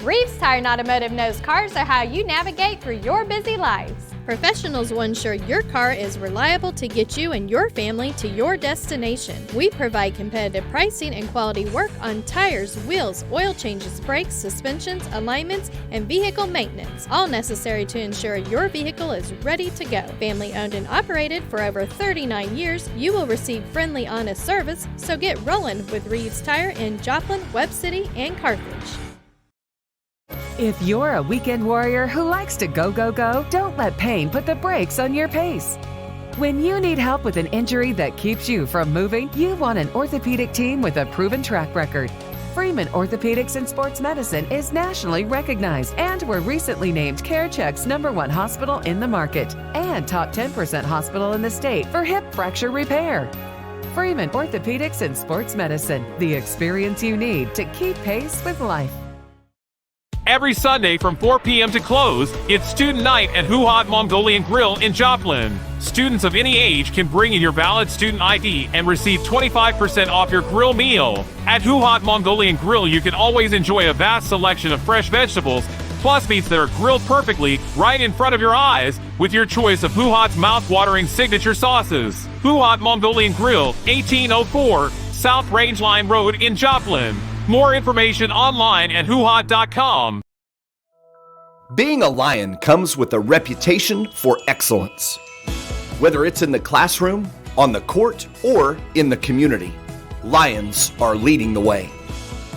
Reeves Tire and Automotive knows cars are how you navigate through your busy lives. Professionals will ensure your car is reliable to get you and your family to your destination. We provide competitive pricing and quality work on tires, wheels, oil changes, brakes, suspensions, alignments, and vehicle maintenance, all necessary to ensure your vehicle is ready to go. Family owned and operated for over 39 years, you will receive friendly, honest service, so get rolling with Reeves Tire in Joplin, Webb City, and Carthage. If you're a weekend warrior who likes to go, go, go, don't let pain put the brakes on your pace. When you need help with an injury that keeps you from moving, you want an orthopedic team with a proven track record. Freeman Orthopedics and Sports Medicine is nationally recognized and were recently named CareCheck's #1 hospital in the market and top 10% hospital in the state for hip fracture repair. Freeman Orthopedics and Sports Medicine, the experience you need to keep pace with life. Every Sunday from 4 p.m. to close, it's Student Night at Huhat Mongolian Grill in Joplin. Students of any age can bring in your valid student ID and receive 25% off your grill meal. At Huhat Mongolian Grill, you can always enjoy a vast selection of fresh vegetables, plus meats that are grilled perfectly right in front of your eyes with your choice of Huhat's mouth-watering signature sauces. Huhat Mongolian Grill, 1804 South Rangeline Road in Joplin. More information online at huhat.com. Being a Lion comes with a reputation for excellence. Whether it's in the classroom, on the court, or in the community, Lions are leading the way.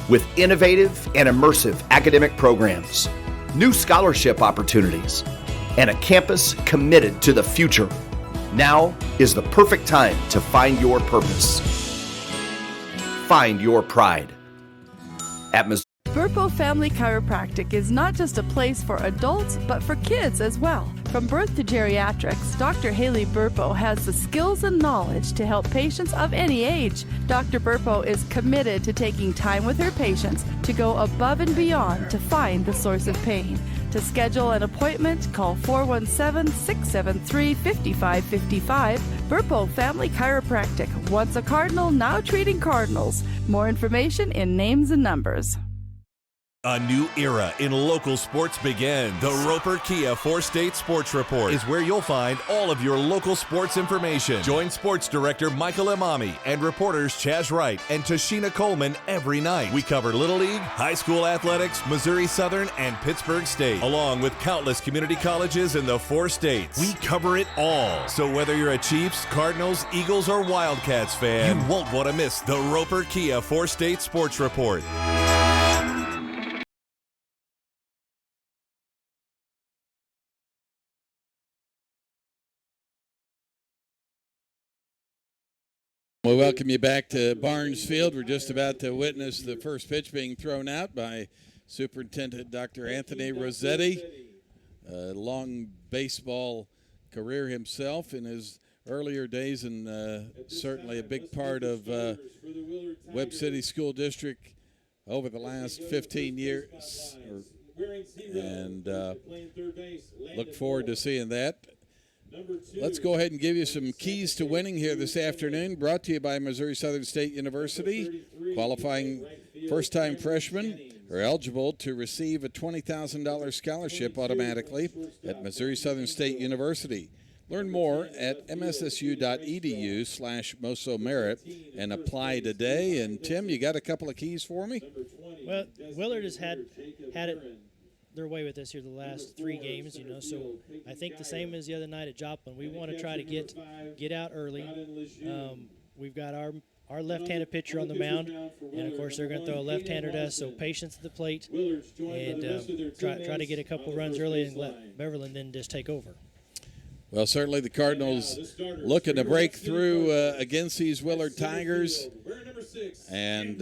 With innovative and immersive academic programs, new scholarship opportunities, and a campus committed to the future, now is the perfect time to find your purpose. Find your pride. At Burpo Family Chiropractic is not just a place for adults, but for kids as well. From birth to geriatrics, Dr. Haley Burpo has the skills and knowledge to help patients of any age. Dr. Burpo is committed to taking time with her patients to go above and beyond to find the source of pain. To schedule an appointment, call 417-673-5555. Burpo Family Chiropractic. Once a Cardinal, now treating Cardinals. More information in names and numbers. A new era in local sports begins. The Roper Kia 4-State Sports Report is where you'll find all of your local sports information. Join Sports Director Michael Imami and reporters Chaz Wright and Tashina Coleman every night. We cover Little League, high school athletics, Missouri Southern, and Pittsburgh State, along with countless community colleges in the 4 states. We cover it all. So whether you're a Chiefs, Cardinals, Eagles, or Wildcats fan, you won't want to miss the Roper Kia 4-State Sports Report. We welcome you back to Barnes Field. We're just about to witness the first pitch being thrown out by Superintendent Dr. Anthony Rossetti. A long baseball career himself in his earlier days, and certainly a big part of Webb City School District over the last 15 years. And look forward to seeing that. Let's go ahead and give you some keys to winning here this afternoon, brought to you by Missouri Southern State University. Qualifying first-time freshmen are eligible to receive a $20,000 scholarship automatically at Missouri Southern State University. Learn more at mssu.edu/mosomerit and apply today. And, Tim, you got a couple of keys for me? Well, Willard has had it their way with us here the last 3 games, so I think the same as the other night at Joplin. We want to try to get out early. We've got our left-handed pitcher on the mound, and of course they're going to throw a left-hander at us, so patience at the plate, and try to get a couple runs early and let Beverland then just take over. Well, certainly the Cardinals looking to break through against these Willard Tigers, and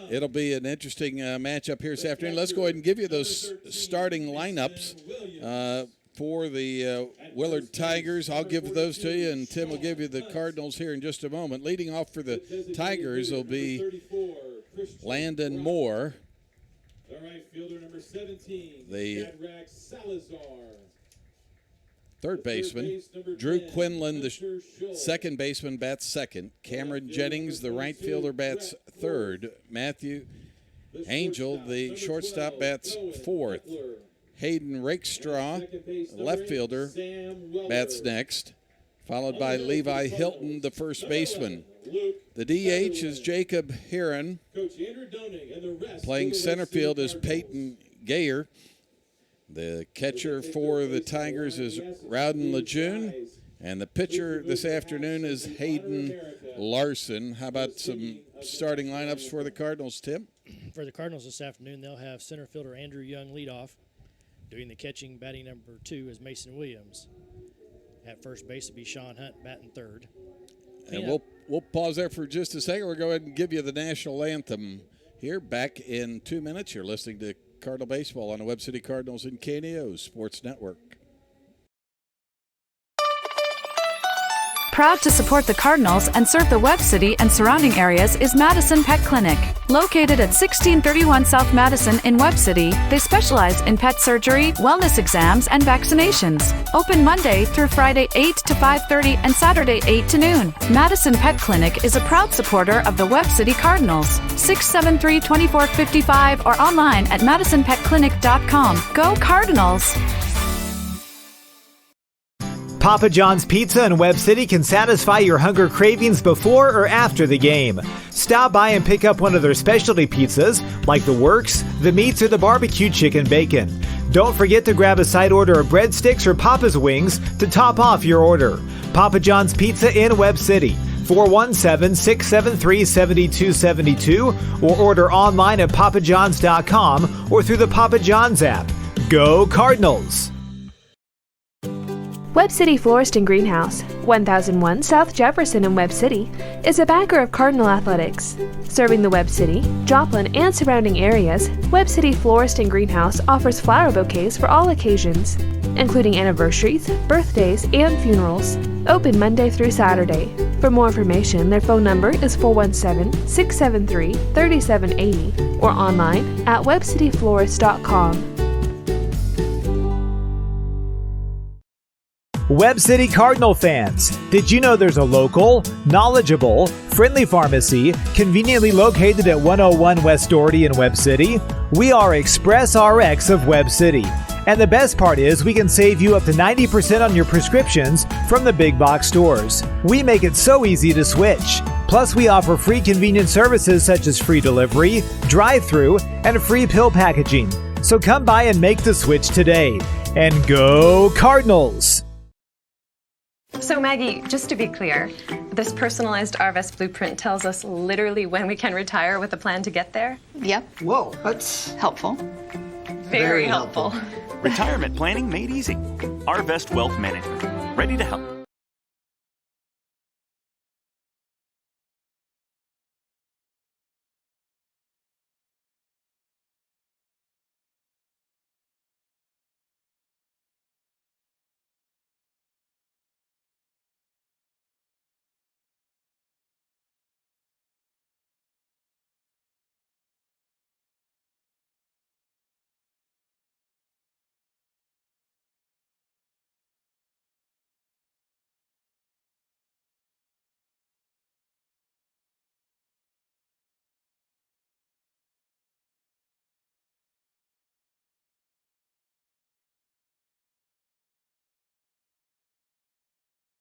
it'll be an interesting matchup here this afternoon. Let's go ahead and give you those starting lineups for the Willard Tigers. I'll give those to you, and Tim will give you the Cardinals here in just a moment. Leading off for the Tigers will be Landon Moore. The right fielder, number 17, the Salazar. Third baseman, Drew Quinlan, the second baseman, bats second. Cameron Jennings, the right fielder, bats third. Matthew Angel, the shortstop, bats fourth. Hayden Rakestraw, left fielder, bats next, followed by Levi Hilton, the first baseman. The DH is Jacob Heron. Playing center field is Peyton Gayer. The catcher for the Tigers is Rowden Lejeune. And the pitcher this afternoon is Hayden Larson. How about some starting lineups for the Cardinals, Tim? For the Cardinals this afternoon, they'll have center fielder Andrew Young lead off. Doing the catching, batting number 2 is Mason Williams. At first base will be Sean Hunt, batting third. And we'll pause there for just a second. We'll go ahead and give you the national anthem here. Back in 2 minutes. You're listening to Cardinal Baseball on the Webb City Cardinals and KNEO Sports Network. Proud to support the Cardinals and serve the Webb City and surrounding areas is Madison Pet Clinic. Located at 1631 South Madison in Webb City, they specialize in pet surgery, wellness exams, and vaccinations. Open Monday through Friday 8 to 5:30 and Saturday 8 to noon. Madison Pet Clinic is a proud supporter of the Webb City Cardinals. 673-2455 or online at madisonpetclinic.com. Go Cardinals! Papa John's Pizza in Webb City can satisfy your hunger cravings before or after the game. Stop by and pick up one of their specialty pizzas, like the Works, the Meats, or the Barbecue Chicken Bacon. Don't forget to grab a side order of breadsticks or Papa's Wings to top off your order. Papa John's Pizza in Webb City, 417-673-7272, or order online at papajohns.com or through the Papa John's app. Go Cardinals! Webb City Florist and Greenhouse, 1001 South Jefferson in Webb City, is a backer of Cardinal Athletics. Serving the Webb City, Joplin, and surrounding areas, Webb City Florist and Greenhouse offers flower bouquets for all occasions, including anniversaries, birthdays, and funerals. Open Monday through Saturday. For more information, their phone number is 417-673-3780 or online at webcityflorist.com. Webb City Cardinal fans, did you know there's a local, knowledgeable, friendly pharmacy conveniently located at 101 West Doherty in Webb City? We are Express RX of Webb City. And the best part is we can save you up to 90% on your prescriptions from the big box stores. We make it so easy to switch. Plus, we offer free convenient services such as free delivery, drive-through, and free pill packaging. So come by and make the switch today. And go Cardinals! So Maggie, just to be clear, this personalized RVest blueprint tells us literally when we can retire with a plan to get there? Yep. Whoa, that's helpful. Very helpful. Retirement planning made easy. RVest Wealth Management. Ready to help.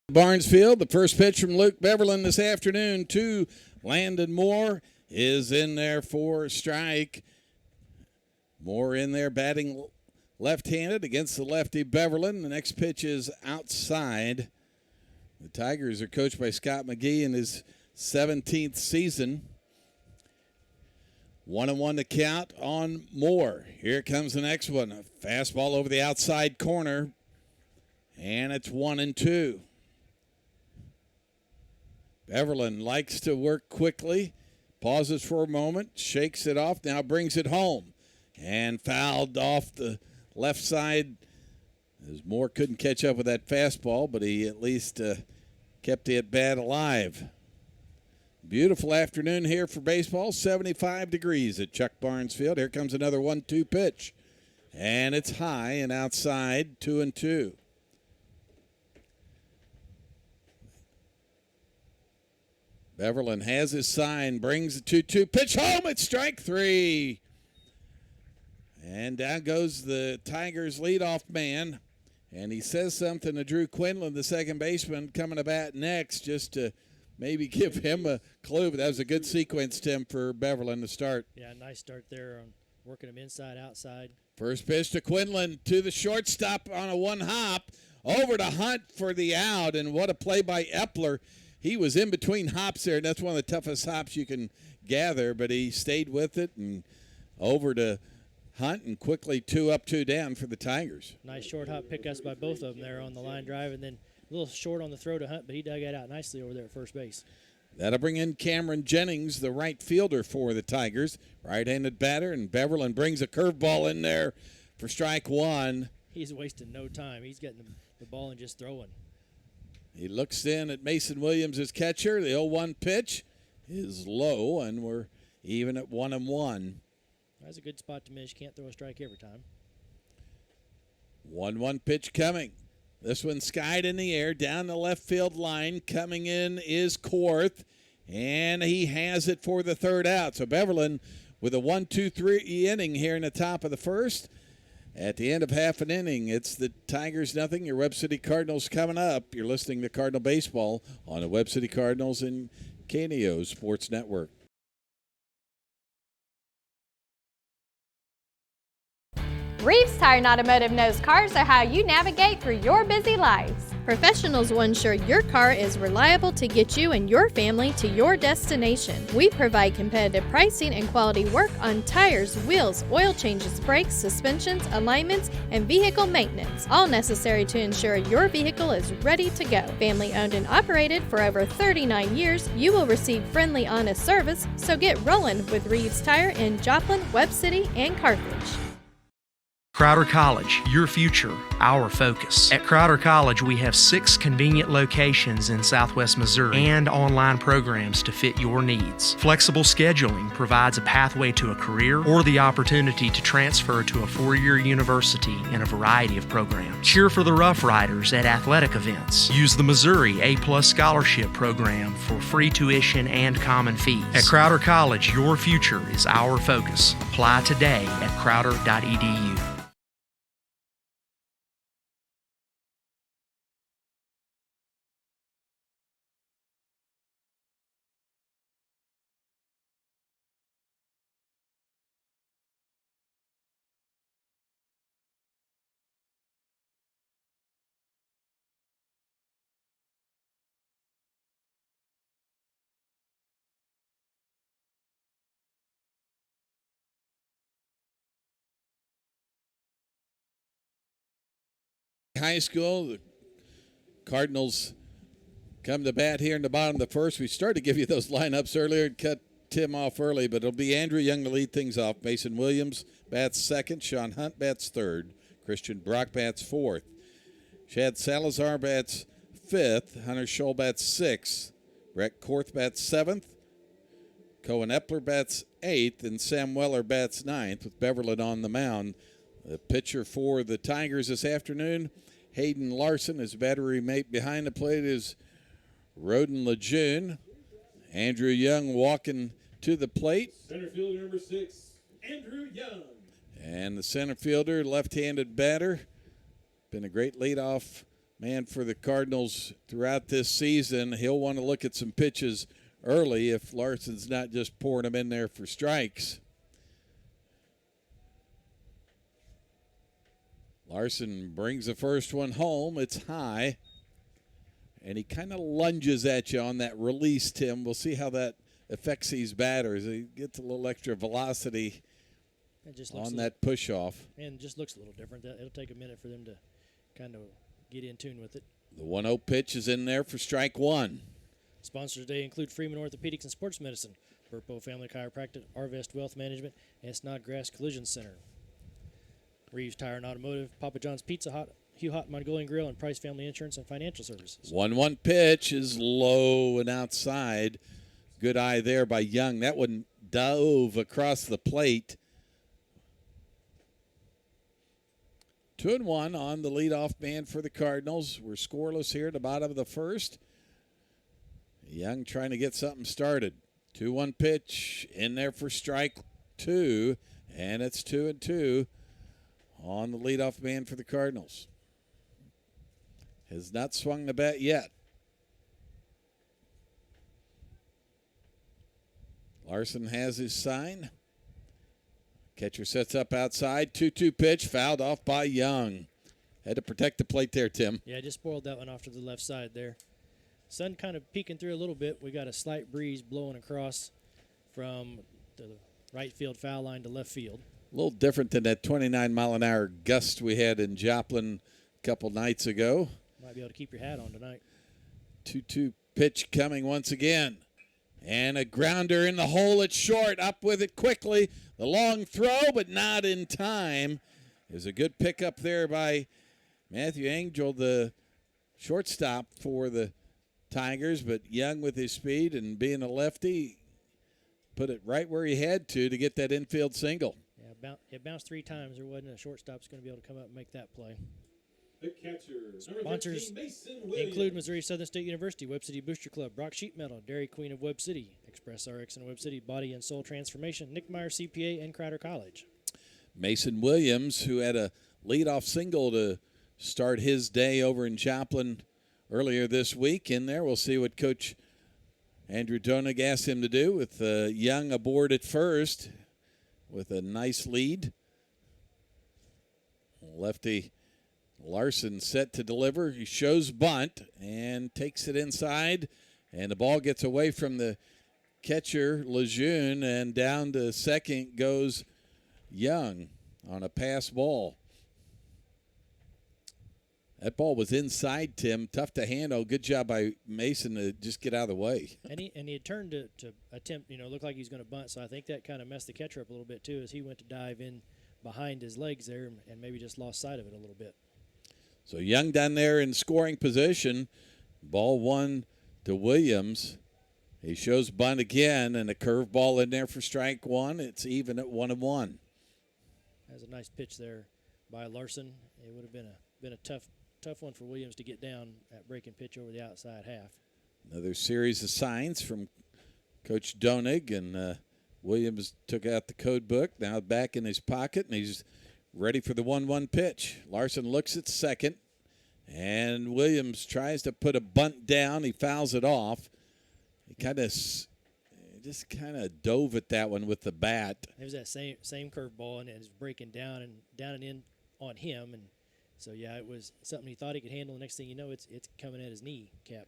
Barnesfield, the first pitch from Luke Beverland this afternoon to Landon Moore is in there for strike. Moore in there batting left-handed against the lefty Beverland. The next pitch is outside. The Tigers are coached by Scott McGee in his 17th season. 1-1 to count on Moore. Here comes the next one. A fastball over the outside corner. And it's 1-2. Beverland likes to work quickly, pauses for a moment, shakes it off, now brings it home. And fouled off the left side as Moore couldn't catch up with that fastball, but he at least kept the at-bat alive. Beautiful afternoon here for baseball, 75 degrees at Chuck Barnes Field. Here comes another 1-2 pitch. And it's high and outside, 2-2. Beverland has his sign, brings the 2-2 pitch home. It's strike three. And down goes the Tigers' leadoff man. And he says something to Drew Quinlan, the second baseman, coming to bat next, just to maybe give him a clue. But that was a good sequence, Tim, for Beverland to start. Yeah, nice start there on working him inside, outside. First pitch to Quinlan to the shortstop on a one hop. Over to Hunt for the out. And what a play by Epler. He was in between hops there, and that's one of the toughest hops you can gather. But he stayed with it and over to Hunt, and quickly 2 up, 2 down for the Tigers. Nice short hop pickups by both of them there on the line drive, and then a little short on the throw to Hunt, but he dug it out nicely over there at first base. That'll bring in Cameron Jennings, the right fielder for the Tigers. Right-handed batter, and Beverland brings a curveball in there for strike one. He's wasting no time. He's getting the ball and just throwing. He looks in at Mason Williams as catcher. The 0-1 pitch is low, and we're even at 1-1. That's a good spot to miss. You can't throw a strike every time. 1-1 pitch coming. This one skied in the air down the left field line. Coming in is Korth, and he has it for the third out. So Beverland with a 1-2-3 inning here in the top of the first. At the end of half an inning, it's the Tigers nothing. Your Webb City Cardinals coming up. You're listening to Cardinal Baseball on the Webb City Cardinals and KNEO Sports Network. Reeves Tire and Automotive knows cars are how you navigate through your busy lives. Professionals will ensure your car is reliable to get you and your family to your destination. We provide competitive pricing and quality work on tires, wheels, oil changes, brakes, suspensions, alignments, and vehicle maintenance, all necessary to ensure your vehicle is ready to go. Family owned and operated for over 39 years, you will receive friendly, honest service, so get rolling with Reeves Tire in Joplin, Webb City, and Carthage. Crowder College, your future, our focus. At Crowder College, we have 6 convenient locations in Southwest Missouri and online programs to fit your needs. Flexible scheduling provides a pathway to a career or the opportunity to transfer to a 4-year university in a variety of programs. Cheer for the Rough Riders at athletic events. Use the Missouri A+ Scholarship Program for free tuition and common fees. At Crowder College, your future is our focus. Apply today at crowder.edu. High school, the Cardinals come to bat here in the bottom of the first. We started to give you those lineups earlier and cut Tim off early, but it'll be Andrew Young to lead things off. Mason Williams bats second. Sean Hunt bats third. Christian Brock bats fourth. Chad Salazar bats fifth. Hunter Scholl bats sixth. Brett Korth bats seventh. Cohen Epler bats eighth, and Sam Weller bats ninth with Beverland on the mound. The pitcher for the Tigers this afternoon, Hayden Larson. His battery mate behind the plate is Roden Lejeune. Andrew Young walking to the plate. Center fielder number 6, Andrew Young. And the center fielder, left-handed batter. Been a great leadoff man for the Cardinals throughout this season. He'll want to look at some pitches early if Larson's not just pouring them in there for strikes. Larson brings the first one home. It's high. And he kind of lunges at you on that release, Tim. We'll see how that affects these batters. He gets a little extra velocity on that push-off. And it just looks a little different. It'll take a minute for them to kind of get in tune with it. The 1-0 pitch is in there for strike one. Sponsors today include Freeman Orthopedics and Sports Medicine, Burpo Family Chiropractic, Arvest Wealth Management, and Snodgrass Collision Center. Reeves Tire and Automotive, Papa John's Pizza Hut, Hugh Hot Mongolian Grill, and Price Family Insurance and Financial Services. 1-1 pitch is low and outside. Good eye there by Young. That one dove across the plate. 2-1 on the leadoff man for the Cardinals. We're scoreless here at the bottom of the first. Young trying to get something started. 2-1 pitch in there for strike two, and it's 2-2. on the leadoff man for the Cardinals. Has not swung the bat yet. Larson has his sign. Catcher sets up outside. 2-2 pitch, fouled off by Young. Had to protect the plate there, Tim. Yeah, just spoiled that one off to the left side there. Sun kind of peeking through a little bit. We got a slight breeze blowing across from the right field foul line to left field. A little different than that 29-mile-an-hour gust we had in Joplin a couple nights ago. Might be able to keep your hat on tonight. 2-2 pitch coming once again. And a grounder in the hole at short. Up with it quickly. The long throw, but not in time. There's a good pickup there by Matthew Angel, the shortstop for the Tigers. But Young with his speed and being a lefty, put it right where he had to get that infield single. Yeah, it bounced 3 times. There wasn't a shortstop's going to be able to come up and make that play. The catcher, sponsors include Missouri Southern State University, Webb City Booster Club, Brock Sheet Metal, Dairy Queen of Webb City, Express RX in Webb City, Body and Soul Transformation, Nick Meyer CPA, and Crowder College. Mason Williams, who had a leadoff single to start his day over in Joplin earlier this week. In there, we'll see what Coach Andrew Donig asked him to do with Young aboard at first with a nice lead. Lefty Larson set to deliver. He shows bunt and takes it inside. And the ball gets away from the catcher, Lejeune, and down to second goes Young on a pass ball. That ball was inside, Tim. Tough to handle. Good job by Mason to just get out of the way. And he had turned to attempt, looked like he was going to bunt. So I think that kind of messed the catcher up a little bit, too, as he went to dive in behind his legs there and maybe just lost sight of it a little bit. So Young down there in scoring position. Ball 1 to Williams. He shows bunt again, and a curveball in there for strike 1. It's even at 1-1. That was a nice pitch there by Larson. It would have been a tough one for Williams to get down at breaking pitch over the outside half. Another series of signs from Coach Donig, and Williams took out the code book. Now back in his pocket, and he's ready for the 1-1 pitch. Larson looks at second, and Williams tries to put a bunt down. He fouls it off. He just kind of dove at that one with the bat. It was that same curveball, and it's breaking down and in on him, and so yeah, it was something he thought he could handle. The next thing you know, it's coming at his knee cap.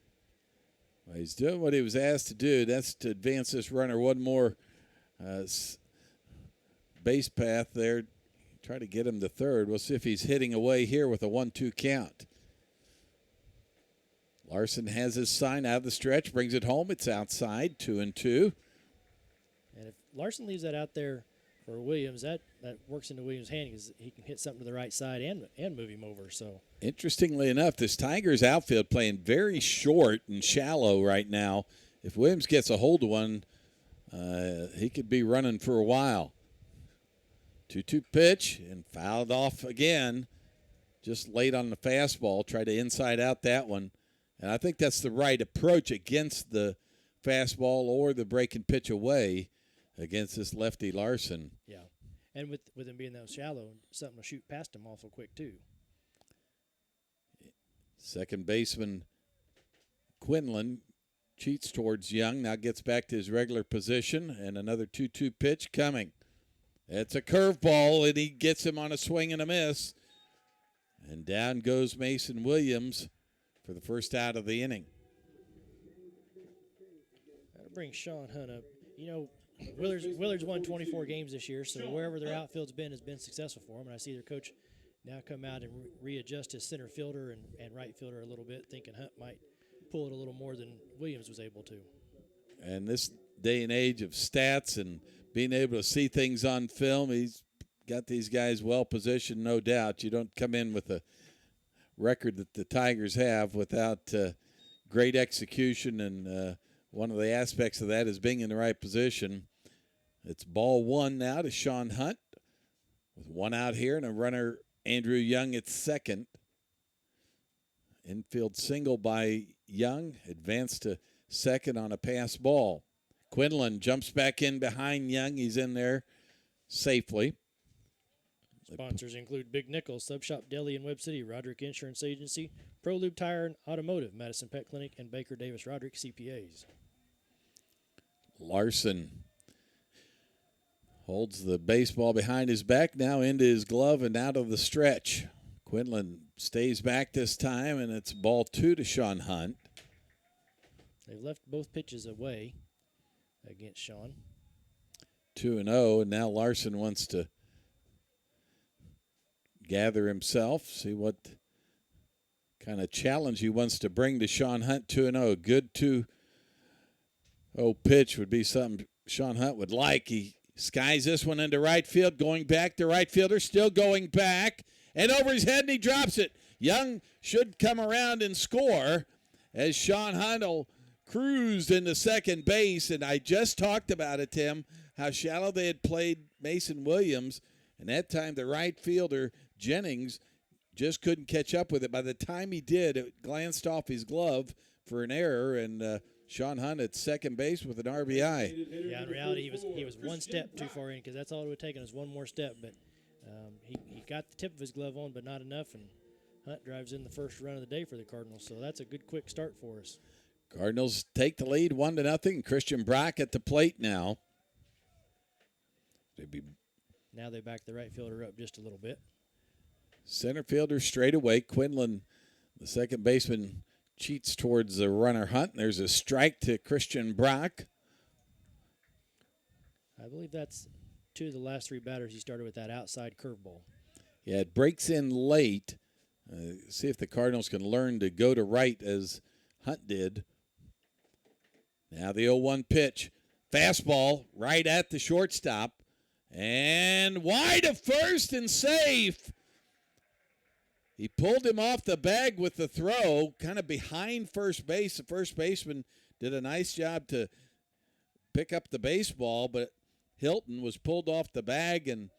Well, he's doing what he was asked to do. That's to advance this runner one more base path there. Try to get him to third. We'll see if he's hitting away here with a 1-2 count. Larson has his sign out of the stretch, brings it home. It's outside, 2-2. And if Larson leaves that out there for Williams, that works into Williams' hand because he can hit something to the right side and move him over. So interestingly enough, this Tigers outfield playing very short and shallow right now. If Williams gets a hold of one, he could be running for a while. 2-2 pitch and fouled off again. Just late on the fastball. Tried to inside out that one. And I think that's the right approach against the fastball or the breaking pitch away against this lefty Larson. Yeah. And with him being that shallow, something to shoot past him awful quick too. Second baseman Quinlan cheats towards Young. Now gets back to his regular position. And another 2-2 pitch coming. It's a curveball, and he gets him on a swing and a miss. And down goes Mason Williams for the first out of the inning. That'll bring Sean Hunt up. Willard's won 24 games this year, so wherever their outfield's been has been successful for them. And I see their coach now come out and readjust his center fielder and right fielder a little bit, thinking Hunt might pull it a little more than Williams was able to. And this day and age of stats and being able to see things on film, he's got these guys well positioned, no doubt. You don't come in with a record that the Tigers have without great execution, and one of the aspects of that is being in the right position. It's ball 1 now to Sean Hunt with 1 out here and a runner, Andrew Young, at second. Infield single by Young, advanced to second on a pass ball. Quinlan jumps back in behind Young. He's in there safely. Sponsors include Big Nickel, Sub Shop Deli in Webb City, Roderick Insurance Agency, Pro Lube Tire and Automotive, Madison Pet Clinic, and Baker Davis Roderick CPAs. Larson holds the baseball behind his back, now into his glove and out of the stretch. Quinlan stays back this time, and it's ball 2 to Sean Hunt. They've left both pitches away against Sean. 2-0, and now Larson wants to gather himself, see what kind of challenge he wants to bring to Sean Hunt. 2-0, good 2-0 pitch would be something Sean Hunt would like. He skies this one into right field, going back. The right fielder still going back, and over his head, and he drops it. Young should come around and score as Sean Hunt will cruise into second base, and I just talked about it, Tim, how shallow they had played Mason Williams, and that time the right fielder, Jennings, just couldn't catch up with it. By the time he did, it glanced off his glove for an error, and Sean Hunt at second base with an RBI. Yeah, in reality, he was one step too far in, because that's all it would have taken is one more step, but he got the tip of his glove on, but not enough, and Hunt drives in the first run of the day for the Cardinals, so that's a good quick start for us. Cardinals take the lead 1-0. Christian Brock at the plate now. Now they back the right fielder up just a little bit. Center fielder straight away. Quinlan, the second baseman, cheats towards the runner Hunt. There's a strike to Christian Brock. I believe that's 2 of the last 3 batters he started with that outside curveball. Yeah, it breaks in late. See if the Cardinals can learn to go to right as Hunt did. Now the 0-1 pitch. Fastball right at the shortstop. And wide of first and safe. He pulled him off the bag with the throw, kind of behind first base. The first baseman did a nice job to pick up the baseball, but Hilton was pulled off the bag, and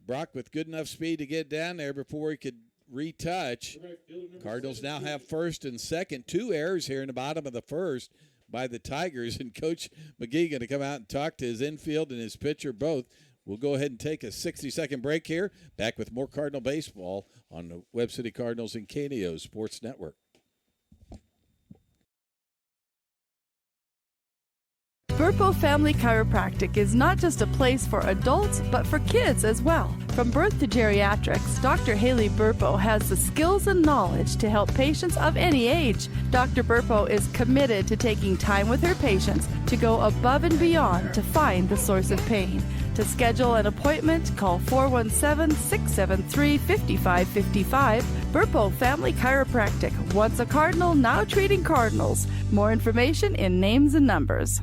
Brock with good enough speed to get down there before he could retouch. Cardinals now have first and second. 2 errors here in the bottom of the first by the Tigers, and Coach McGee going to come out and talk to his infield and his pitcher both. We'll go ahead and take a 60-second break here. Back with more Cardinal baseball on the Webb City Cardinals and KNEO Sports Network. Burpo Family Chiropractic is not just a place for adults, but for kids as well. From birth to geriatrics, Dr. Haley Burpo has the skills and knowledge to help patients of any age. Dr. Burpo is committed to taking time with her patients to go above and beyond to find the source of pain. To schedule an appointment, call 417-673-5555. Burpo Family Chiropractic, once a Cardinal, now treating Cardinals. More information in names and numbers.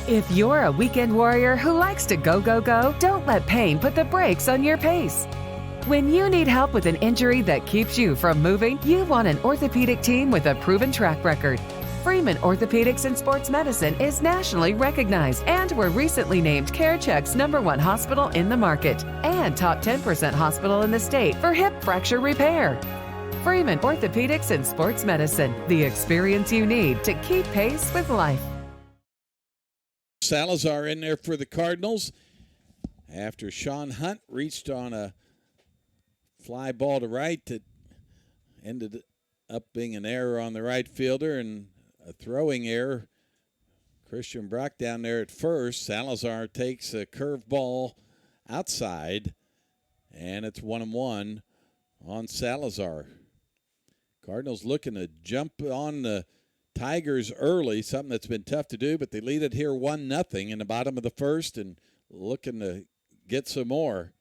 If you're a weekend warrior who likes to go, go, go, don't let pain put the brakes on your pace. When you need help with an injury that keeps you from moving, you want an orthopedic team with a proven track record. Freeman Orthopedics and Sports Medicine is nationally recognized, and were recently named CareCheck's #1 hospital in the market and top 10% hospital in the state for hip fracture repair. Freeman Orthopedics and Sports Medicine, the experience you need to keep pace with life. Salazar in there for the Cardinals after Sean Hunt reached on a fly ball to right that ended up being an error on the right fielder and a throwing error. Christian Brock down there at first. Salazar takes a curve ball outside, and it's 1-1 on Salazar. Cardinals looking to jump on the Tigers early, something that's been tough to do, but they lead it here 1-0 in the bottom of the first and looking to get some more.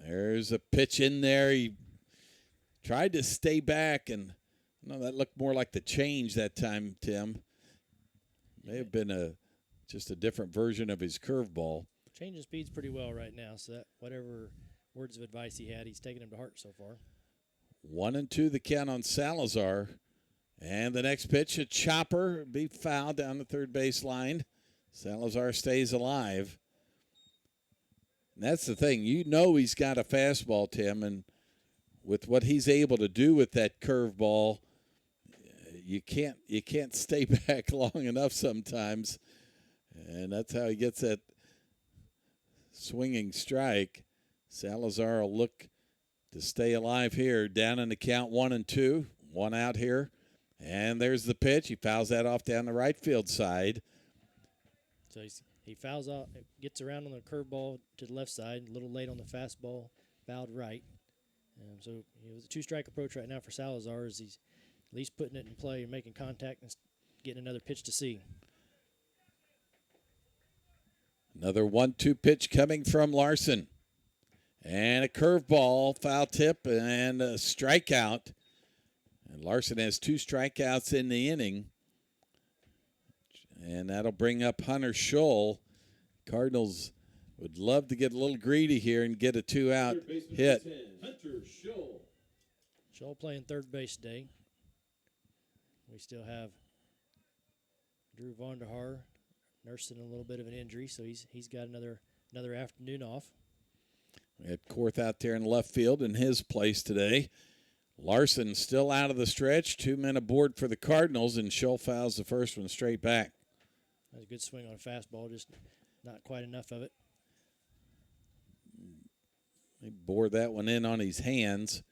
There's a pitch in there. He tried to stay back, and that looked more like the change that time, Tim. May have been just a different version of his curveball. Changing speeds pretty well right now, so that whatever words of advice he had, he's taken him to heart so far. 1-2 the count on Salazar. And the next pitch, a chopper, be fouled down the third base line. Salazar stays alive. And that's the thing. You know he's got a fastball, Tim, and with what he's able to do with that curveball, you can't stay back long enough sometimes. And that's how he gets that swinging strike. Salazar will look to stay alive here. Down in the count 1-2. One out here. And there's the pitch. He fouls that off down the right field side. So he fouls off, gets around on the curveball to the left side, a little late on the fastball, fouled right. So it was a two-strike approach right now for Salazar as he's at least putting it in play and making contact and getting another pitch to see. Another 1-2 pitch coming from Larson. And a curveball, foul tip, and a strikeout. And Larson has 2 strikeouts in the inning. And that'll bring up Hunter Scholl. Cardinals would love to get a little greedy here and get a 2-out hit. Hunter Scholl. Scholl playing third base today. We still have Drew Vonderhaar nursing a little bit of an injury, so he's got another afternoon off. We had Korth out there in left field in his place today. Larson still out of the stretch. 2 men aboard for the Cardinals, and Scholl fouls the first one straight back. That's a good swing on a fastball, just not quite enough of it. He bored that one in on his hands.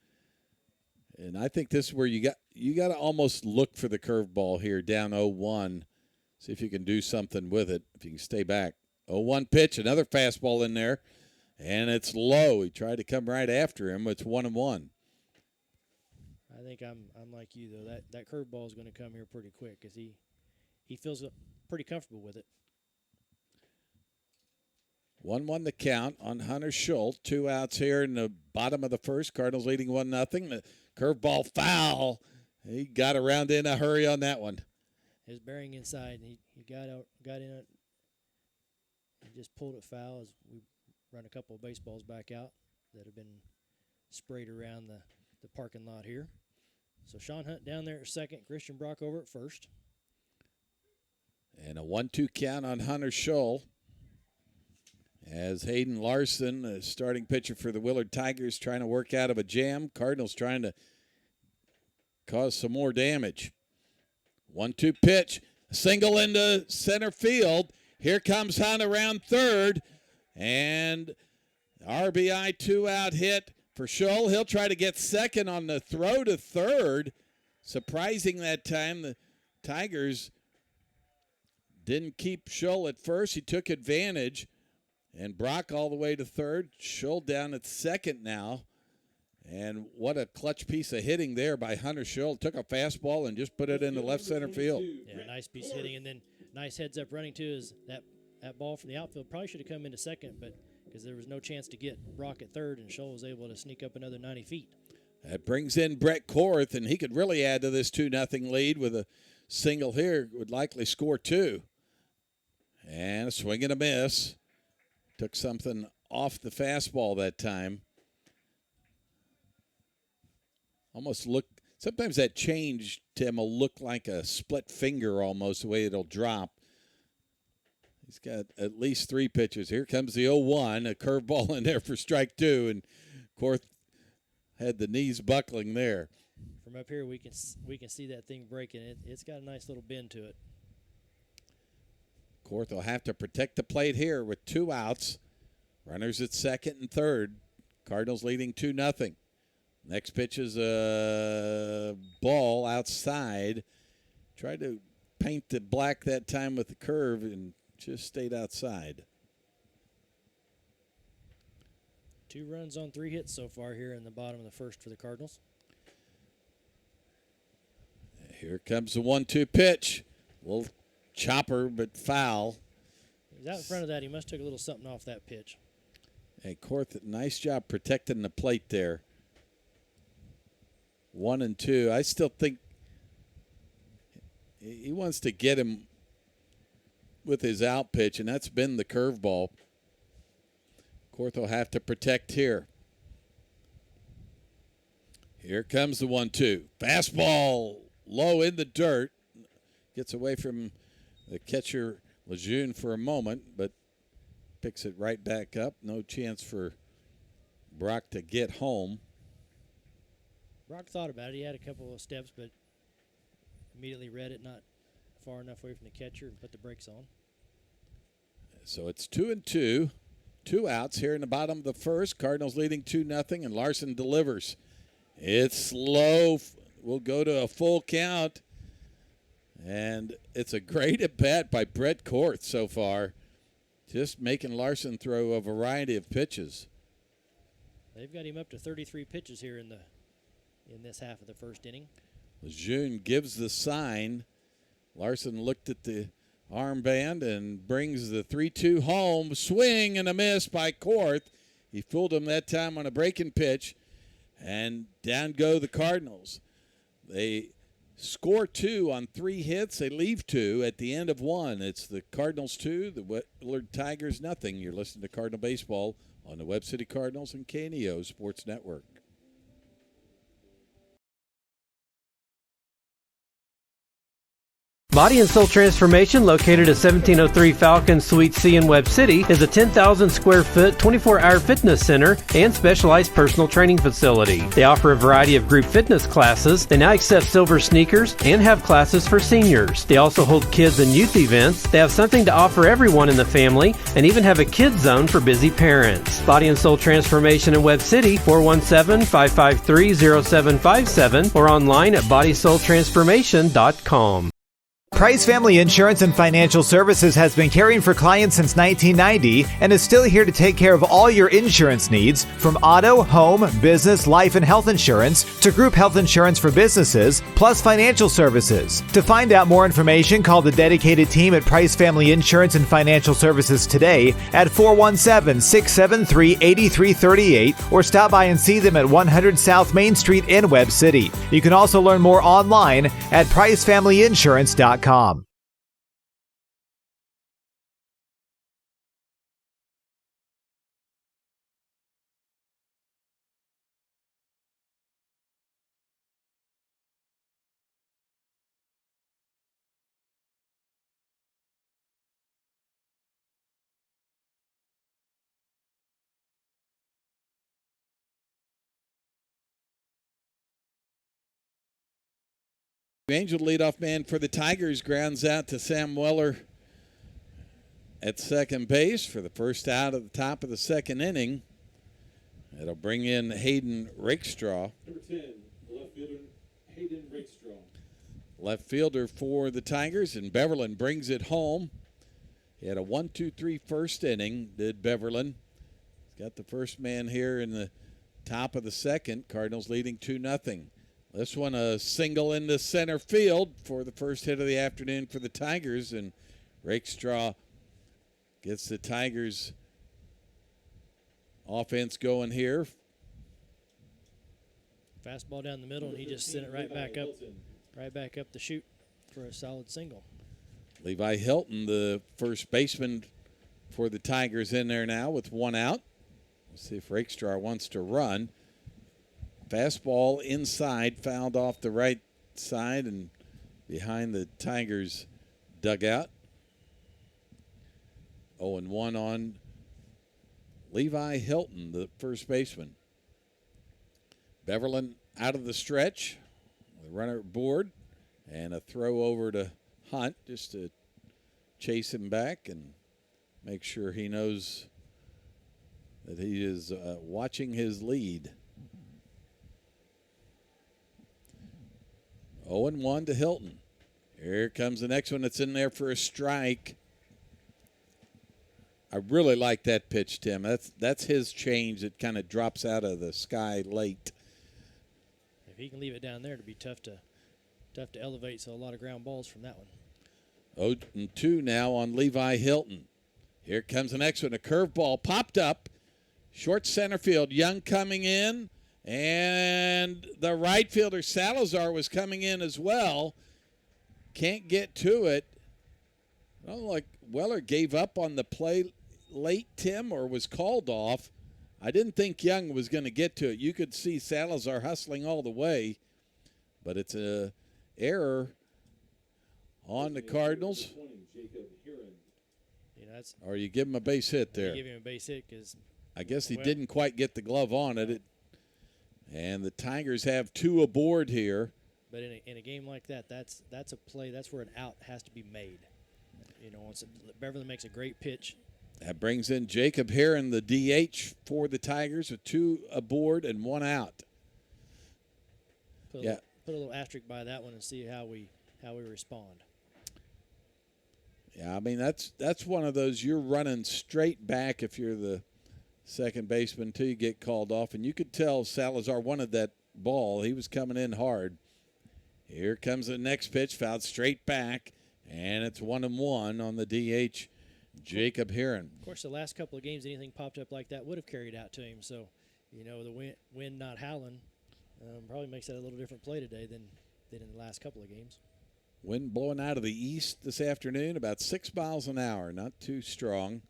And I think this is where you got to almost look for the curveball here, down 0-1. See if you can do something with it, if you can stay back. 0-1 pitch, another fastball in there, and it's low. He tried to come right after him. It's 1-1. I think I'm like you, though. That curveball is going to come here pretty quick because he feels pretty comfortable with it. 1-1 the count on Hunter Scholl. 2 outs here in the bottom of the first. Cardinals leading 1-0. The curveball foul. He got around in a hurry on that one. His bearing inside, and he got in it. He just pulled it foul as we run a couple of baseballs back out that have been sprayed around the parking lot here. So Sean Hunt down there at second, Christian Brock over at first. And a 1-2 count on Hunter Scholl. As Hayden Larson, the starting pitcher for the Willard Tigers, trying to work out of a jam. Cardinals trying to cause some more damage. 1-2 pitch, single into center field. Here comes Hunt around third, and RBI 2-out hit for Scholl. He'll try to get second on the throw to third. Surprising that time, the Tigers didn't keep Scholl at first. He took advantage, and Brock all the way to third. Scholl down at second now. And what a clutch piece of hitting there by Hunter Scholl. Took a fastball and just put it into left center field. Yeah, nice piece of hitting. And then nice heads-up running, too, is that ball from the outfield probably should have come into second, but because there was no chance to get Brock at third, and Scholl was able to sneak up another 90 feet. That brings in Brett Korth, and he could really add to this 2-0 lead with a single here. Would likely score 2. And a swing and a miss. Took something off the fastball that time. Almost look, sometimes that change, Tim, will look like a split finger almost, the way it'll drop. He's got at least 3 pitches. Here comes the 0-1, a curveball in there for strike 2, and Korth had the knees buckling there. From up here, we can see that thing breaking. It's got a nice little bend to it. Korth will have to protect the plate here with 2 outs. Runners at second and third. Cardinals leading 2-0. Next pitch is a ball outside. Tried to paint the black that time with the curve and just stayed outside. 2 runs on 3 hits so far here in the bottom of the first for the Cardinals. Here comes the 1-2 pitch. Little chopper, but foul. He's out in front of that. He must have took a little something off that pitch. Hey, Korth, nice job protecting the plate there. 1-2. I still think he wants to get him with his out pitch, and that's been the curveball. Korth will have to protect here. Here comes the 1-2. Fastball low in the dirt. Gets away from the catcher, Lejeune, for a moment, but picks it right back up. No chance for Brock to get home. Brock thought about it. He had a couple of steps, but immediately read it, not far enough away from the catcher, and put the brakes on. So it's 2-2. 2 outs here in the bottom of the first. Cardinals leading 2-0, and Larson delivers. It's slow. We'll go to a full count. And it's a great at-bat by Brett Korth so far, just making Larson throw a variety of pitches. They've got him up to 33 pitches here in this half of the first inning. Lejeune gives the sign. Larson looked at the armband and brings the 3-2 home. Swing and a miss by Korth. He fooled him that time on a breaking pitch, and down go the Cardinals. They score 2 on 3 hits. They leave 2 at the end of 1. It's the Cardinals 2, the Willard Tigers nothing. You're listening to Cardinal Baseball on the Webb City Cardinals and KNEO Sports Network. Body and Soul Transformation, located at 1703 Falcon Suite C in Webb City, is a 10,000 square foot, 24-hour fitness center and specialized personal training facility. They offer a variety of group fitness classes. They now accept silver sneakers and have classes for seniors. They also hold kids and youth events. They have something to offer everyone in the family and even have a kids zone for busy parents. Body and Soul Transformation in Webb City, 417-553-0757 or online at bodysoultransformation.com. Price Family Insurance and Financial Services has been caring for clients since 1990 and is still here to take care of all your insurance needs, from auto, home, business, life, and health insurance to group health insurance for businesses, plus financial services. To find out more information, call the dedicated team at Price Family Insurance and Financial Services today at 417-673-8338 or stop by and see them at 100 South Main Street in Webb City. You can also learn more online at pricefamilyinsurance.com. Angel, leadoff man for the Tigers, grounds out to Sam Weller at second base for the first out at the top of the second inning. It'll bring in Hayden Rakestraw. Number 10, left fielder Hayden Rakestraw. Left fielder for the Tigers, and Beverland brings it home. He had a 1-2-3 first inning, did Beverland. He's got the first man here in the top of the second. Cardinals leading 2-0. This one a single into center field for the first hit of the afternoon for the Tigers, and Rakestraw gets the Tigers offense going here. Fastball down the middle, and he just sent it right back up the chute for a solid single. Levi Hilton, the first baseman for the Tigers, in there now with 1 out. We'll see if Rakestraw wants to run. Fastball inside, fouled off the right side and behind the Tigers' dugout. 0-1 on Levi Hilton, the first baseman. Beverland out of the stretch. The runner aboard, and a throw over to Hunt just to chase him back and make sure he knows that he is watching his lead. 0-1 to Hilton. Here comes the next one that's in there for a strike. I really like that pitch, Tim. That's his change that kind of drops out of the sky late. If he can leave it down there, it'd be tough to elevate, so a lot of ground balls from that one. 0-2 now on Levi Hilton. Here comes the next one. A curveball popped up. Short center field. Young coming in. And the right fielder, Salazar, was coming in as well. Can't get to it. I don't know, like Weller gave up on the play late, Tim, or was called off. I didn't think Young was going to get to it. You could see Salazar hustling all the way, but it's an error on the Cardinals. Or you give him a base hit there. You give him a base hit because I guess he didn't quite get the glove on it. And the Tigers have 2 aboard here. But in a game like that, that's a play. That's where an out has to be made. You know, once Beverly makes a great pitch, That brings in Jacob Heron, the DH for the Tigers, with 2 aboard and 1 out. Put a little asterisk by that one and see how we respond. Yeah, I mean, that's one of those, you're running straight back if you're the second baseman until you get called off. And you could tell Salazar wanted that ball. He was coming in hard. Here comes the next pitch, fouled straight back, and it's 1-1 on the DH, Jacob Heron. Of course, the last couple of games, anything popped up like that would have carried out to him. So, the wind not howling probably makes that a little different play today than in the last couple of games. Wind blowing out of the east this afternoon, about 6 miles an hour, not too strong.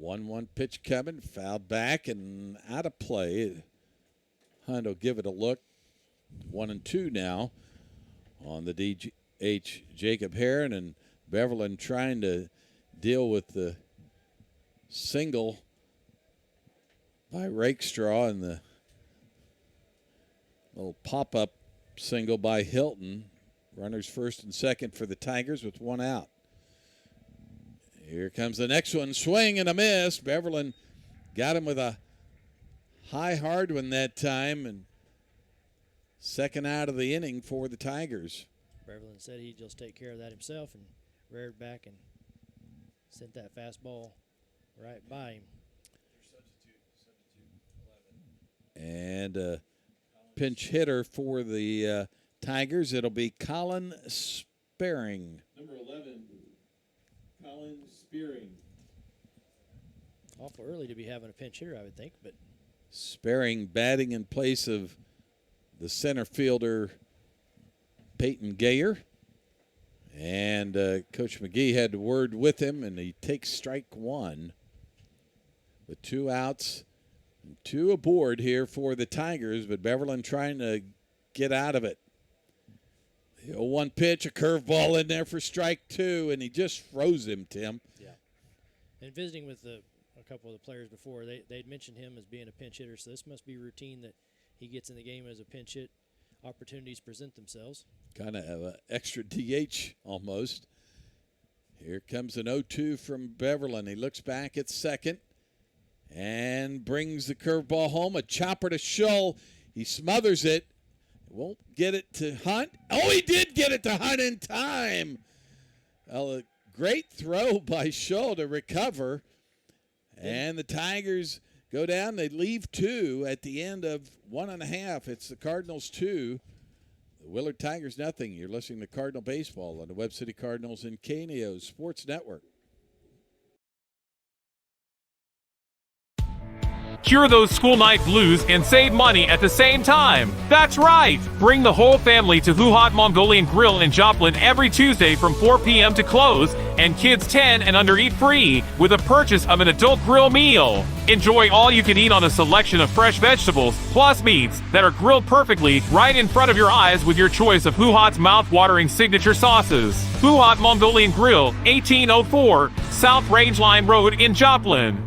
1-1 pitch coming, fouled back and out of play. Hunt will give it a look. 1-2 now on the DH, Jacob Heron, and Beverland trying to deal with the single by Rakestraw and the little pop-up single by Hilton. Runners first and second for the Tigers with 1 out. Here comes the next one. Swing and a miss. Beverland got him with a high hard one that time, and second out of the inning for the Tigers. Beverland said he'd just take care of that himself and reared back and sent that fastball right by him. And a pinch hitter for the Tigers, it'll be Colin Sparing. Number 11, Colin Spearing. Awful early to be having a pinch hitter, I would think, but Sparing batting in place of the center fielder Peyton Gayer. And Coach McGee had a word with him, and he takes strike 1 with 2 outs and 2 aboard here for the Tigers, but Beverland trying to get out of it. The 0-1 pitch, a curveball in there for strike 2, and he just froze him, Tim. Yeah. And visiting with a couple of the players before, they'd mentioned him as being a pinch hitter, so this must be routine that he gets in the game as a pinch hit. Opportunities present themselves. Kind of an extra DH almost. Here comes an 0-2 from Beverland. He looks back at second and brings the curveball home. A chopper to Shull. He smothers it. Won't get it to Hunt. Oh, he did get it to Hunt in time. Well, a great throw by Shull to recover. And the Tigers go down. They leave 2 at the end of 1.5. It's the Cardinals 2. The Willard Tigers nothing. You're listening to Cardinal Baseball on the Webb City Cardinals and KNEO Sports Network. Cure those school night blues and save money at the same time. That's right! Bring the whole family to Who Hot Mongolian Grill in Joplin every Tuesday from 4 p.m. to close, and kids 10 and under eat free with a purchase of an adult grill meal. Enjoy all you can eat on a selection of fresh vegetables plus meats that are grilled perfectly right in front of your eyes with your choice of Who Hot's mouth-watering signature sauces. Who Hot Mongolian Grill, 1804 South Rangeline Road in Joplin.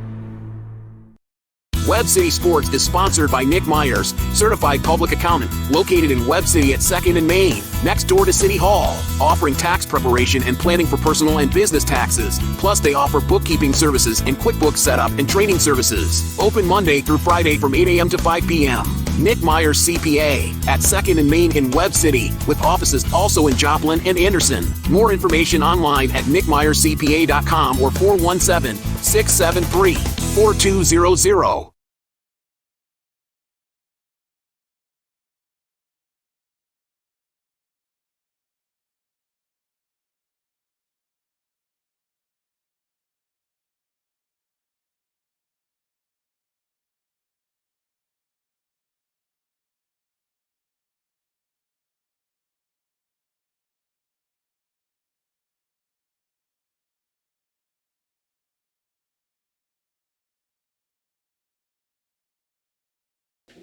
Webb City Sports is sponsored by Nick Myers, certified public accountant, located in Webb City at 2nd and Main, next door to City Hall, offering tax preparation and planning for personal and business taxes. Plus, they offer bookkeeping services and QuickBooks setup and training services. Open Monday through Friday from 8 a.m. to 5 p.m. Nick Myers CPA at 2nd and Main in Webb City, with offices also in Joplin and Anderson. More information online at nickmyerscpa.com or 417-673-4200.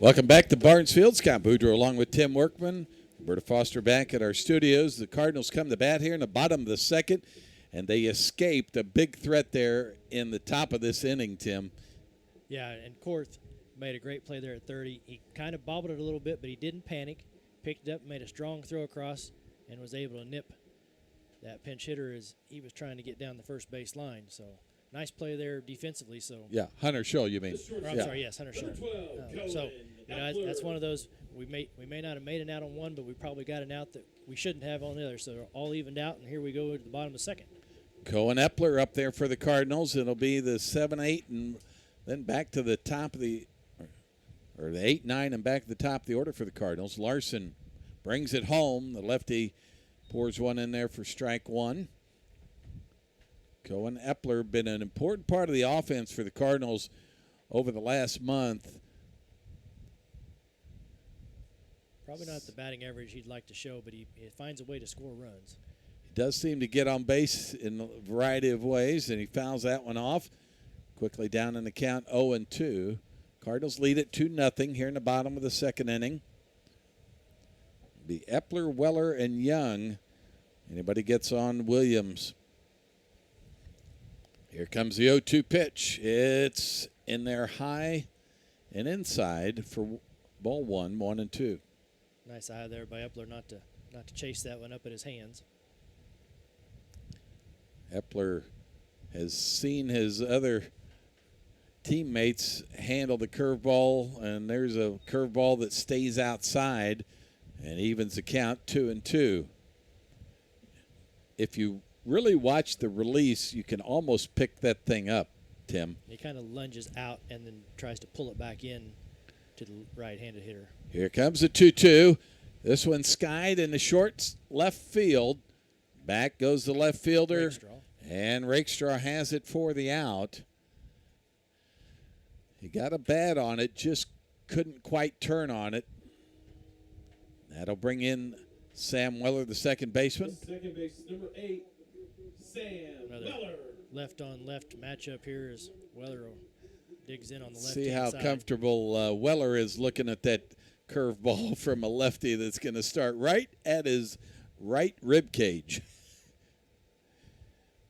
Welcome back to Barnesfield. Scott Boudreau along with Tim Workman. Roberta Foster back at our studios. The Cardinals come to bat here in the bottom of the second, and they escaped a big threat there in the top of this inning, Tim. Yeah, and Korth made a great play there at 30. He kind of bobbled it a little bit, but he didn't panic. Picked it up, made a strong throw across, and was able to nip that pinch hitter as he was trying to get down the first base line. So nice play there defensively. So yeah, Hunter Scholl, you mean? I'm sorry, yes, Hunter Scholl. So that's one of those. We may not have made an out on one, but we probably got an out that we shouldn't have on the other. So they're all evened out, and here we go to the bottom of the second. Cohen Epler up there for the Cardinals. It'll be the 7-8 and then back to the top of the or the 8-9 and back to the top of the order for the Cardinals. Larson brings it home. The lefty pours one in there for strike one. Cohen Epler been an important part of the offense for the Cardinals over the last month. Probably not the batting average he'd like to show, but he finds a way to score runs. He does seem to get on base in a variety of ways, and he fouls that one off. Quickly down in the count, 0-2. Cardinals lead it 2-0 here in the bottom of the second inning. Be Epler, Weller, and Young. Anybody gets on Williams. Here comes the 0-2 pitch. It's in there high and inside for ball 1, 1-2. Nice eye there by Epler not to chase that one up in his hands. Epler has seen his other teammates handle the curveball, and there's a curveball that stays outside and evens the count 2-2. If you really watch the release, you can almost pick that thing up, Tim. He kind of lunges out and then tries to pull it back in to the right-handed hitter. Here comes the 2-2. This one skied in the short left field. Back goes the left fielder, and Rakestraw has it for the out. He got a bat on it, just couldn't quite turn on it. That'll bring in Sam Weller, the second baseman. Second base is number 8, Sam Weller. Left-on-left matchup here as Weller digs in on the left. See how side. comfortable Weller is looking at that curveball from a lefty that's going to start right at his right rib cage.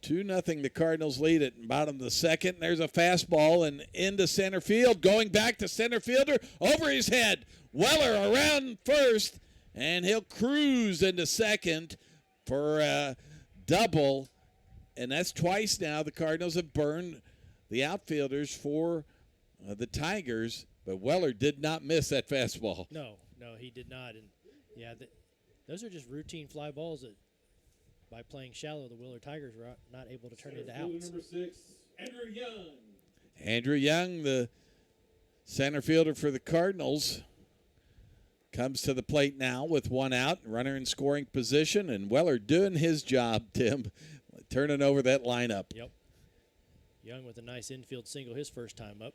2-0, the Cardinals lead it. Bottom of the second, there's a fastball and into center field. Going back to center fielder, over his head. Weller around first, and he'll cruise into second for a double. And that's twice now the Cardinals have burned the outfielders for the Tigers. But Weller did not miss that fastball. No, he did not. And, yeah, those are just routine fly balls that, by playing shallow, the Willard Tigers were not able to turn into outs. Number 6, Andrew Young. Andrew Young, the center fielder for the Cardinals, comes to the plate now with one out, runner in scoring position, and Weller doing his job, Tim, turning over that lineup. Yep. Young with a nice infield single his first time up.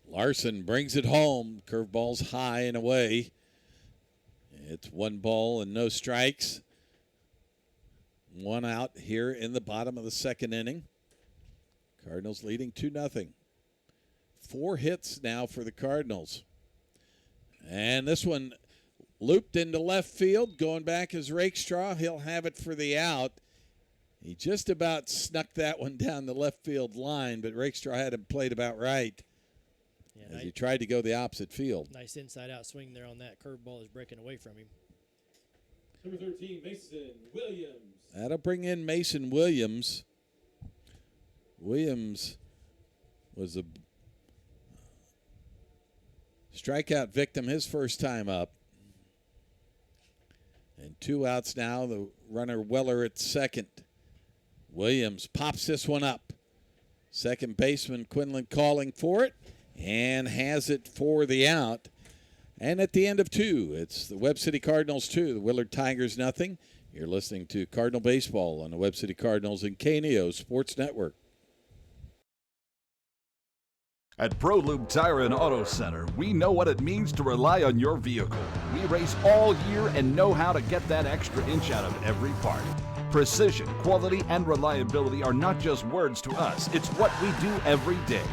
Larson brings it home. Curveball's high and away. It's 1 ball and no strikes. 1 out here in the bottom of the second inning. Cardinals leading 2-0. 4 hits now for the Cardinals. And this one looped into left field. Going back is Rakestraw. He'll have it for the out. He just about snuck that one down the left field line, but Rakestraw had him played about right. As he tried to go the opposite field. Nice inside-out swing there on that. Curveball is breaking away from him. Number 13, Mason Williams. That'll bring in Mason Williams. Williams was a strikeout victim his first time up. And 2 outs now. The runner Weller at second. Williams pops this one up. Second baseman Quinlan calling for it. And has it for the out. And at the end of 2, it's the Webb City Cardinals 2, the Willard Tigers nothing. You're listening to Cardinal Baseball on the Webb City Cardinals and KNEO Sports Network. At ProLube Tire and Auto Center, we know what it means to rely on your vehicle. We race all year and know how to get that extra inch out of every part. Precision, quality, and reliability are not just words to us. It's what we do every day.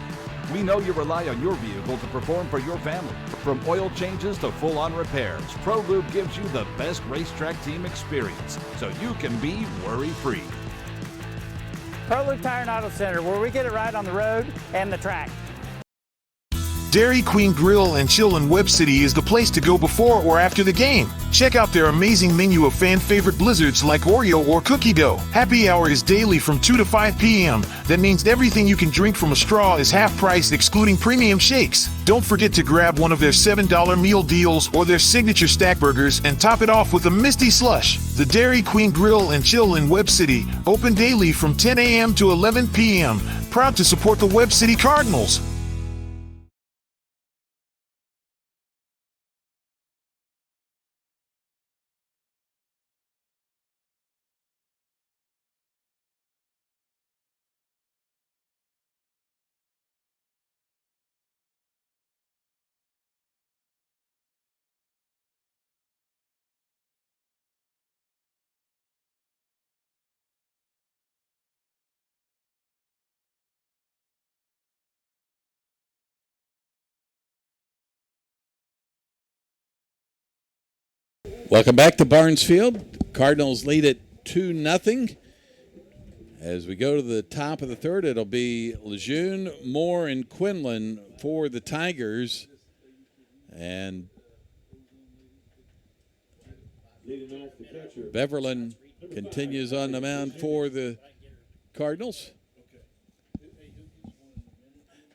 We know you rely on your vehicle to perform for your family. From oil changes to full-on repairs, ProLube gives you the best racetrack team experience, so you can be worry-free. ProLube Tire and Auto Center, where we get it right on the road and the track. Dairy Queen Grill and Chill in Webb City is the place to go before or after the game. Check out their amazing menu of fan-favorite blizzards like Oreo or cookie dough. Happy hour is daily from 2 to 5 p.m. That means everything you can drink from a straw is half price, excluding premium shakes. Don't forget to grab one of their $7 meal deals or their signature stack burgers and top it off with a Misty Slush. The Dairy Queen Grill and Chill in Webb City, open daily from 10 a.m. to 11 p.m. Proud to support the Webb City Cardinals. Welcome back to Barnesfield. Cardinals lead it 2-0. As we go to the top of the third, it'll be Lejeune, Moore, and Quinlan for the Tigers. And Beverland continues on the mound for the Cardinals.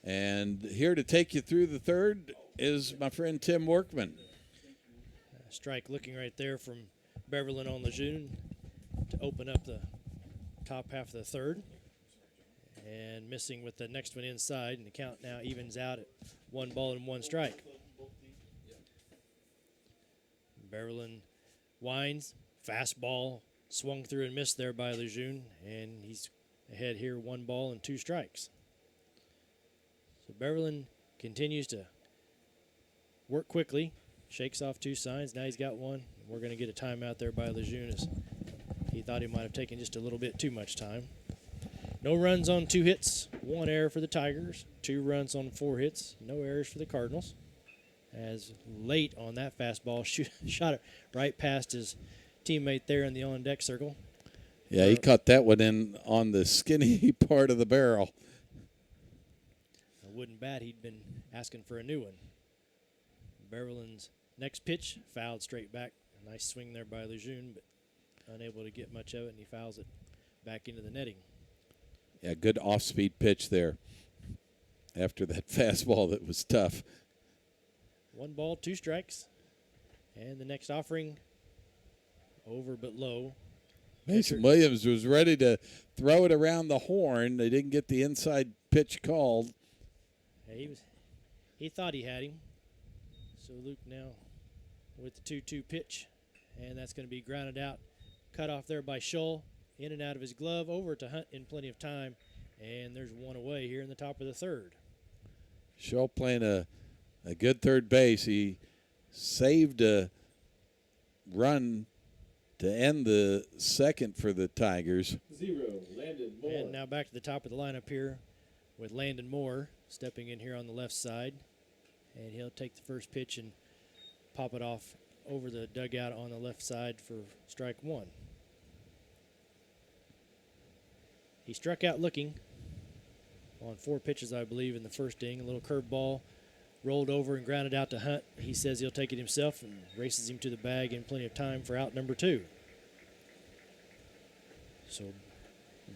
And here to take you through the third is my friend Tim Workman. Strike looking right there from Beverland on Lejeune to open up the top half of the third. And missing with the next one inside, and the count now evens out at 1 ball and 1 strike. Beverland winds, fastball, swung through and missed there by Lejeune, and he's ahead here 1 ball and 2 strikes. So Beverland continues to work quickly. Shakes off 2 signs. Now he's got 1. We're going to get a timeout there by Lejeune, as he thought he might have taken just a little bit too much time. No runs on 2 hits, 1 error for the Tigers. 2 runs on 4 hits, no errors for the Cardinals. As late on that fastball, shot it right past his teammate there in the on-deck circle. Yeah, he caught that one in on the skinny part of the barrel. A wooden bat, he'd been asking for a new one. Beverland's next pitch fouled straight back. A nice swing there by Lejeune, but unable to get much of it, and he fouls it back into the netting. Yeah, good off-speed pitch there after that fastball that was tough. 1 ball, 2 strikes. And the next offering, over but low. Mason Williams was ready to throw it around the horn. They didn't get the inside pitch called. Yeah, he thought he had him. So Luke now with the 2-2 pitch, and that's going to be grounded out. Cut off there by Scholl, in and out of his glove, over to Hunt in plenty of time, and there's 1 away here in the top of the third. Scholl playing a good third base. He saved a run to end the second for the Tigers. 0, Landon Moore. And now back to the top of the lineup here with Landon Moore stepping in here on the left side. And he'll take the first pitch and pop it off over the dugout on the left side for strike 1. He struck out looking on 4 pitches, I believe, in the first inning. A little curveball rolled over and grounded out to Hunt. He says he'll take it himself and races him to the bag in plenty of time for out number 2. So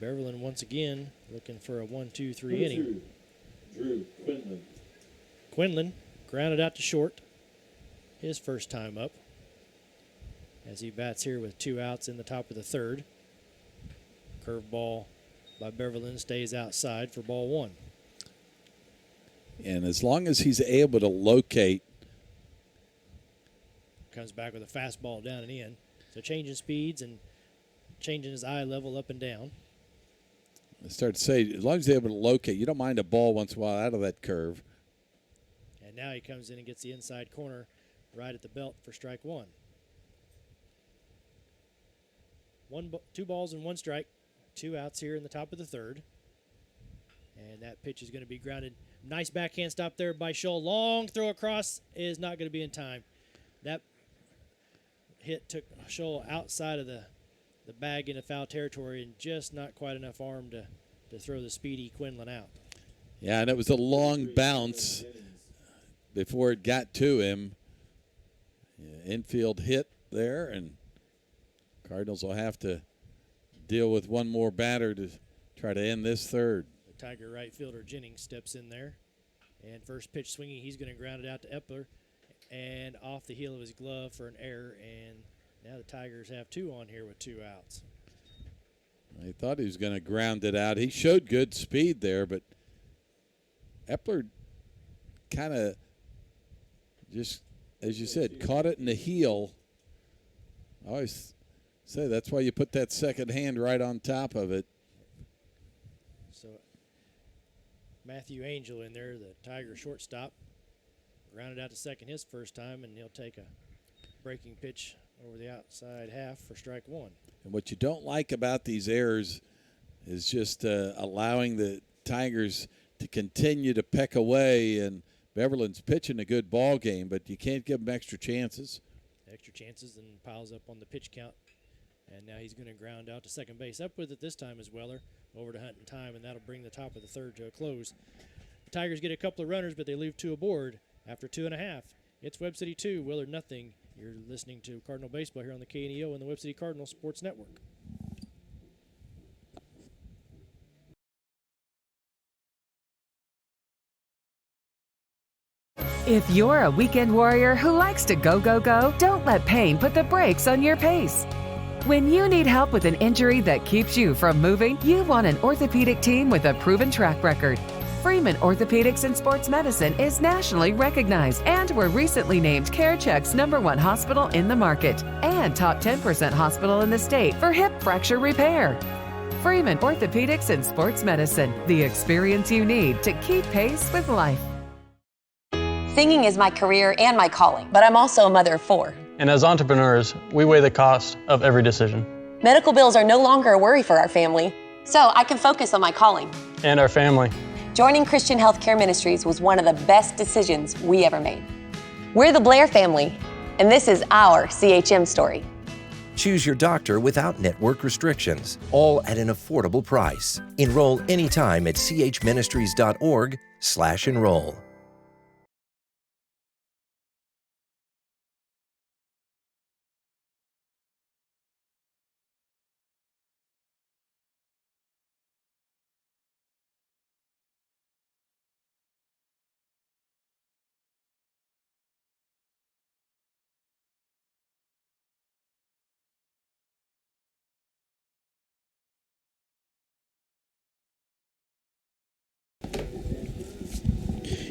Beverland once again looking for a 1-2-3 inning. Drew Quinlan. Quinlan grounded out to short, his first time up, as he bats here with 2 outs in the top of the third. Curveball by Beverland stays outside for ball 1. And as long as he's able to locate. Comes back with a fastball down and in. So changing speeds and changing his eye level up and down. I start to say, as long as he's able to locate, you don't mind a ball once in a while out of that curve. And now he comes in and gets the inside corner right at the belt for strike 1. 2 balls and 1 strike. 2 outs here in the top of the third. And that pitch is going to be grounded. Nice backhand stop there by Scholl. Long throw across is not going to be in time. That hit took Scholl outside of the bag into foul territory, and just not quite enough arm to throw the speedy Quinlan out. Yeah, and it was a long bounce. before it got to him. Infield hit there, and Cardinals will have to deal with one more batter to try to end this third. The Tiger right fielder Jennings steps in there. And first pitch swinging, he's going to ground it out to Epler. And off the heel of his glove for an error. And now the Tigers have 2 on here with 2 outs. I thought he was going to ground it out. He showed good speed there, but Epler kind of just, as you said, caught it in the heel. I always say that's why you put that second hand right on top of it. So Matthew Angel in there, the Tiger shortstop, grounded out to second his first time, and he'll take a breaking pitch over the outside half for strike 1. And what you don't like about these errors is just allowing the Tigers to continue to peck away. And Beverland's pitching a good ball game, but you can't give him extra chances. Extra chances and piles up on the pitch count. And now he's going to ground out to second base. Up with it this time is Weller over to Hunt in time, and that'll bring the top of the third to a close. The Tigers get a couple of runners, but they leave 2 aboard after 2.5. It's Webb City 2, Willard nothing. You're listening to Cardinal Baseball here on the KNEO and the Webb City Cardinal Sports Network. If you're a weekend warrior who likes to go, go, go, don't let pain put the brakes on your pace. When you need help with an injury that keeps you from moving, you want an orthopedic team with a proven track record. Freeman Orthopedics and Sports Medicine is nationally recognized, and were recently named CareCheck's #1 hospital in the market and top 10% hospital in the state for hip fracture repair. Freeman Orthopedics and Sports Medicine, the experience you need to keep pace with life. Singing is my career and my calling, but I'm also a mother of 4. And as entrepreneurs, we weigh the cost of every decision. Medical bills are no longer a worry for our family, so I can focus on my calling. And our family. Joining Christian Healthcare Ministries was one of the best decisions we ever made. We're the Blair family, and this is our CHM story. Choose your doctor without network restrictions, all at an affordable price. Enroll anytime at chministries.org/enroll.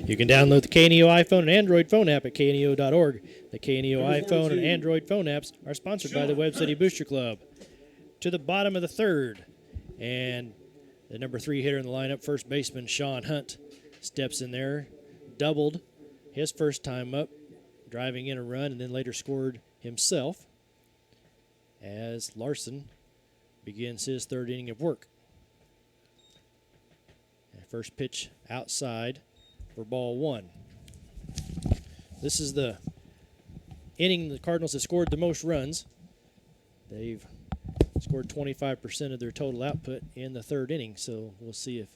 You can download the KNEO iPhone and Android phone app at kneo.org. The KNEO iPhone and Android phone apps are sponsored by the Webb City Booster Club. To the bottom of the third, and the number 3 hitter in the lineup, first baseman Sean Hunt, steps in there, doubled his first time up, driving in a run, and then later scored himself as Larson begins his third inning of work. First pitch outside for ball 1. This is the inning the Cardinals have scored the most runs. They've scored 25% of their total output in the third inning, so we'll see if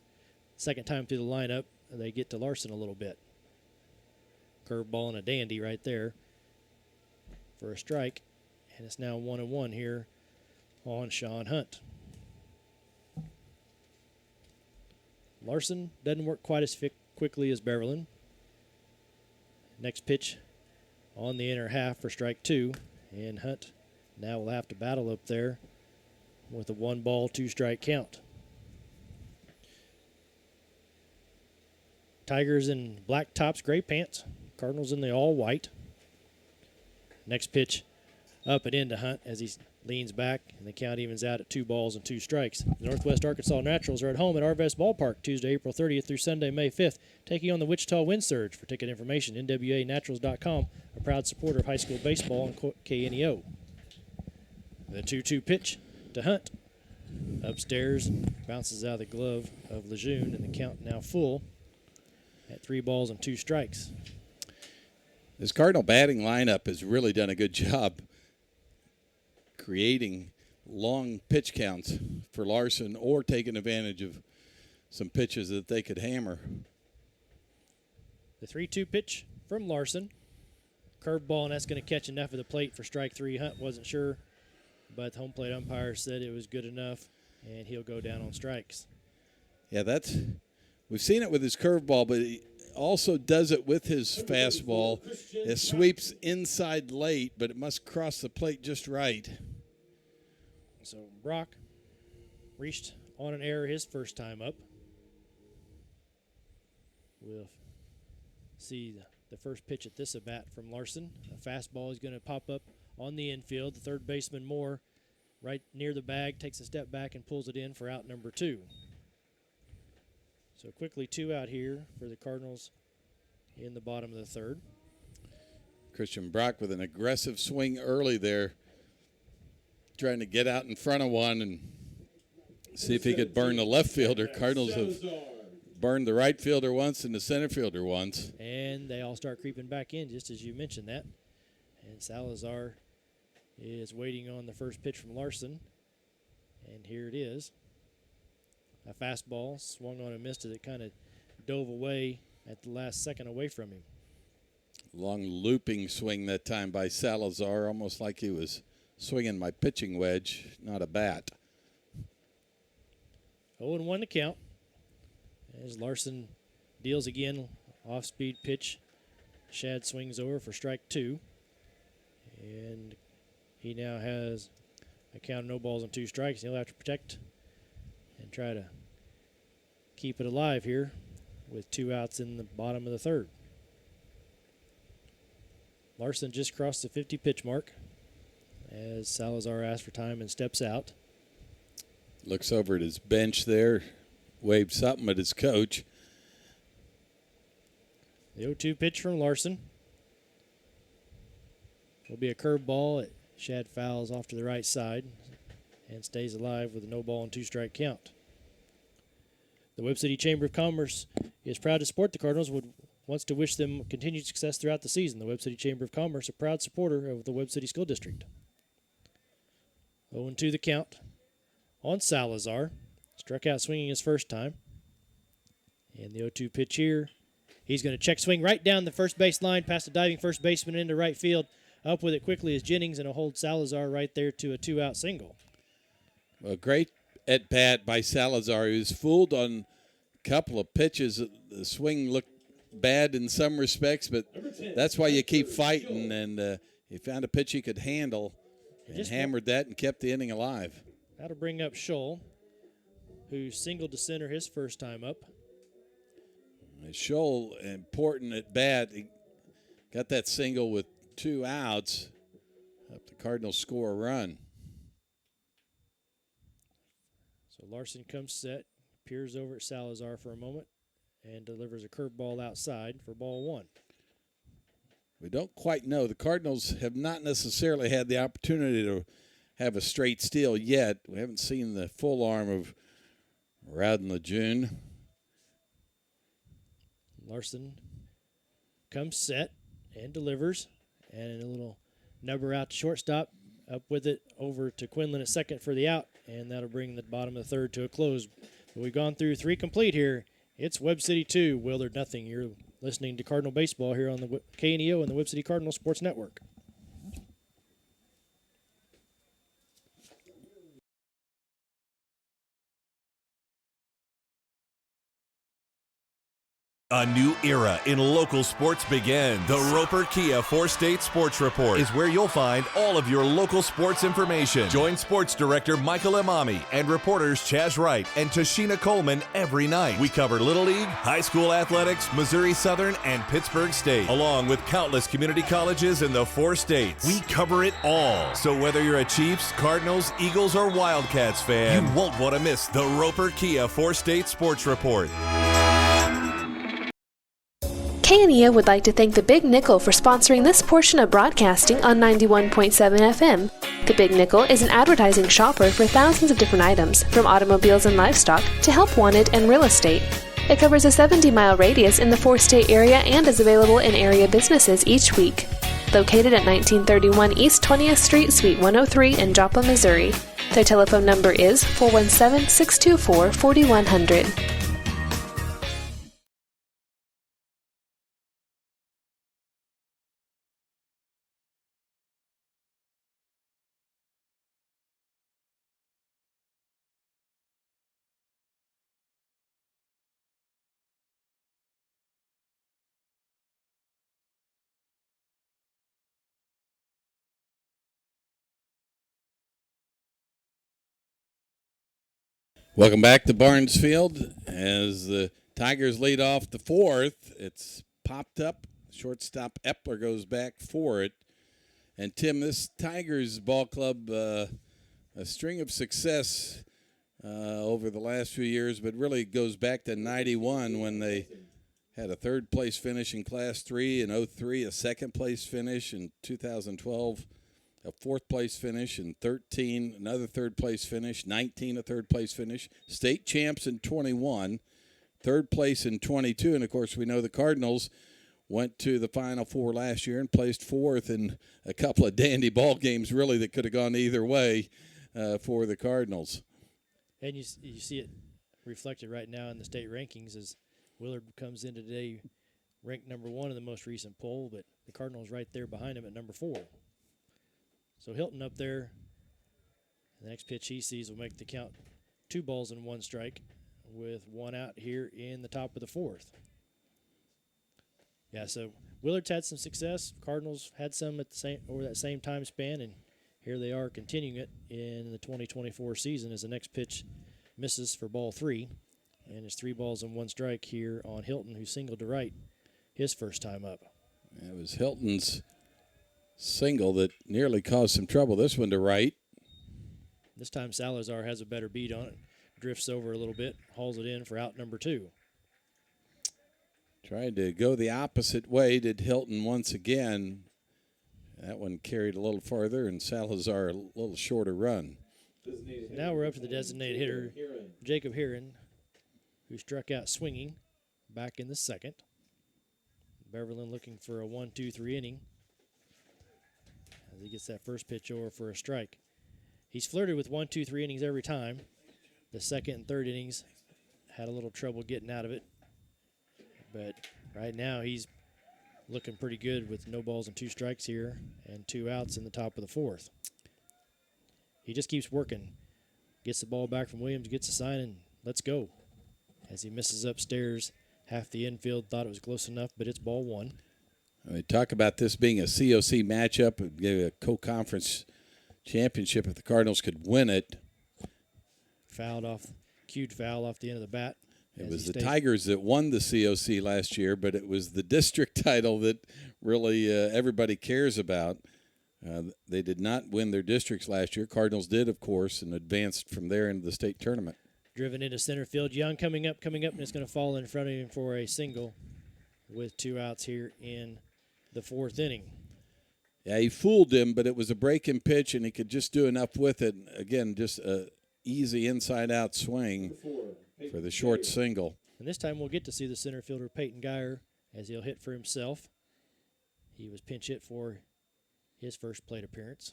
second time through the lineup they get to Larson a little bit. Curveball and a dandy right there for a strike, and it's now 1-1 here on Sean Hunt. Larson doesn't work quite as quickly as Beverland. Next pitch on the inner half for strike 2, and Hunt now will have to battle up there with a 1-ball, 2-strike count. Tigers in black tops, gray pants. Cardinals in the all white. Next pitch up and into Hunt as he leans back, and the count evens out at 2 balls and 2 strikes. The Northwest Arkansas Naturals are at home at Arvest Ballpark Tuesday, April 30th through Sunday, May 5th, taking on the Wichita Wind Surge. For ticket information, NWANaturals.com, a proud supporter of high school baseball and KNEO. The 2-2 pitch to Hunt. Upstairs, bounces out of the glove of Lejeune, and the count now full at 3 balls and 2 strikes. This Cardinal batting lineup has really done a good job creating long pitch counts for Larson or taking advantage of some pitches that they could hammer. The 3-2 pitch from Larson. Curveball, and that's going to catch enough of the plate for strike 3. Hunt wasn't sure, but the home plate umpire said it was good enough, and he'll go down on strikes. Yeah, we've seen it with his curveball, but he also does it with his fastball. It sweeps inside late, but it must cross the plate just right. So Brock reached on an error his first time up. We'll see the first pitch at this at-bat from Larson. A fastball is going to pop up on the infield. The third baseman, Moore, right near the bag, takes a step back and pulls it in for out number 2. So quickly 2 out here for the Cardinals in the bottom of the third. Christian Brock with an aggressive swing early there, trying to get out in front of one and see if he could burn the left fielder. Cardinals have burned the right fielder once and the center fielder once. And they all start creeping back in, just as you mentioned that. And Salazar is waiting on the first pitch from Larson. And here it is. A fastball swung on and missed as it kind of dove away at the last second away from him. Long looping swing that time by Salazar, almost like he was swinging my pitching wedge, not a bat. 0-1 to count. As Larson deals again, off-speed pitch. Shad swings over for strike 2. And he now has a count of no balls and 2 strikes. He'll have to protect and try to keep it alive here with 2 outs in the bottom of the third. Larson just crossed the 50 pitch mark as Salazar asks for time and steps out. Looks over at his bench there, waved something at his coach. The 0-2 pitch from Larson will be a curveball. Shad fouls off to the right side and stays alive with a no ball and 2 strike count. The Webb City Chamber of Commerce is proud to support the Cardinals, wants to wish them continued success throughout the season. The Webb City Chamber of Commerce, a proud supporter of the Webb City School District. 0-2 the count on Salazar. Struck out swinging his first time. And the 0-2 pitch here. He's going to check swing right down the first base line past the diving first baseman into right field. Up with it quickly is Jennings, and will hold Salazar right there to a 2-out single. A great at-bat by Salazar. He was fooled on a couple of pitches. The swing looked bad in some respects, but that's why you keep fighting. And he found a pitch he could handle and hammered that and kept the inning alive. That'll bring up Scholl, who singled to center his first time up. Scholl, important at bat. He got that single with 2 outs. Up the Cardinals score a run. So Larson comes set, peers over at Salazar for a moment, and delivers a curveball outside for ball 1. We don't quite know. The Cardinals have not necessarily had the opportunity to have a straight steal yet. We haven't seen the full arm of Rowden Lejeune. Larson comes set and delivers, and a little number out to shortstop. Up with it over to Quinlan at second for the out, and that'll bring the bottom of the third to a close. But we've gone through 3 complete here. It's Webb City 2, Willard nothing. You're listening to Cardinal Baseball here on the KNEO and the Webb City Cardinal Sports Network. A new era in local sports begins. The Roper Kia 4-State Sports Report is where you'll find all of your local sports information. Join Sports Director Michael Imami and reporters Chaz Wright and Tashina Coleman every night. We cover Little League, high school athletics, Missouri Southern, and Pittsburgh State, along with countless community colleges in the 4 states. We cover it all. So whether you're a Chiefs, Cardinals, Eagles, or Wildcats fan, you won't want to miss the Roper Kia 4-State Sports Report. KNEO would like to thank the Big Nickel for sponsoring this portion of broadcasting on 91.7 FM. The Big Nickel is an advertising shopper for thousands of different items, from automobiles and livestock to help wanted and real estate. It covers a 70-mile radius in the 4-state area and is available in area businesses each week. Located at 1931 East 20th Street, Suite 103 in Joplin, Missouri. Their telephone number is 417-624-4100. Welcome back to Barnes Field as the Tigers lead off the fourth. It's popped up. Shortstop Epler goes back for it. And, Tim, this Tigers ball club, a string of success over the last few years, but really goes back to 91 when they had a third-place finish in Class 3, in 03 a second-place finish, in 2012 a fourth-place finish, in 13 another third-place finish, 19 a third-place finish, state champs in 21, third place in 22, and, of course, we know the Cardinals went to the Final Four last year and placed fourth in a couple of dandy ball games, really, that could have gone either way for the Cardinals. And you see it reflected right now in the state rankings as Willard comes in today ranked number 1 in the most recent poll, but the Cardinals right there behind him at number 4. So Hilton up there, the next pitch he sees will make the count 2 balls and 1 strike with 1 out here in the top of the 4th. Yeah, so Willard's had some success. Cardinals had some at the same over that same time span, and here they are continuing it in the 2024 season as the next pitch misses for ball 3. And it's 3 balls and 1 strike here on Hilton, who singled to right his first time up. It was Hilton's single that nearly caused some trouble. This one to right. This time Salazar has a better beat on it. Drifts over a little bit, hauls it in for out number 2. Tried to go the opposite way, did Hilton once again. That one carried a little farther, and Salazar a little shorter run. Now we're up to the designated hitter, Jacob Heron, who struck out swinging back in the second. Beverlin looking for a 1-2-3 inning as he gets that first pitch over for a strike. He's flirted with 1-2-3 innings every time. The second and third innings had a little trouble getting out of it. But right now he's looking pretty good with no balls and 2 strikes here and 2 outs in the top of the 4th. He just keeps working. Gets the ball back from Williams, gets a sign, and let's go. As he misses upstairs, half the infield thought it was close enough, but it's ball 1. We talk about this being a COC matchup. It gave a co-conference championship if the Cardinals could win it. Cued foul off the end of the bat. It was the Tigers that won the COC last year, but it was the district title that really everybody cares about. They did not win their districts last year. Cardinals did, of course, and advanced from there into the state tournament. Driven into center field. Young coming up, and it's going to fall in front of him for a single with 2 outs here in the 4th inning. Yeah, he fooled him, but it was a breaking pitch, and he could just do enough with it. Again, just an easy inside-out swing for the short single. And this time we'll get to see the center fielder Peyton Geyer as he'll hit for himself. He was pinch hit for his first plate appearance.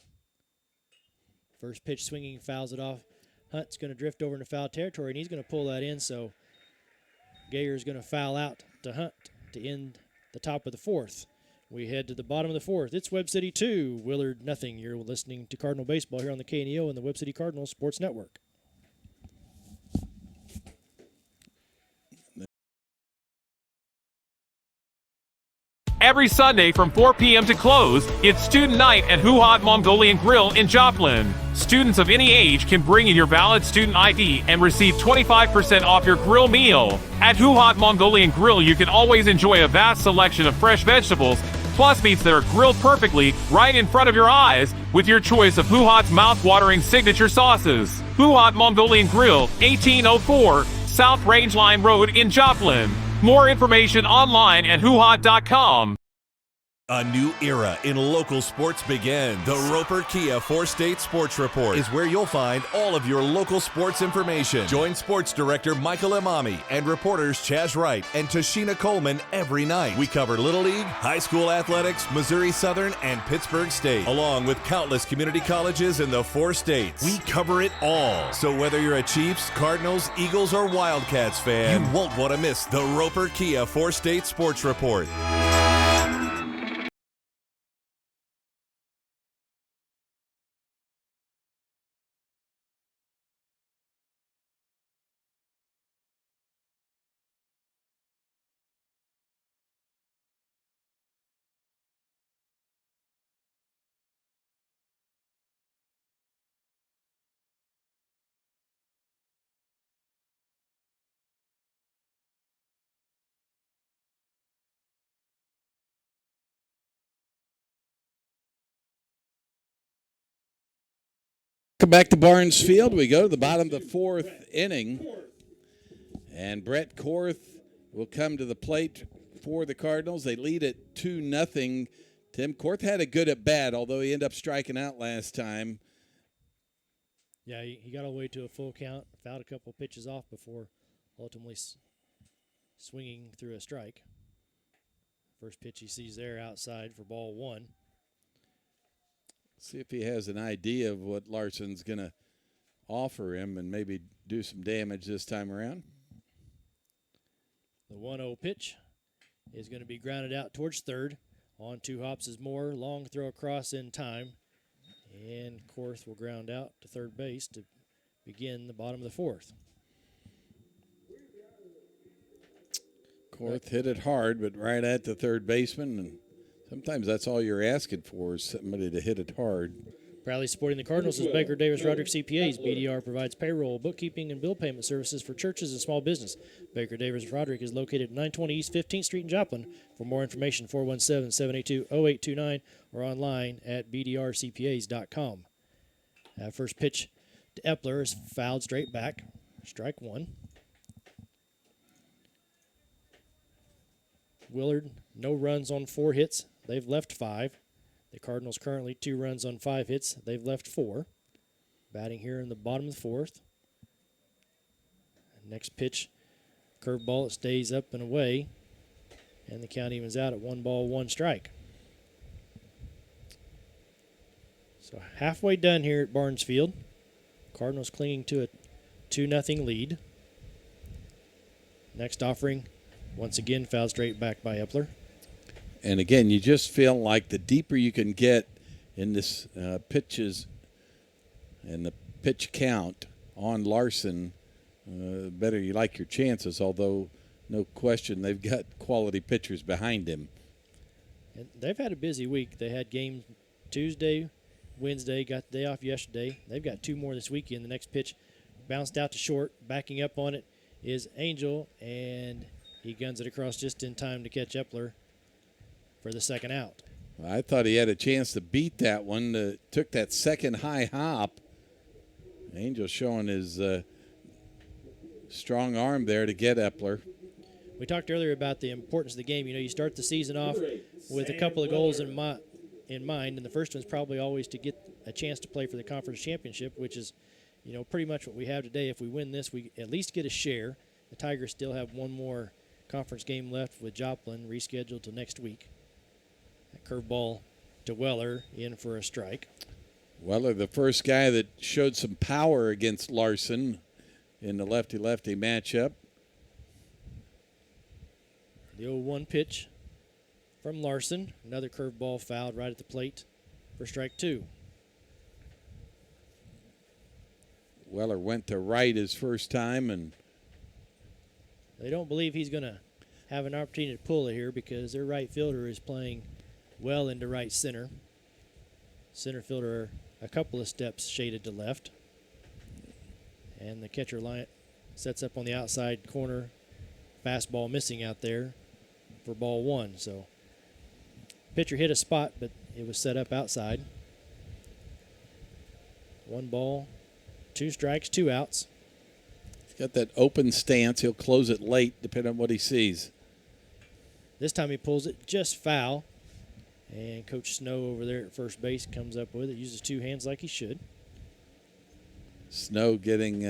First pitch swinging, fouls it off. Hunt's going to drift over into foul territory, and he's going to pull that in, so Gayer's going to foul out to Hunt to end the top of the 4th. We head to the bottom of the 4th. It's Webb City 2, Willard nothing. You're listening to Cardinal Baseball here on the KNEO and the Webb City Cardinals Sports Network. Every Sunday from 4 p.m. to close, it's Student Night at Hoo-Hot Mongolian Grill in Joplin. Students of any age can bring in your valid student ID and receive 25% off your grill meal. At Hoo-Hot Mongolian Grill, you can always enjoy a vast selection of fresh vegetables, plus meats that are grilled perfectly right in front of your eyes with your choice of Hoo-Hot's mouth-watering signature sauces. Hoo-Hot Mongolian Grill, 1804 South Rangeline Road in Joplin. More information online at hoohot.com. A new era in local sports begins. The Roper Kia 4-State Sports Report is where you'll find all of your local sports information. Join Sports Director Michael Imami and reporters Chaz Wright and Tashina Coleman every night. We cover Little League, high school athletics, Missouri Southern, and Pittsburgh State, along with countless community colleges in the 4 states. We cover it all. So whether you're a Chiefs, Cardinals, Eagles, or Wildcats fan, you won't want to miss the Roper Kia 4-State Sports Report. Welcome back to Barnes Field. We go to the bottom of the fourth inning. And Brett Korth will come to the plate for the Cardinals. They lead at 2-0. Tim Korth had a good at bat, although he ended up striking out last time. Yeah, he got all the way to a full count, fouled a couple pitches off before ultimately swinging through a strike. First pitch he sees there outside for ball one. See if he has an idea of what Larson's going to offer him and maybe do some damage this time around. The 1-0 pitch is going to be grounded out towards third. On 2 hops is Moore. Long throw across in time. And Korth will ground out to third base to begin the bottom of the fourth. Korth hit it hard, but right at the third baseman. And sometimes that's all you're asking for is somebody to hit it hard. Proudly supporting the Cardinals is Baker Davis Roderick CPAs. BDR provides payroll, bookkeeping, and bill payment services for churches and small business. Baker Davis Roderick is located at 920 East 15th Street in Joplin. For more information, 417-782-0829 or online at bdrcpas.com. First pitch to Epler is fouled straight back. Strike one. Willard, no runs on 4 hits. They've left 5. The Cardinals currently 2 runs on 5 hits. They've left 4. Batting here in the bottom of the fourth. Next pitch, curveball. It stays up and away. And the count evens out at 1 ball, 1 strike. So halfway done here at Barnes Field. Cardinals clinging to a 2-0 lead. Next offering, once again fouled straight back by Epler. And again, you just feel like the deeper you can get in this pitches and the pitch count on Larson, better you like your chances, although no question they've got quality pitchers behind him. And they've had a busy week. They had games Tuesday, Wednesday, got the day off yesterday. They've got 2 more this weekend. The next pitch bounced out to short. Backing up on it is Angel, and he guns it across just in time to catch Epler for the second out. I thought he had a chance to beat that one. Took that second high hop. Angel showing his strong arm there to get Epler. We talked earlier about the importance of the game. You know, you start the season off with a couple of goals in mind, and the first one's probably always to get a chance to play for the conference championship, which is, you know, pretty much what we have today. If we win this, we at least get a share. The Tigers still have 1 more conference game left with Joplin rescheduled to next week. That curveball to Weller in for a strike. Weller, the first guy that showed some power against Larson in the lefty-lefty matchup. The 0-1 pitch from Larson. Another curveball fouled right at the plate for strike 2. Weller went to right his first time, and they don't believe he's going to have an opportunity to pull it here because their right fielder is playing well into right center. Center fielder a couple of steps shaded to left. And the catcher line sets up on the outside corner. Fastball missing out there for ball 1. So pitcher hit a spot, but it was set up outside. 1 ball, 2 strikes, 2 outs. He's got that open stance. He'll close it late depending on what he sees. This time he pulls it just foul. And Coach Snow over there at first base comes up with it, uses 2 hands like he should. Snow getting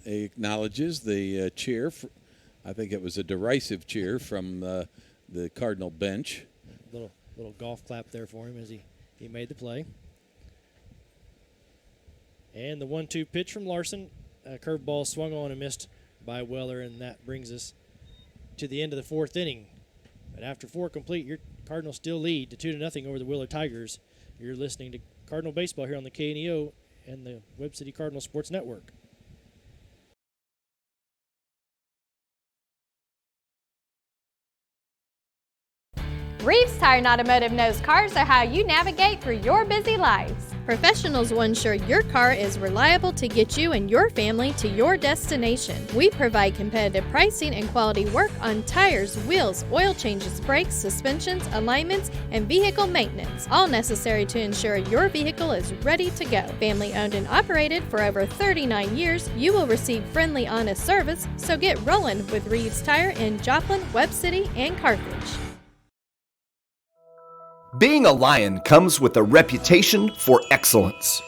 acknowledges the cheer. I think it was a derisive cheer from the Cardinal bench. Little golf clap there for him as he made the play. And the 1-2 pitch from Larson. A curveball swung on and missed by Weller, and that brings us to the end of the 4th inning. But after 4 complete, your Cardinals still lead to 2-0 over the Willard Tigers. You're listening to Cardinal Baseball here on the KNEO and the Webb City Cardinal Sports Network. Reeves Tire and Automotive knows cars are how you navigate through your busy lives. Professionals will ensure your car is reliable to get you and your family to your destination. We provide competitive pricing and quality work on tires, wheels, oil changes, brakes, suspensions, alignments, and vehicle maintenance, all necessary to ensure your vehicle is ready to go. Family owned and operated for over 39 years, you will receive friendly, honest service, so get rolling with Reed's Tire in Joplin, Webb City, and Carthage. Being a Lion comes with a reputation for excellence.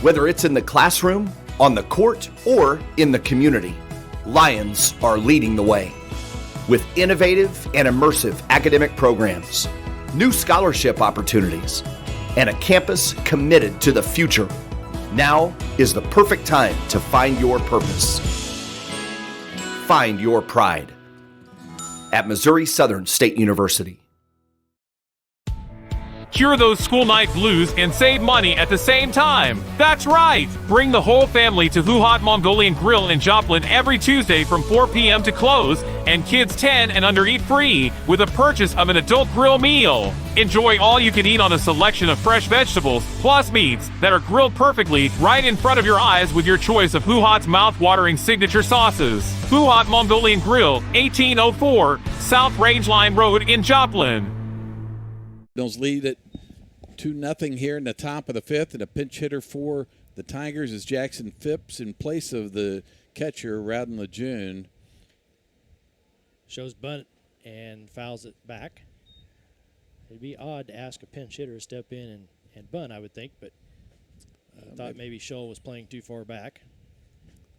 Whether it's in the classroom, on the court, or in the community, Lions are leading the way. With innovative and immersive academic programs, new scholarship opportunities, and a campus committed to the future, now is the perfect time to find your purpose. Find your pride at Missouri Southern State University. Cure those school night blues and save money at the same time. That's right! Bring the whole family to Who Hot Mongolian Grill in Joplin every Tuesday from 4 p.m. to close, and kids 10 and under eat free with a purchase of an adult grill meal. Enjoy all you can eat on a selection of fresh vegetables, plus meats that are grilled perfectly right in front of your eyes with your choice of Who Hot's mouth-watering signature sauces. Who Hot Mongolian Grill, 1804 South Rangeline Road in Joplin. Cardinals lead at 2-0 here in the top of the fifth, and a pinch hitter for the Tigers is Jackson Phipps in place of the catcher, Rowden Lejeune. Shows bunt and fouls it back. It'd be odd to ask a pinch hitter to step in and bunt, I would think, but I thought maybe Scholl was playing too far back.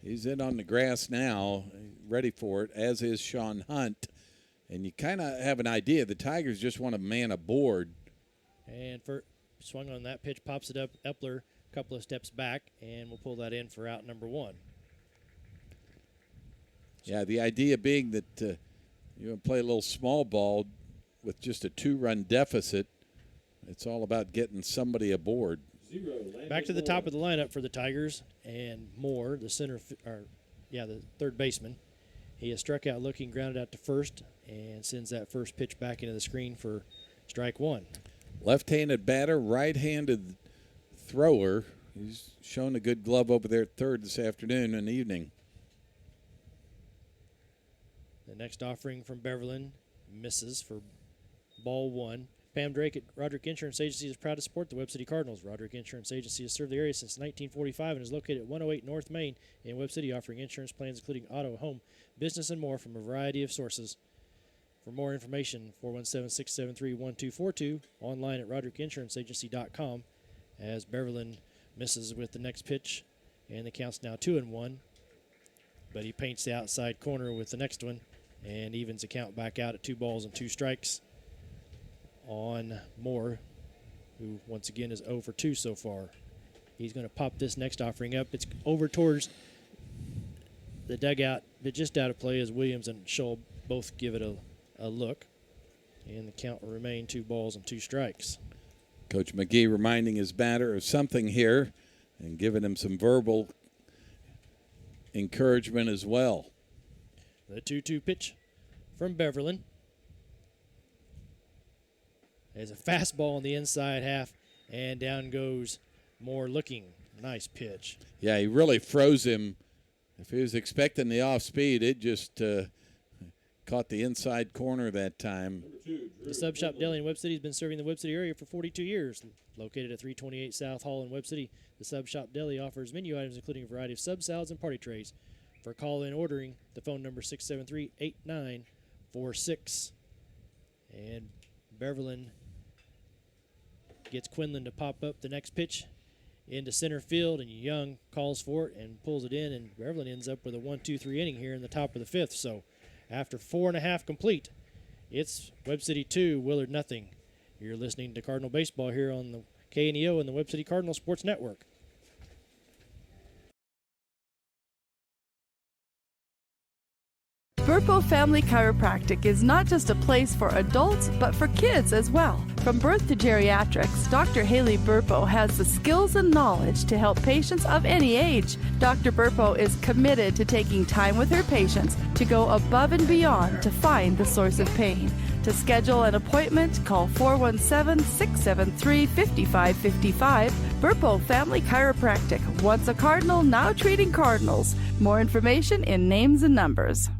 He's in on the grass now, ready for it, as is Sean Hunt. And you kind of have an idea. The Tigers just want to man aboard. And swung on that pitch, pops it up. Epler a couple of steps back, and we'll pull that in for out number one. Yeah, the idea being that you're going to play a little small ball with just a 2-run deficit. It's all about getting somebody aboard. Back to the top of the lineup for the Tigers, and Moore, the the third baseman. He has struck out looking, grounded out to first, and sends that first pitch back into the screen for strike one. Left-handed batter, right-handed thrower. He's shown a good glove over there at third this afternoon and evening. The next offering from Beverland misses for ball one. Pam Drake at Roderick Insurance Agency is proud to support the Webb City Cardinals. Roderick Insurance Agency has served the area since 1945 and is located at 108 North Main in Webb City, offering insurance plans including auto, home, business, and more from a variety of sources. For more information, 417-673-1242, online at roderickinsuranceagency.com, as Beverland misses with the next pitch, and the count's now 2-1. But he paints the outside corner with the next one and evens the count back out at 2 balls and 2 strikes on Moore, who once again is 0 for 2 so far. He's going to pop this next offering up. It's over towards the dugout, but just out of play as Williams and Scholl both give it a look. And the count will remain 2 balls and 2 strikes. Coach McGee reminding his batter of something here and giving him some verbal encouragement as well. The 2-2 pitch from Beverland. There's a fastball on the inside half, and down goes Moore looking. Nice pitch. Yeah, he really froze him. If he was expecting the off speed, it just caught the inside corner that time. The Sub Shop Deli in Webb City has been serving the Webb City area for 42 years. Located at 328 South Hall in Webb City, the Sub Shop Deli offers menu items including a variety of sub salads and party trays. For call-in ordering, the phone number 673-8946. And Beverland gets Quinlan to pop up the next pitch into center field, and Young calls for it and pulls it in, and Beverland ends up with a 1-2-3 inning here in the top of the fifth. So after 4.5 complete, it's Webb City 2, Willard nothing. You're listening to Cardinal Baseball here on the KNEO and the Webb City Cardinal Sports Network. Burpo Family Chiropractic is not just a place for adults, but for kids as well. From birth to geriatrics, Dr. Haley Burpo has the skills and knowledge to help patients of any age. Dr. Burpo is committed to taking time with her patients to go above and beyond to find the source of pain. To schedule an appointment, call 417-673-5555. Burpo Family Chiropractic. Once a Cardinal, now treating Cardinals. More information in names and numbers.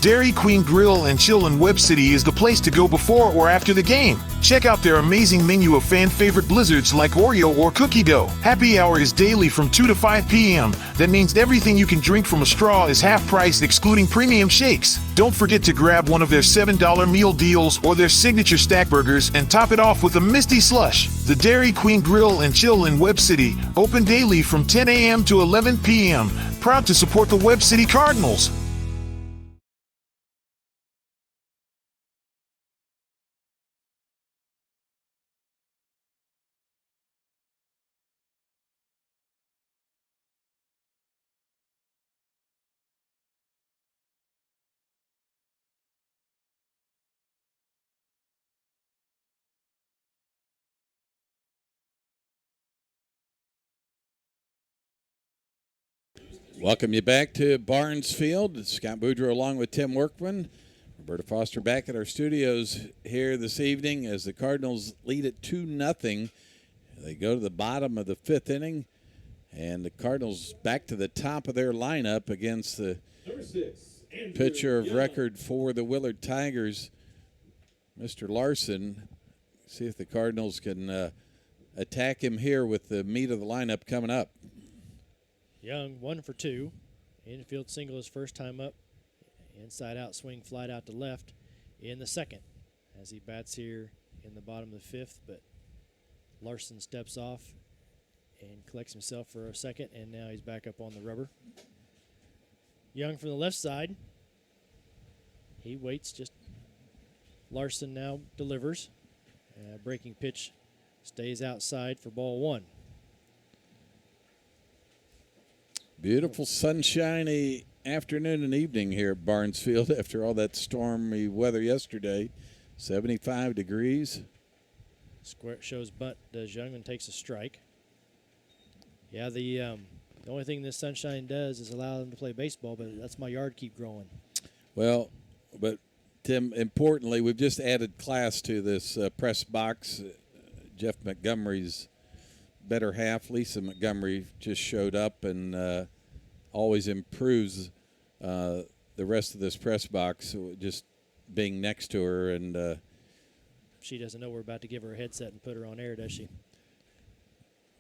Dairy Queen Grill and Chill in Webb City is the place to go before or after the game. Check out their amazing menu of fan-favorite blizzards like Oreo or cookie dough. Happy hour is daily from 2 to 5 p.m. That means everything you can drink from a straw is half price, excluding premium shakes. Don't forget to grab one of their $7 meal deals or their signature stack burgers and top it off with a Misty Slush. The Dairy Queen Grill and Chill in Webb City, open daily from 10 a.m. to 11 p.m. Proud to support the Webb City Cardinals. Welcome you back to Barnes Field. Scott Boudreau along with Tim Workman. Roberta Foster back at our studios here this evening as the Cardinals lead it 2-0. They go to the bottom of the fifth inning, and the Cardinals back to the top of their lineup against the pitcher of record for the Willard Tigers, Mr. Larson. See if the Cardinals can attack him here with the meat of the lineup coming up. Young, 1 for 2. Infield single his first time up. Inside out swing, flight out to left in the second as he bats here in the bottom of the fifth. But Larson steps off and collects himself for a second, and now he's back up on the rubber. Young from the left side. He waits, just Larson now delivers. Breaking pitch stays outside for ball 1. Beautiful sunshiny afternoon and evening here at Barnes Field after all that stormy weather yesterday. 75 degrees. Square shows bunt does Young and takes a strike. Yeah, the only thing this sunshine does is allow them to play baseball, but that's my yard keep growing. Well, but Tim, importantly, we've just added class to this press box. Jeff Montgomery's better half, Lisa Montgomery, just showed up and always improves the rest of this press box, just being next to her. And she doesn't know we're about to give her a headset and put her on air, does she?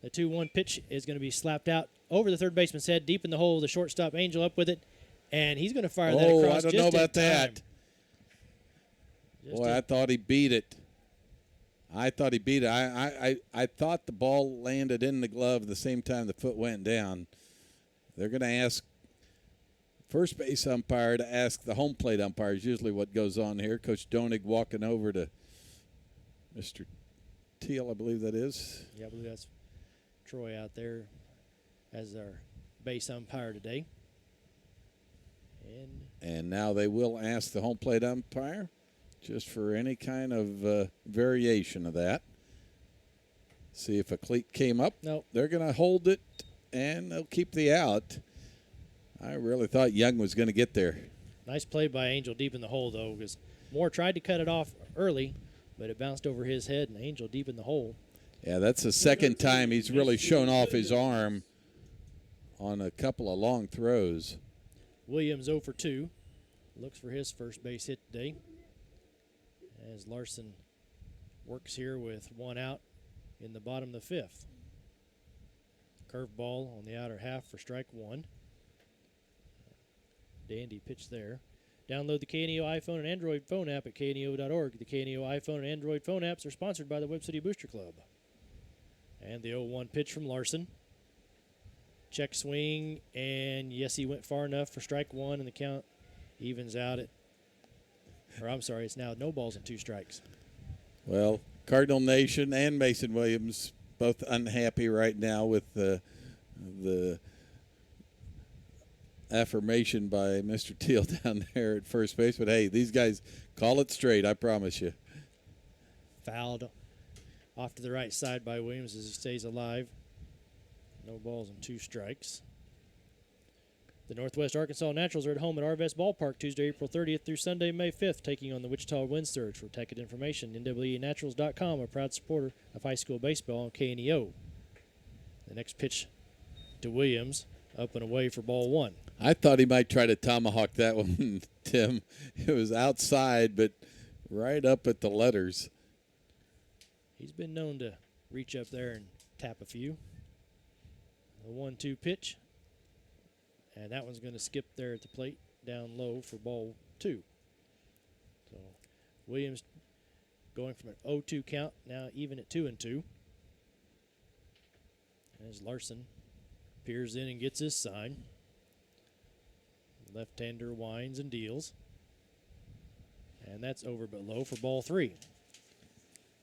The 2-1 pitch is going to be slapped out over the third baseman's head, deep in the hole. The shortstop, Angel, up with it, and he's going to fire that across. I don't know about that. Boy, I thought he beat it. I thought the ball landed in the glove at the same time the foot went down. They're going to ask first base umpire to ask the home plate umpire is usually what goes on here. Coach Donig walking over to Mr. Teal, I believe that is. Yeah, I believe that's Troy out there as our base umpire today. And now they will ask the home plate umpire just for any kind of variation of that. See if a cleat came up. Nope. They're going to hold it, and they'll keep the out. I really thought Young was going to get there. Nice play by Angel deep in the hole, though, because Moore tried to cut it off early, but it bounced over his head, and Angel deep in the hole. Yeah, that's the second time he's really shown off his arm on a couple of long throws. Williams 0 for 2. Looks for his first base hit today, as Larson works here with one out in the bottom of the fifth. Curveball on the outer half for strike 1. Dandy pitch there. Download the KNEO iPhone and Android phone app at kneo.org. The KNEO iPhone and Android phone apps are sponsored by the Webb City Booster Club. And the 0-1 pitch from Larson. Check swing, and yes, he went far enough for strike 1, and the count evens out at, or I'm sorry, it's now no balls and 2 strikes. Well, Cardinal Nation and Mason Williams both unhappy right now with the affirmation by Mr. Teal down there at first base. But, hey, these guys call it straight, I promise you. Fouled off to the right side by Williams as he stays alive. No balls and 2 strikes. The Northwest Arkansas Naturals are at home at Arvest Ballpark Tuesday, April 30th through Sunday, May 5th, taking on the Wichita Wind Surge. For ticket information, NWENaturals.com, a proud supporter of high school baseball on KNEO. The next pitch to Williams, up and away for ball one. I thought he might try to tomahawk that one, Tim. It was outside, but right up at the letters. He's been known to reach up there and tap a few. The 1-2 pitch. And that one's going to skip there at the plate, down low for ball two. So Williams going from an 0-2 count, now even at 2-2. As Larson peers in and gets his sign. Left-hander winds and deals. And that's over but low for ball three.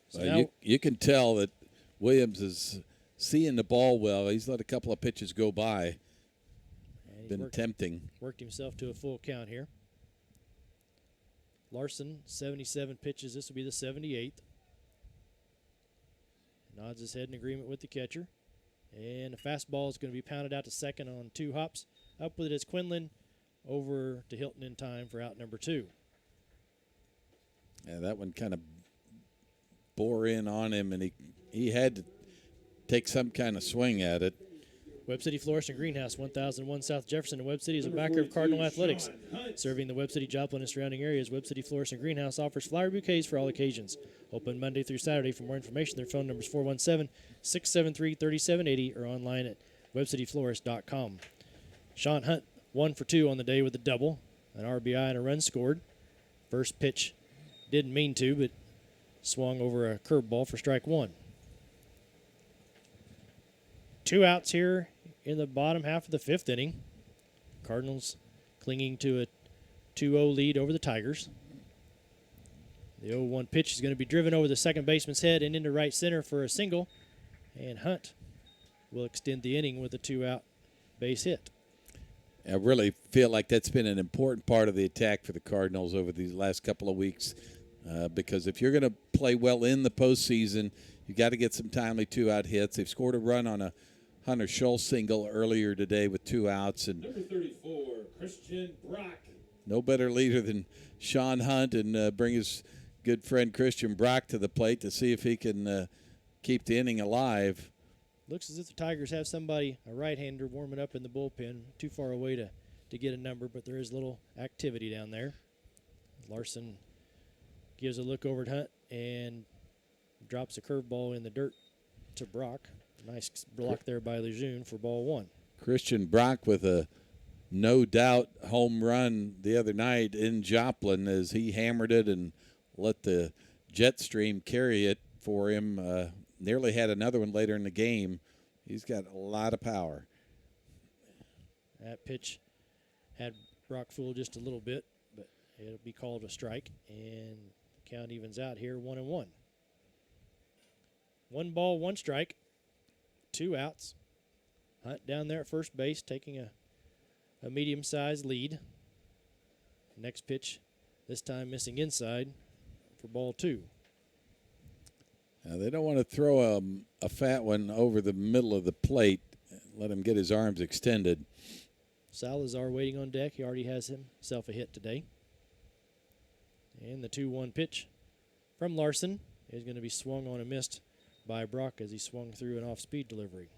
So now you can tell that Williams is seeing the ball well. He's let a couple of pitches go by. Been tempting. Worked himself to a full count here. Larson, 77 pitches. This will be the 78th. Nods his head in agreement with the catcher. And the fastball is going to be pounded out to second on 2 hops. Up with it is Quinlan, over to Hilton in time for out number 2. Yeah, that one kind of bore in on him, and he had to take some kind of swing at it. Webb City Florist and Greenhouse, 1001 South Jefferson. And Webb City is a backer of Cardinal Athletics. Serving the Webb City, Joplin, and surrounding areas, Webb City Florist and Greenhouse offers flower bouquets for all occasions. Open Monday through Saturday. For more information, their phone number is 417-673-3780 or online at webcityflorist.com. Sean Hunt, 1 for 2 on the day with a double, an RBI and a run scored. First pitch didn't mean to, but swung over a curveball for strike 1. 2 outs here in the bottom half of the 5th inning. Cardinals clinging to a 2-0 lead over the Tigers. The 0-1 pitch is going to be driven over the second baseman's head and into right center for a single. And Hunt will extend the inning with a 2-out base hit. I really feel like that's been an important part of the attack for the Cardinals over these last couple of weeks. Because if you're going to play well in the postseason, you got to get some timely 2-out hits. They've scored a run on a Hunter Schultz single earlier today with 2 outs. And number 34, Christian Brock. No better leader than Sean Hunt, and bring his good friend Christian Brock to the plate to see if he can keep the inning alive. Looks as if the Tigers have somebody, a right-hander, warming up in the bullpen. Too far away to get a number, but there is little activity down there. Larson gives a look over at Hunt and drops a curveball in the dirt to Brock. Nice block there by Lejeune for ball 1. Christian Brock with a no-doubt home run the other night in Joplin as he hammered it and let the jet stream carry it for him. Nearly had another one later in the game. He's got a lot of power. That pitch had Brock fooled just a little bit, but it'll be called a strike, and count evens out here 1-1. 1 ball, 1 strike, 2 outs. Hunt down there at first base, taking a medium-sized lead. Next pitch, this time missing inside for ball 2. Now they don't want to throw a fat one over the middle of the plate. Let him get his arms extended. Salazar waiting on deck. He already has himself a hit today. And the 2-1 pitch from Larson is going to be swung on and missed by Brock as he swung through an off-speed delivery.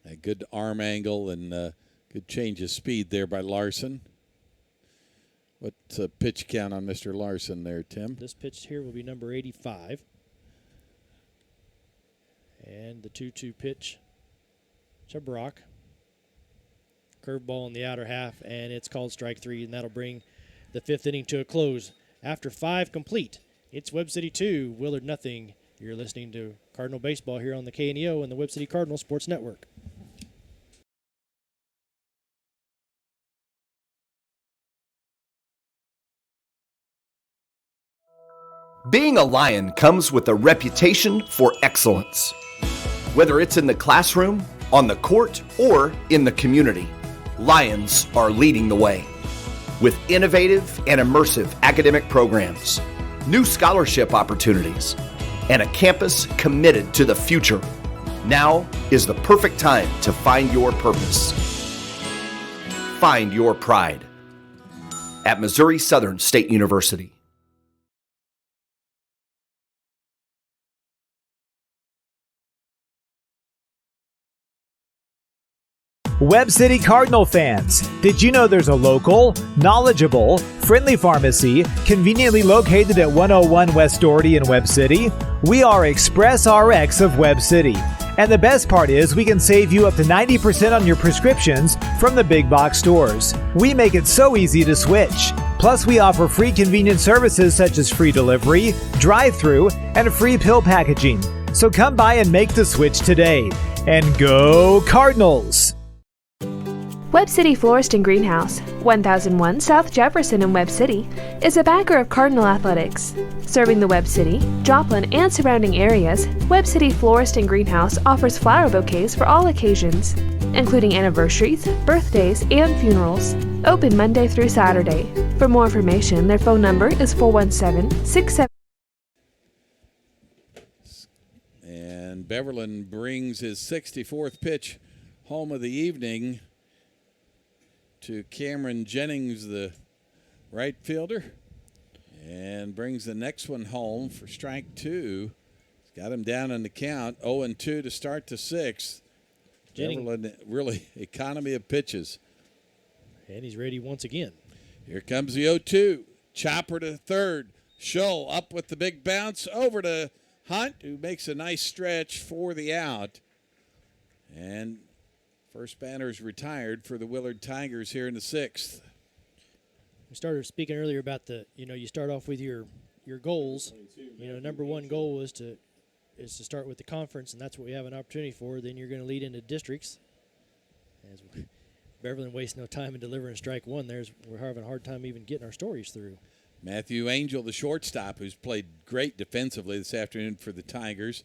A good arm angle and good change of speed there by Larson. What's a pitch count on Mr. Larson there, Tim? This pitch here will be number 85. And the 2-2 pitch to Brock. Curveball in the outer half, and it's called strike 3, and that'll bring the 5th inning to a close. After 5 complete, it's Webb City 2, Willard nothing. You're listening to Cardinal Baseball here on the KNEO and the Webb City Cardinal Sports Network. Being a Lion comes with a reputation for excellence. Whether it's in the classroom, on the court, or in the community, Lions are leading the way. With innovative and immersive academic programs, new scholarship opportunities, and a campus committed to the future, now is the perfect time to find your purpose. Find your pride at Missouri Southern State University. Webb City Cardinal fans, did you know there's a local, knowledgeable, friendly pharmacy conveniently located at 101 West Doherty in Webb City? We are Express RX of Webb City. And the best part is we can save you up to 90% on your prescriptions from the big box stores. We make it so easy to switch. Plus, we offer free convenient services such as free delivery, drive-through, and free pill packaging. So come by and make the switch today. And go Cardinals! Webb City Florist and Greenhouse, 1001 South Jefferson in Webb City, is a backer of Cardinal Athletics. Serving the Webb City, Joplin, and surrounding areas, Webb City Florist and Greenhouse offers flower bouquets for all occasions, including anniversaries, birthdays, and funerals. Open Monday through Saturday. For more information, their phone number is 417-67. And Beverland brings his 64th pitch home of the evening to Cameron Jennings, the right fielder, and brings the next one home for strike two. He's got him down on the count, 0-2 to start the sixth. Beverland really economy of pitches. And he's ready once again. Here comes the 0-2. Chopper to third. Shull up with the big bounce over to Hunt, who makes a nice stretch for the out. And first batter's retired for the Willard Tigers here in the sixth. We started speaking earlier about you start off with your goals. Number one goal is to start with the conference, and that's what we have an opportunity for. Then you're going to lead into districts. As Beverland wastes no time in delivering strike one. We're having a hard time even getting our stories through. Matthew Angel, the shortstop, who's played great defensively this afternoon for the Tigers.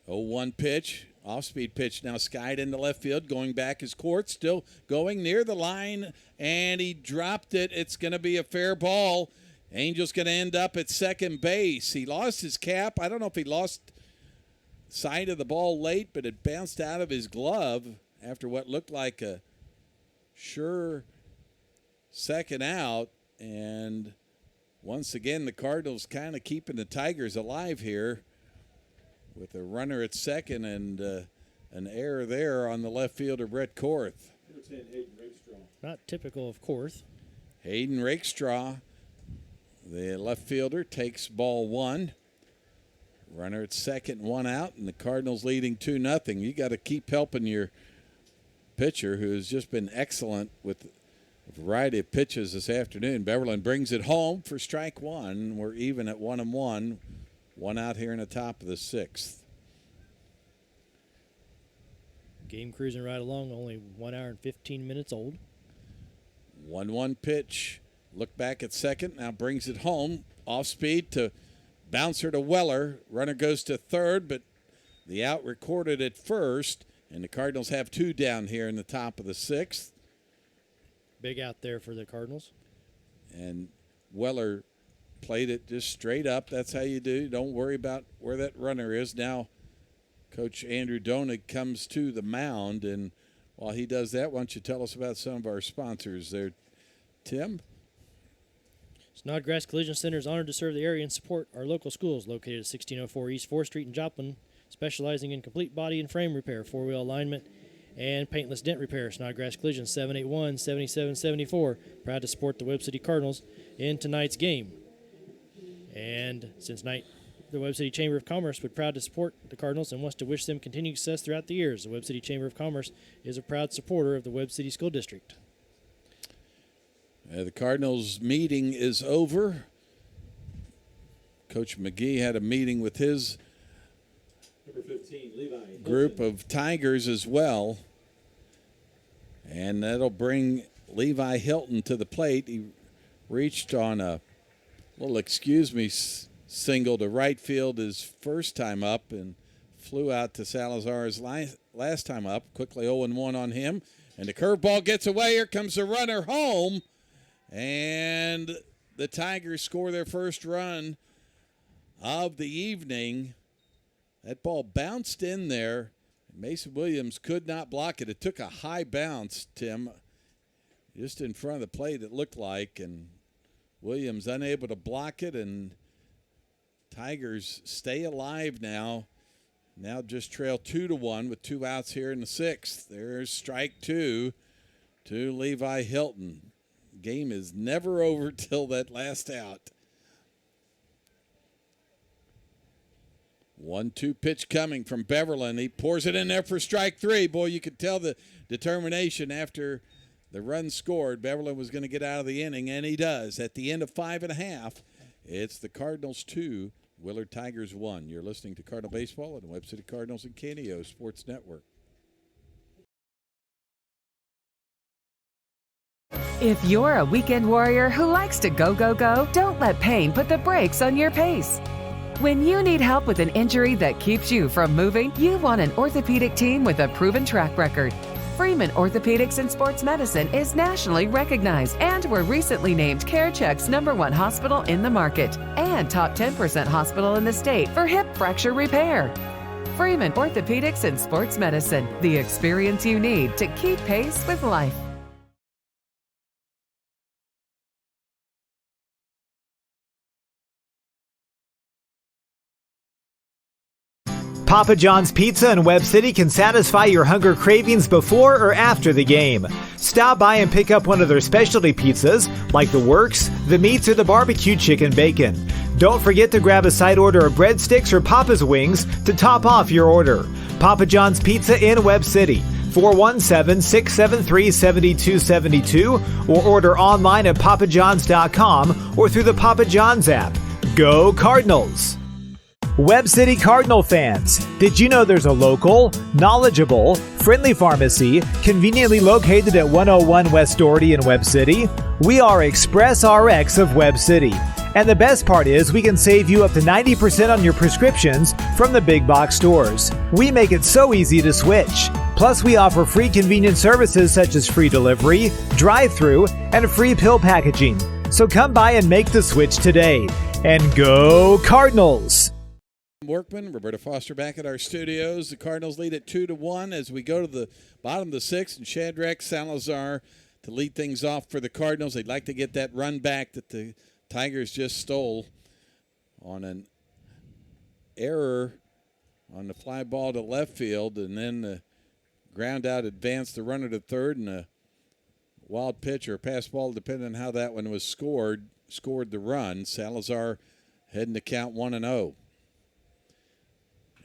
0-1 pitch. Off-speed pitch now skied into left field. Going back is Court, still going near the line, and he dropped it. It's going to be a fair ball. Angel's going to end up at second base. He lost his cap. I don't know if he lost sight of the ball late, but it bounced out of his glove after what looked like a sure second out. And once again, the Cardinals kind of keeping the Tigers alive here, with a runner at second and an error there on the left fielder, Brett Korth. Not typical of Korth. Hayden Rakestraw, the left fielder, takes ball one. Runner at second, one out, and the Cardinals leading 2-0. You got to keep helping your pitcher, who has just been excellent with a variety of pitches this afternoon. Beverland brings it home for strike one. We're even at 1-1. One out here in the top of the sixth. Game cruising right along, only 1 hour and 15 minutes old. 1-1 pitch. Look back at second, now brings it home. Off speed to bouncer to Weller. Runner goes to third, but the out recorded at first. And the Cardinals have two down here in the top of the sixth. Big out there for the Cardinals. And Weller played it just straight up. That's how you do. Don't worry about where that runner is. Now, Coach Andrew Donig comes to the mound, and while he does that, why don't you tell us about some of our sponsors there, Tim? Snodgrass Collision Center is honored to serve the area and support our local schools located at 1604 East 4th Street in Joplin, specializing in complete body and frame repair, four-wheel alignment, and paintless dent repair. Snodgrass Collision, 781-7774. Proud to support the Webb City Cardinals in tonight's game. And since the Webb City Chamber of Commerce would proud to support the Cardinals and wants to wish them continued success throughout the years. The Webb City Chamber of Commerce is a proud supporter of the Webb City School District. The Cardinals meeting is over. Coach McGee had a meeting with his Number 15, Levi group of Tigers as well. And that'll bring Levi Hilton to the plate. He reached on a little single to right field his first time up and flew out to Salazar's last time up. Quickly 0-1 on him. And the curveball gets away. Here comes the runner home. And the Tigers score their first run of the evening. That ball bounced in there. Mason Williams could not block it. It took a high bounce, Tim. just in front of the plate, it looked like, and Williams unable to block it, and Tigers stay alive now. Now just trail 2-1 with 2 outs here in the 6th. There's strike 2 to Levi Hilton. Game is never over till that last out. 1-2 pitch coming from Beverland. He pours it in there for strike 3. Boy, you could tell the determination after the run scored. Beverland was going to get out of the inning, and he does. At the end of 5 1/2, it's the Cardinals 2, Willard Tigers 1. You're listening to Cardinal Baseball on Webb City Cardinals and KNEO Sports Network. If you're a weekend warrior who likes to go, go, go, don't let pain put the brakes on your pace. When you need help with an injury that keeps you from moving, you want an orthopedic team with a proven track record. Freeman Orthopedics and Sports Medicine is nationally recognized and were recently named CareCheck's #1 hospital in the market and top 10% hospital in the state for hip fracture repair. Freeman Orthopedics and Sports Medicine, the experience you need to keep pace with life. Papa John's Pizza in Webb City can satisfy your hunger cravings before or after the game. Stop by and pick up one of their specialty pizzas, like the Works, the Meats, or the Barbecue Chicken Bacon. Don't forget to grab a side order of breadsticks or Papa's Wings to top off your order. Papa John's Pizza in Webb City, 417-673-7272, or order online at papajohns.com or through the Papa John's app. Go Cardinals! Webb City Cardinal fans, did you know there's a local, knowledgeable, friendly pharmacy conveniently located at 101 West Doherty in Webb City? We are Express RX of Webb City. And the best part is we can save you up to 90% on your prescriptions from the big box stores. We make it so easy to switch. Plus, we offer free convenient services such as free delivery, drive-through, and free pill packaging. So come by and make the switch today. And go Cardinals! Workman, Roberta Foster back at our studios. The Cardinals lead at 2-1 as we go to the bottom of the 6th, and Shadrach Salazar to lead things off for the Cardinals. They'd like to get that run back that the Tigers just stole on an error on the fly ball to left field, and then the ground out advanced the runner to third, and a wild pitch or pass ball, depending on how that one was scored the run. Salazar heading to count 1-0.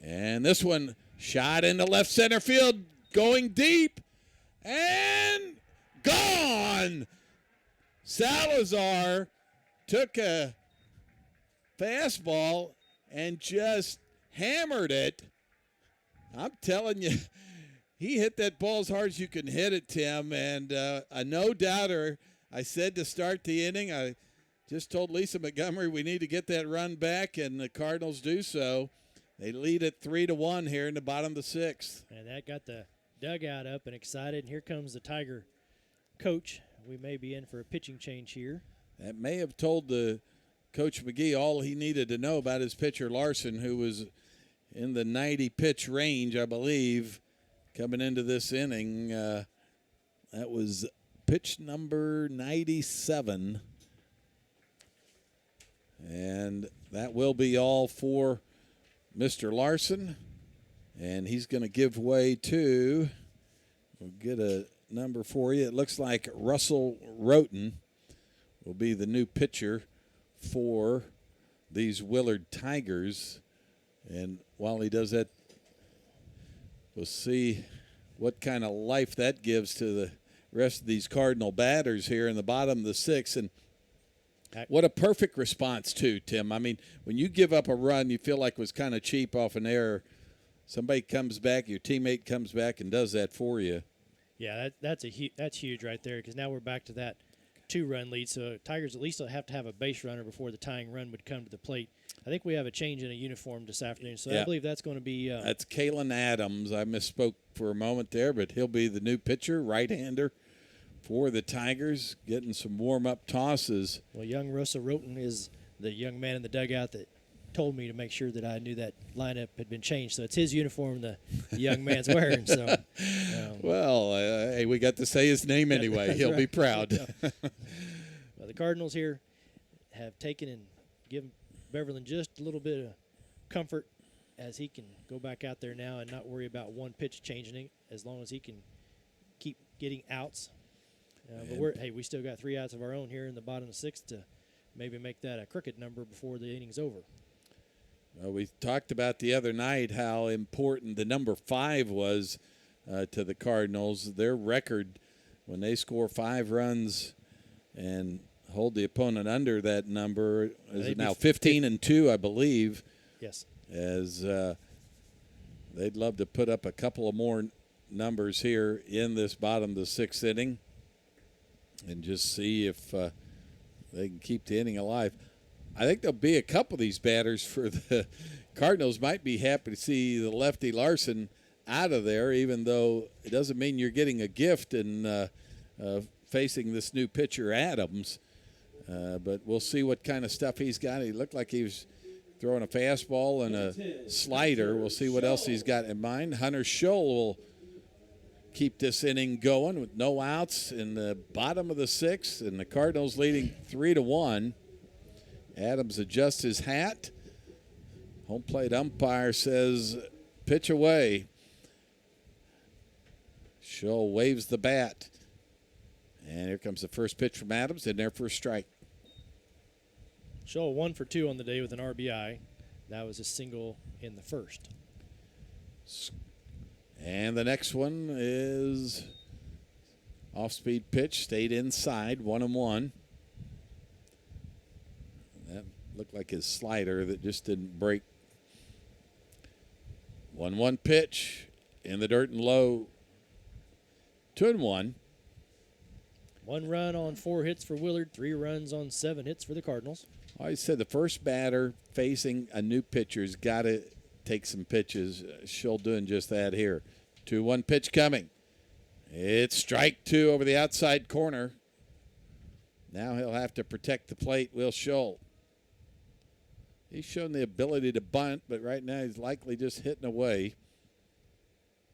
And this one shot into left center field, going deep, and gone. Salazar took a fastball and just hammered it. I'm telling you, he hit that ball as hard as you can hit it, Tim, and a no-doubter. I said to start the inning, I just told Lisa Montgomery we need to get that run back, and the Cardinals do so. They lead at 3-1 here in the bottom of the 6th. And that got the dugout up and excited. And here comes the Tiger coach. We may be in for a pitching change here. That may have told the Coach McGee all he needed to know about his pitcher Larson, who was in the 90-pitch range, I believe, coming into this inning. That was pitch number 97. And that will be all for Mr. Larson, and he's going to give way to, we'll get a number for you. It looks like Russell Roten will be the new pitcher for these Willard Tigers. And while he does that, we'll see what kind of life that gives to the rest of these Cardinal batters here in the bottom of the 6th. And what a perfect response, too, Tim. I mean, when you give up a run you feel like was kind of cheap off an error, somebody comes back, your teammate comes back and does that for you. Yeah, that's huge right there, because now we're back to that 2-run lead. So Tigers at least have to have a base runner before the tying run would come to the plate. I think we have a change in a uniform this afternoon, so yeah. I believe that's going to be that's Kalen Adams. I misspoke for a moment there, but he'll be the new pitcher, right-hander, for the Tigers, getting some warm-up tosses. Well, young Russell Roten is the young man in the dugout that told me to make sure that I knew that lineup had been changed. So it's his uniform the young man's wearing. So, well, hey, we got to say his name anyway. He'll be proud. Well, the Cardinals here have taken and given Beverland just a little bit of comfort as he can go back out there now and not worry about one pitch changing it, as long as he can keep getting outs. But we still got 3 outs of our own here in the bottom of the 6th to maybe make that a crooked number before the inning's over. Well, we talked about the other night how important the number 5 was to the Cardinals. Their record, when they score 5 runs and hold the opponent under that number, is now 15-2, I believe. Yes. As they'd love to put up a couple of more numbers here in this bottom of the 6th inning and just see if they can keep the inning alive. I think there'll be a couple of these batters for the Cardinals. Might be happy to see the lefty Larson out of there, even though it doesn't mean you're getting a gift in facing this new pitcher, Adams. But we'll see what kind of stuff he's got. He looked like he was throwing a fastball and a slider. We'll see what else he's got in mind. Hunter Scholl will keep this inning going with no outs in the bottom of the 6th, and the Cardinals leading 3-1. Adams adjusts his hat. Home plate umpire says pitch away. Scholl waves the bat. And here comes the first pitch from Adams, in there for a strike. Scholl 1 for 2 on the day with an RBI. That was a single in the first. And the next one is off-speed pitch, stayed inside, 1-1. That looked like his slider that just didn't break. 1-1 pitch in the dirt and low, 2-1. 1 run on 4 hits for Willard, 3 runs on 7 hits for the Cardinals. I said the first batter facing a new pitcher's got to take some pitches. Scholl doing just that here. 2-1 pitch coming. It's strike 2 over the outside corner. Now he'll have to protect the plate, Will Scholl. He's shown the ability to bunt, but right now he's likely just hitting away.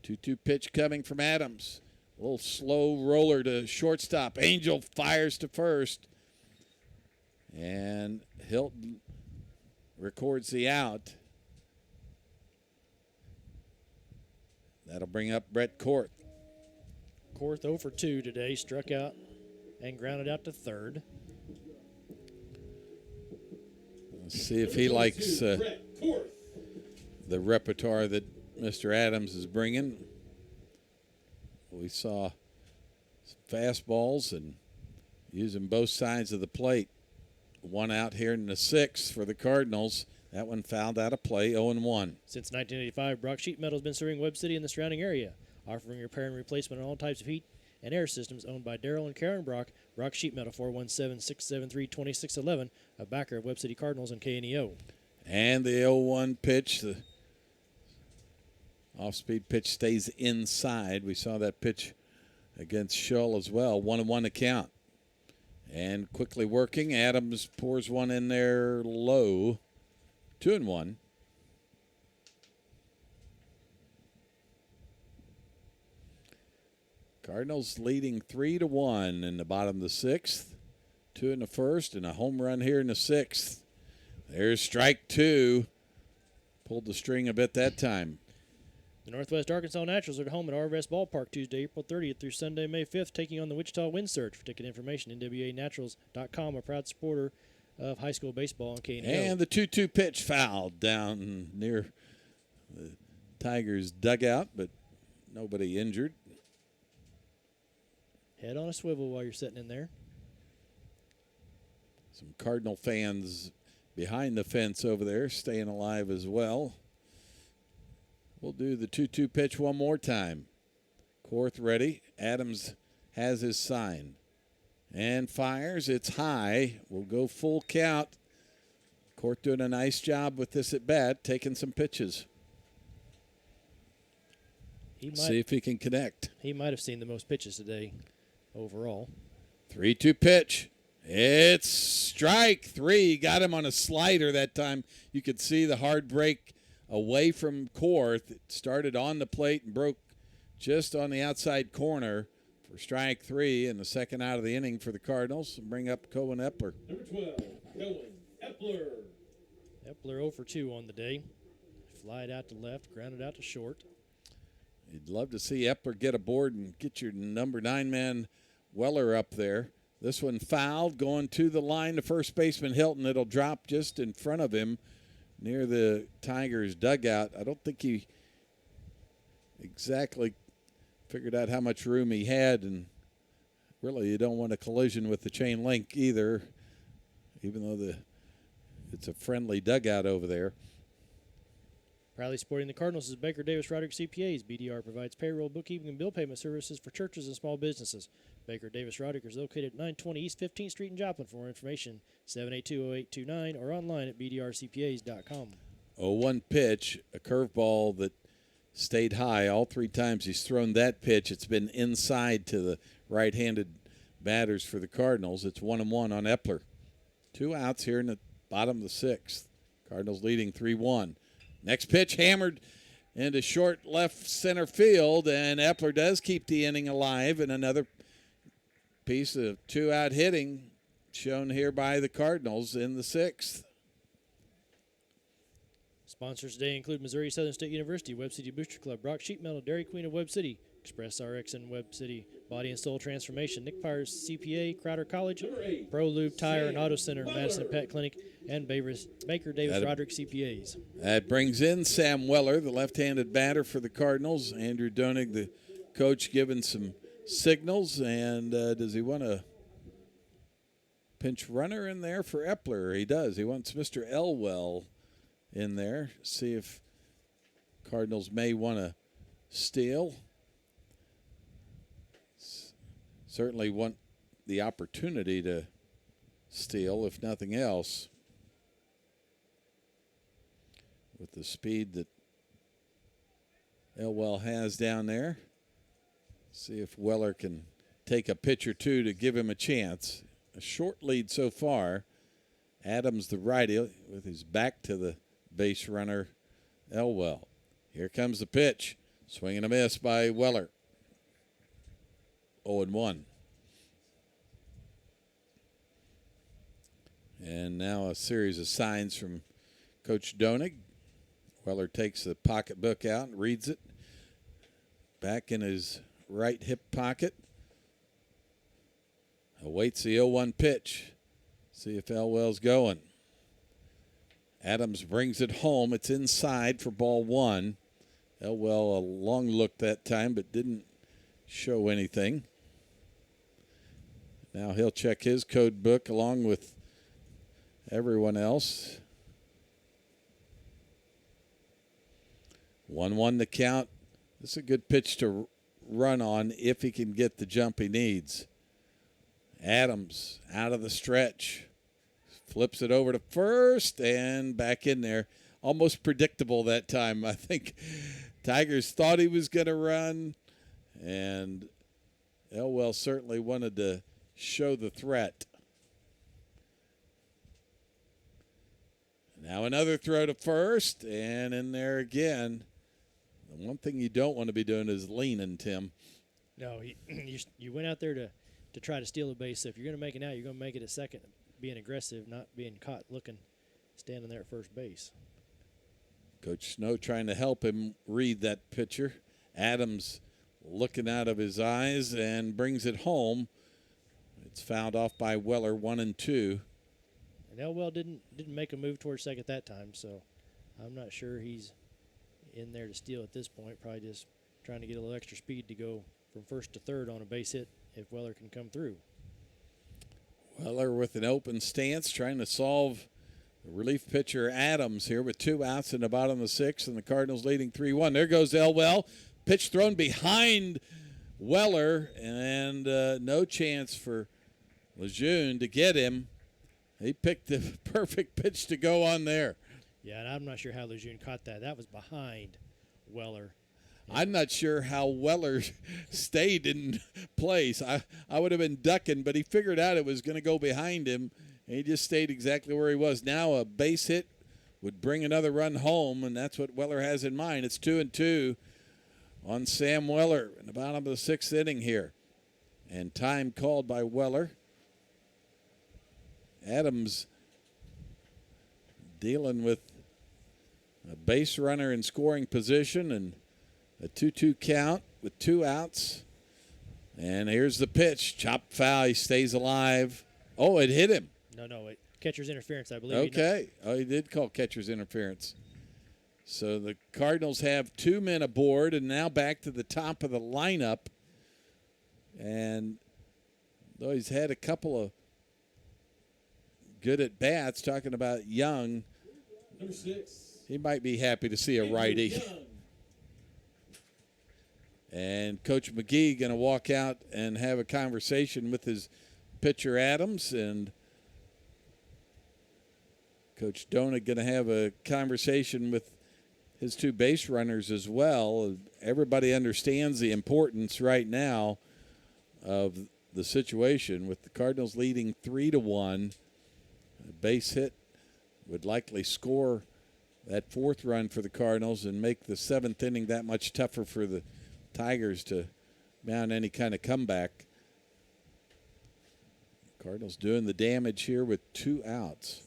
2-2 pitch coming from Adams. A little slow roller to shortstop. Angel fires to first. And Hilton records the out. That'll bring up Brett Korth. Korth 0 for 2 today, struck out and grounded out to third. Let's see if he likes the repertoire that Mr. Adams is bringing. We saw some fastballs and using both sides of the plate. 1 out here in the 6th for the Cardinals. That one fouled out of play, 0-1. Since 1985, Brock Sheet Metal has been serving Webb City and the surrounding area, offering repair and replacement on all types of heat and air systems. Owned by Darrell and Karen Brock. Brock Sheet Metal, 417-673-2611, a backer of Webb City Cardinals and KNEO. And the 0-1 pitch, the off-speed pitch stays inside. We saw that pitch against Scholl as well. 1-1 to count. And quickly working, Adams pours one in there low. 2-1. Cardinals leading 3-1 in the bottom of the 6th. 2 in the first and a home run here in the 6th. There's strike 2. Pulled the string a bit that time. The Northwest Arkansas Naturals are at home at RVS Ballpark Tuesday, April 30th through Sunday, May 5th, taking on the Wichita Wind Surge. For ticket information, NWANaturals.com, a proud supporter of high school baseball on KNEO. And the 2-2 pitch fouled down near the Tigers' dugout, but nobody injured. Head on a swivel while you're sitting in there. Some Cardinal fans behind the fence over there staying alive as well. We'll do the 2-2 pitch one more time. Korth ready. Adams has his sign. And fires. It's high. We'll go full count. Korth doing a nice job with this at bat, taking some pitches. See if he can connect. He might have seen the most pitches today overall. 3-2 pitch. It's strike three. Got him on a slider that time. You could see the hard break away from Korth. It started on the plate and broke just on the outside corner for strike three, and the second out of the inning for the Cardinals. And bring up Cohen Epler. Number 12, Cohen Epler. Epler 0 for 2 on the day. Flied out to left, grounded out to short. You'd love to see Epler get aboard and get your number 9 man Weller up there. This one fouled, going to the line to first baseman Hilton. It'll drop just in front of him near the Tigers' dugout. I don't think he exactly figured out how much room he had, and really you don't want a collision with the chain link either, even though it's a friendly dugout over there. Proudly supporting the Cardinals is Baker Davis Roderick CPAs. BDR provides payroll, bookkeeping, and bill payment services for churches and small businesses. Baker Davis Roderick is located at 920 East 15th Street in Joplin. For more information, 782-0829 or online at bdrcpas.com. 0-1 pitch, a curveball that stayed high all 3 times he's thrown that pitch. It's been inside to the right-handed batters for the Cardinals. It's 1-1 on Epler. 2 outs here in the bottom of the 6th. Cardinals leading 3-1. Next pitch hammered into short left center field, and Epler does keep the inning alive, and another piece of 2-out hitting shown here by the Cardinals in the 6th. Sponsors today include Missouri Southern State University, Webb City Booster Club, Brock Sheet Metal, Dairy Queen of Webb City, Express RX and Webb City, Body and Soul Transformation, Nick Pyers CPA, Crowder College, Pro Lube Tire and Auto Center, Madison Pet Clinic, and Baker Davis Roderick CPAs. That brings in Sam Weller, the left-handed batter for the Cardinals. Andrew Donig, the coach, giving some signals. And does he want a pinch runner in there for Epler? He does. He wants Mr. Elwell in there. See if Cardinals may want to steal. Certainly want the opportunity to steal, if nothing else, with the speed that Elwell has down there. See if Weller can take a pitch or two to give him a chance. A short lead so far. Adams, the righty, with his back to the base runner, Elwell. Here comes the pitch. Swing and a miss by Weller. 0-1. And now a series of signs from Coach Donig. Weller takes the pocketbook out and reads it. Back in his right hip pocket. Awaits the 0-1 pitch. See if Elwell's going. Adams brings it home. It's inside for ball 1. Elwell a long look that time, but didn't show anything. Now he'll check his code book along with everyone else. 1-1 to count. This is a good pitch to run on if he can get the jump he needs. Adams out of the stretch. Flips it over to first and back in there. Almost predictable that time. I think Tigers thought he was going to run, and Elwell certainly wanted to show the threat. Now another throw to first, and in there again. The one thing you don't want to be doing is leaning, Tim. No, you went out there to try to steal a base. So if you're going to make it out, you're going to make it at second, being aggressive, not being caught standing there at first base. Coach Snow trying to help him read that pitcher. Adams looking out of his eyes and brings it home. It's fouled off by Weller, 1-2. And Elwell didn't make a move towards second that time, so I'm not sure he's in there to steal at this point. Probably just trying to get a little extra speed to go from first to third on a base hit if Weller can come through. Weller with an open stance, trying to solve the relief pitcher Adams here with 2 outs in the bottom of the 6th, and the Cardinals leading 3-1. There goes Elwell. Pitch thrown behind Weller, and no chance for Lejeune to get him. He picked the perfect pitch to go on there. Yeah, and I'm not sure how Lejeune caught that. That was behind Weller. I'm not sure how Weller stayed in place. I would have been ducking, but he figured out it was going to go behind him, and he just stayed exactly where he was. Now a base hit would bring another run home, and that's what Weller has in mind. It's 2-2 on Sam Weller in the bottom of the 6th inning here. And time called by Weller. Adams dealing with a base runner in scoring position and a 2-2 count with 2 outs. And here's the pitch. Chopped foul. He stays alive. Oh, it hit him. No, catcher's interference, I believe. Okay. Oh, he did call catcher's interference. So the Cardinals have 2 men aboard and now back to the top of the lineup. And though he's had a couple of good at-bats, talking about Young, Number 6. he might be happy to see a righty. And Coach McGee going to walk out and have a conversation with his pitcher Adams, and Coach Dona going to have a conversation with his 2 base runners as well. Everybody understands the importance right now of the situation with the Cardinals leading 3-1. A base hit would likely score that 4th run for the Cardinals and make the 7th inning that much tougher for the Tigers to mount any kind of comeback. Cardinals doing the damage here with 2 outs.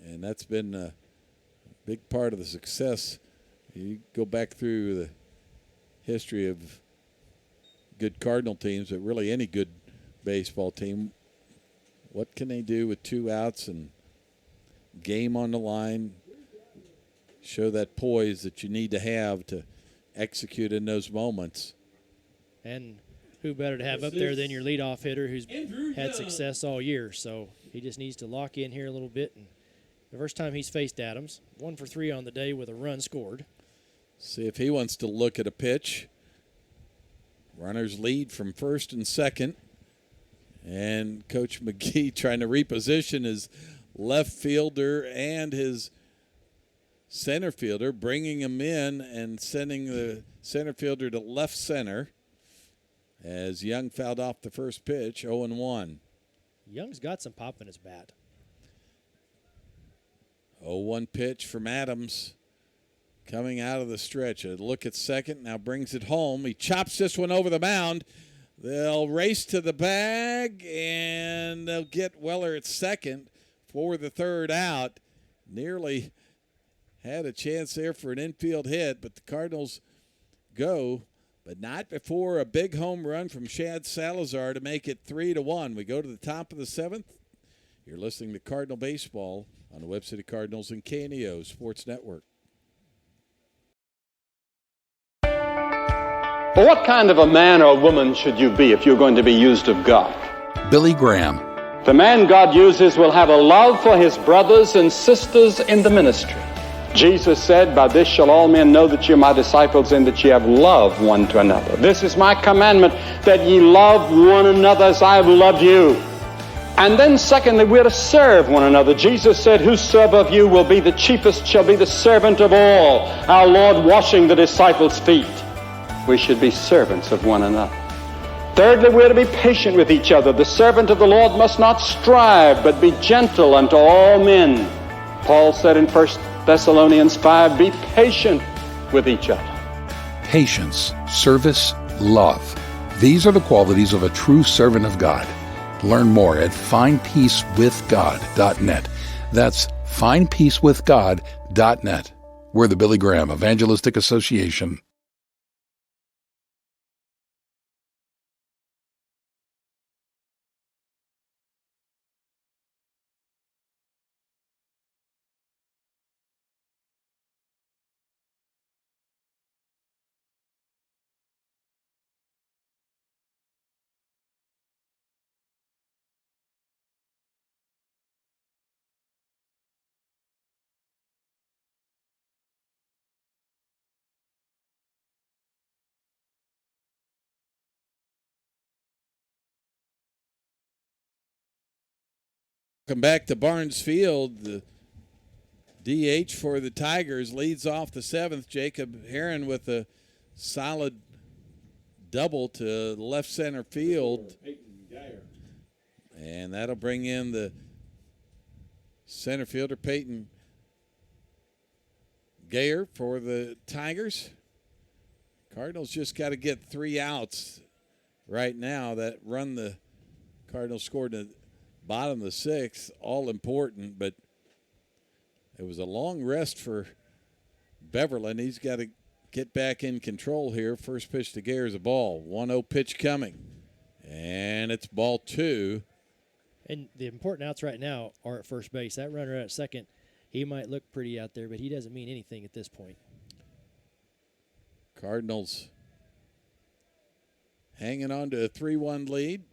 And that's been a big part of the success. You go back through the history of good Cardinal teams, but really any good baseball team. What can they do with 2 outs and game on the line? Show that poise that you need to have to execute in those moments. And who better to have up there than your leadoff hitter who's had success all year. So he just needs to lock in here a little bit. And the first time he's faced Adams, 1 for 3 on the day with a run scored. See if he wants to look at a pitch. Runners lead from 1st and 2nd. And Coach McGee trying to reposition his left fielder and his center fielder, bringing him in and sending the center fielder to left center as Young fouled off the first pitch, 0-1. Young's got some pop in his bat. 0-1 pitch from Adams coming out of the stretch. A look at second, now brings it home. He chops this one over the mound. They'll race to the bag, and they'll get Weller at second for the 3rd out. Nearly had a chance there for an infield hit, but the Cardinals go, but not before a big home run from Shad Salazar to make it 3-1. We go to the top of the 7th. You're listening to Cardinal Baseball on the Webb City Cardinals and KNEO Sports Network. Well, what kind of a man or woman should you be if you're going to be used of God? Billy Graham. The man God uses will have a love for his brothers and sisters in the ministry. Jesus said, "By this shall all men know that ye are my disciples, and that ye have love one to another. This is my commandment, that ye love one another as I have loved you." And then secondly, we're to serve one another. Jesus said, "Whosoever of you will be the chiefest shall be the servant of all." Our Lord washing the disciples' feet. We should be servants of one another. Thirdly, we're to be patient with each other. The servant of the Lord must not strive, but be gentle unto all men. Paul said in 1 Thessalonians 5, be patient with each other. Patience, service, love. These are the qualities of a true servant of God. Learn more at findpeacewithgod.net. That's findpeacewithgod.net. We're the Billy Graham Evangelistic Association. Welcome back to Barnes Field. The DH for the Tigers leads off the 7th. Jacob Heron with a solid double to left center field. And that'll bring in the center fielder, Peyton Gayer, for the Tigers. Cardinals just got to get 3 outs right now. That run the Cardinals scored in the bottom of the 6th, all important, but it was a long rest for Beverland. He's got to get back in control here. First pitch to Gayer is a ball. 1-0 pitch coming. And it's ball 2. And the important outs right now are at first base. That runner at second, he might look pretty out there, but he doesn't mean anything at this point. Cardinals hanging on to a 3-1 lead.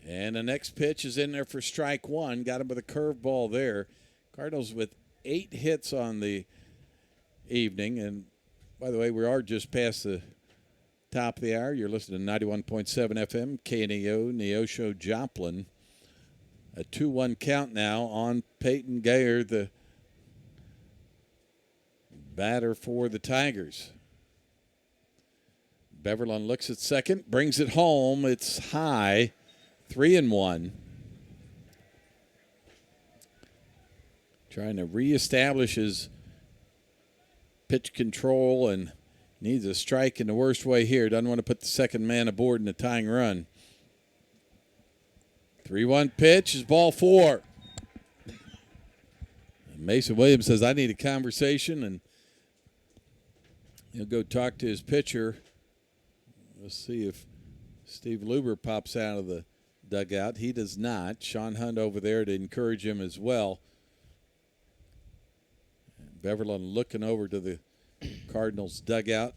And the next pitch is in there for strike 1. Got him with a curveball there. Cardinals with 8 hits on the evening. And, by the way, we are just past the top of the hour. You're listening to 91.7 FM, KNEO, Neosho Joplin. A 2-1 count now on Peyton Gayer, the batter for the Tigers. Beverland looks at second, brings it home. It's high, 3-1. Trying to reestablish his pitch control and needs a strike in the worst way here. Doesn't want to put the second man aboard in the tying run. 3-1 pitch is ball 4. And Mason Williams says, I need a conversation, and he'll go talk to his pitcher. We'll see if Steve Luber pops out of the dugout. He does not. Sean Hunt over there to encourage him as well. Beverland looking over to the Cardinals dugout.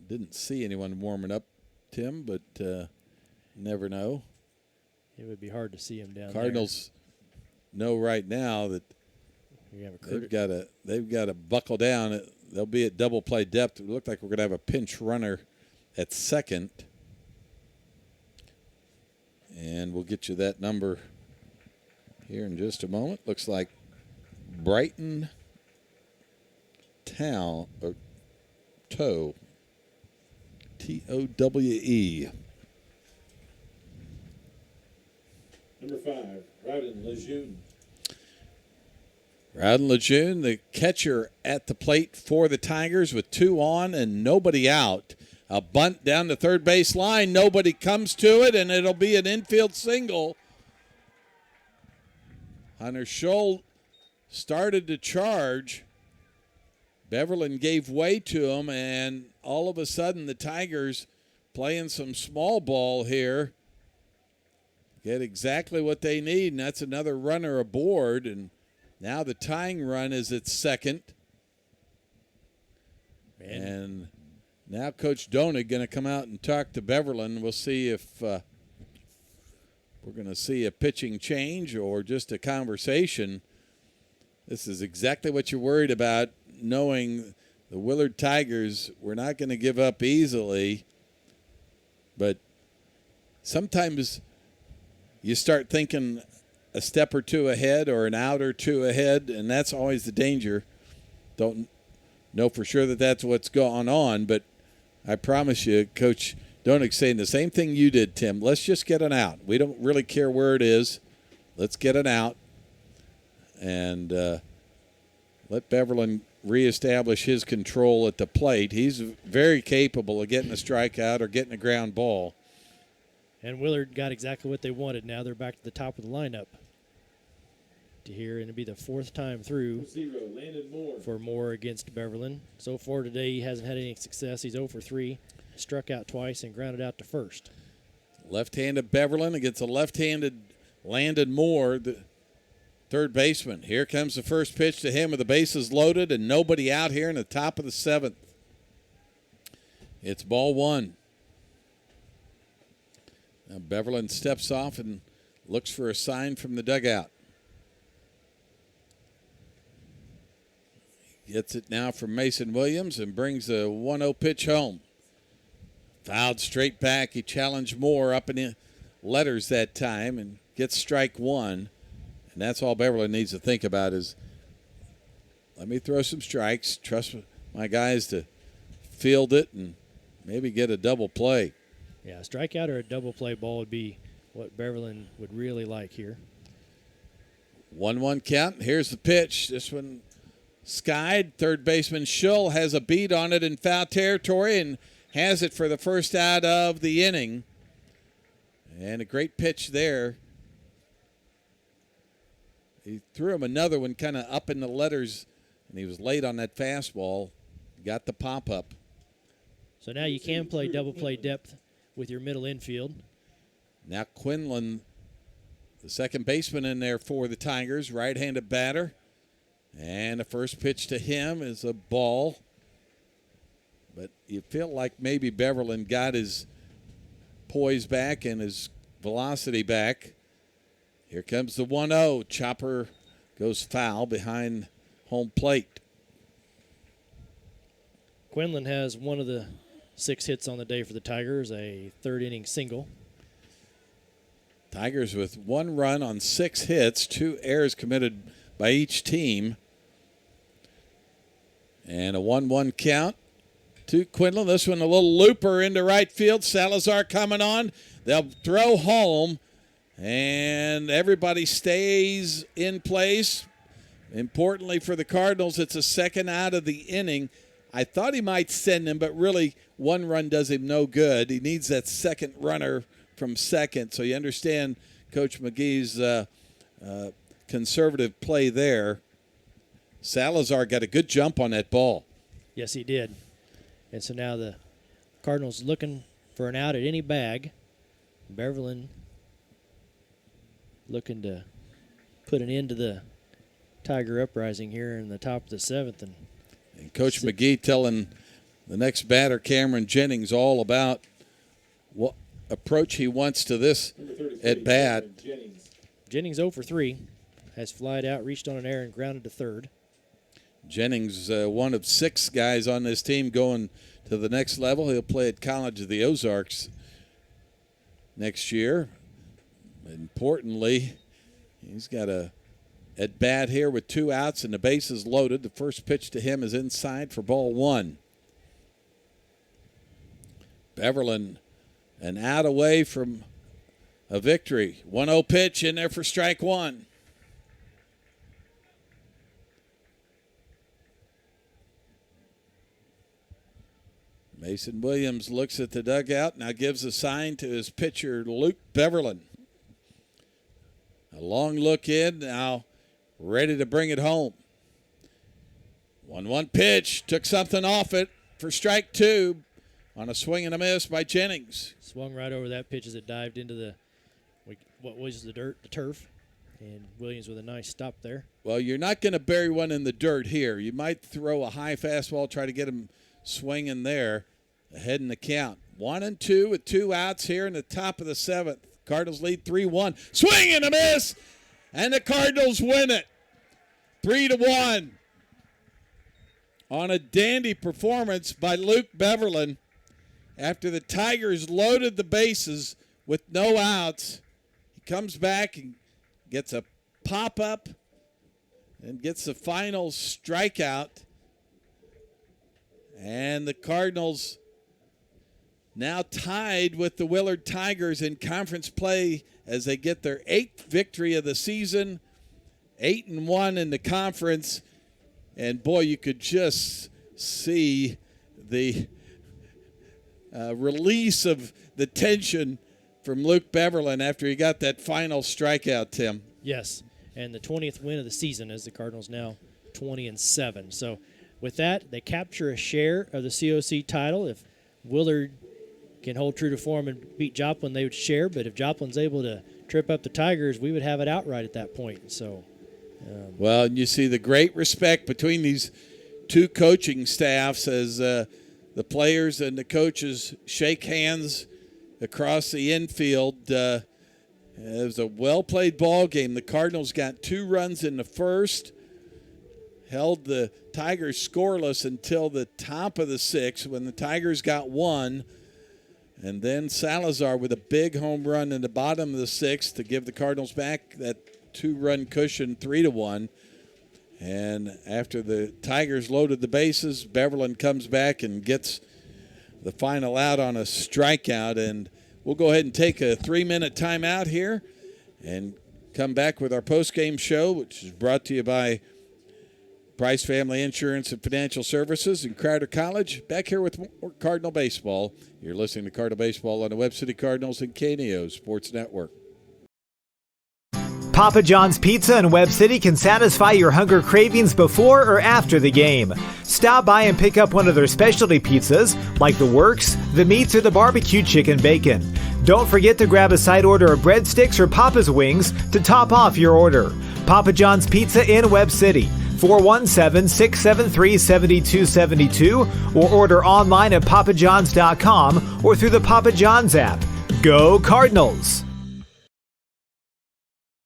Didn't see anyone warming up, Tim, but never know. It would be hard to see him down Cardinals know right now that they've got to buckle down. They'll be at double play depth. It looked like we're going to have a pinch runner at second. And we'll get you that number here in just a moment. Looks like Brighton Towe, T-O-W-E. Number 5, Rowden Lejeune. Rowden Lejeune, the catcher at the plate for the Tigers with 2 on and nobody out. A bunt down the third base line. Nobody comes to it, and it'll be an infield single. Hunter Scholl started to charge. Beverland gave way to him, and all of a sudden the Tigers playing some small ball here get exactly what they need, and that's another runner aboard. And now the tying run is at second. And now Coach Donig going to come out and talk to Beverland. We'll see if we're going to see a pitching change or just a conversation. This is exactly what you're worried about, knowing the Willard Tigers were not going to give up easily. But sometimes you start thinking a step or two ahead or an out or two ahead, and that's always the danger. Don't know for sure that that's what's going on, but I promise you, Coach Donig's saying the same thing you did, Tim. Let's just get an out. We don't really care where it is. Let's get an out and let Beverland reestablish his control at the plate. He's very capable of getting a strikeout or getting a ground ball. And Willard got exactly what they wanted. Now they're back to the top of the lineup to here, and it'll be the 4th time through for Moore against Beverland. So far today, he hasn't had any success. He's 0 for 3, struck out twice, and grounded out to first. Left-handed Beverland against a left-handed Landon Moore, the third baseman. Here comes the first pitch to him with the bases loaded and nobody out here in the top of the 7th. It's ball 1. Now Beverland steps off and looks for a sign from the dugout. Gets it now from Mason Williams and brings a 1-0 pitch home. Fouled straight back. He challenged Moore up in the letters that time and gets strike 1. And that's all Beverland needs to think about is let me throw some strikes. Trust my guys to field it and maybe get a double play. Yeah, a strikeout or a double play ball would be what Beverland would really like here. 1-1 count. Here's the pitch. This one skied. Third baseman Schull has a beat on it in foul territory and has it for the first out of the inning. And a great pitch there. He threw him another one kind of up in the letters, and he was late on that fastball. Got the pop-up. So now you can play double play depth with your middle infield. Now Quinlan, the second baseman in there for the Tigers, right-handed batter. And the first pitch to him is a ball. But you feel like maybe Beverland got his poise back and his velocity back. Here comes the 1-0. Chopper goes foul behind home plate. Quinlan has one of the 6 hits on the day for the Tigers, a third-inning single. Tigers with 1 run on 6 hits, 2 errors committed by each team. And a 1-1 count to Quinlan. This one a little looper into right field. Salazar coming on. They'll throw home, and everybody stays in place. Importantly for the Cardinals, it's a second out of the inning. I thought he might send him, but really 1 run does him no good. He needs that second runner from second. So you understand Coach McGee's conservative play there. Salazar got a good jump on that ball. Yes, he did. And so now the Cardinals looking for an out at any bag. Beverland looking to put an end to the Tiger uprising here in the top of the 7th. And Coach McGee telling the next batter, Cameron Jennings, all about what approach he wants to this at bat. Jennings 0 for 3, has flied out, reached on an error, and grounded to third. Jennings, one of 6 guys on this team going to the next level. He'll play at College of the Ozarks next year. Importantly, he's got a at bat here with 2 outs and the bases loaded. The first pitch to him is inside for ball 1. Beverland an out away from a victory. 1-0 pitch in there for strike 1. Mason Williams looks at the dugout, now gives a sign to his pitcher, Luke Beverland. A long look in, now ready to bring it home. 1-1 pitch, took something off it for strike 2 on a swing and a miss by Jennings. Swung right over that pitch as it dived into the, what was the dirt, the turf, and Williams with a nice stop there. Well, you're not going to bury one in the dirt here. You might throw a high fastball, try to get him swinging there. Ahead in the count. 1-2 with 2 outs here in the top of the 7th. Cardinals lead 3-1. Swing and a miss, and the Cardinals win it 3-1 on a dandy performance by Luke Beverland. After the Tigers loaded the bases with no outs, he comes back and gets a pop-up and gets the final strikeout. And the Cardinals now tied with the Willard Tigers in conference play as they get their 8th victory of the season, 8-1 in the conference. And boy, you could just see the release of the tension from Luke Beverland after he got that final strikeout, Tim. Yes, and the 20th win of the season as the Cardinals now 20-7. So with that, they capture a share of the COC title. If Willard can hold true to form and beat Joplin, they would share. But if Joplin's able to trip up the Tigers, we would have it outright at that point. So, well, and you see the great respect between these 2 coaching staffs as the players and the coaches shake hands across the infield. It was a well-played ball game. The Cardinals got 2 runs in the first, held the Tigers scoreless until the top of the 6th when the Tigers got 1. And then Salazar with a big home run in the bottom of the 6th to give the Cardinals back that 2-run cushion, 3-1. And after the Tigers loaded the bases, Beverland comes back and gets the final out on a strikeout. And we'll go ahead and take a 3-minute timeout here and come back with our post-game show, which is brought to you by Price Family Insurance and Financial Services in Crowder College. Back here with more Cardinal Baseball. You're listening to Cardinal Baseball on the Webb City Cardinals and KNEO Sports Network. Papa John's Pizza in Webb City can satisfy your hunger cravings before or after the game. Stop by and pick up one of their specialty pizzas, like the Works, the Meats, or the Barbecue Chicken Bacon. Don't forget to grab a side order of breadsticks or Papa's Wings to top off your order. Papa John's Pizza in Webb City, 417-673-7272, or order online at papajohns.com or through the Papa John's app. Go Cardinals!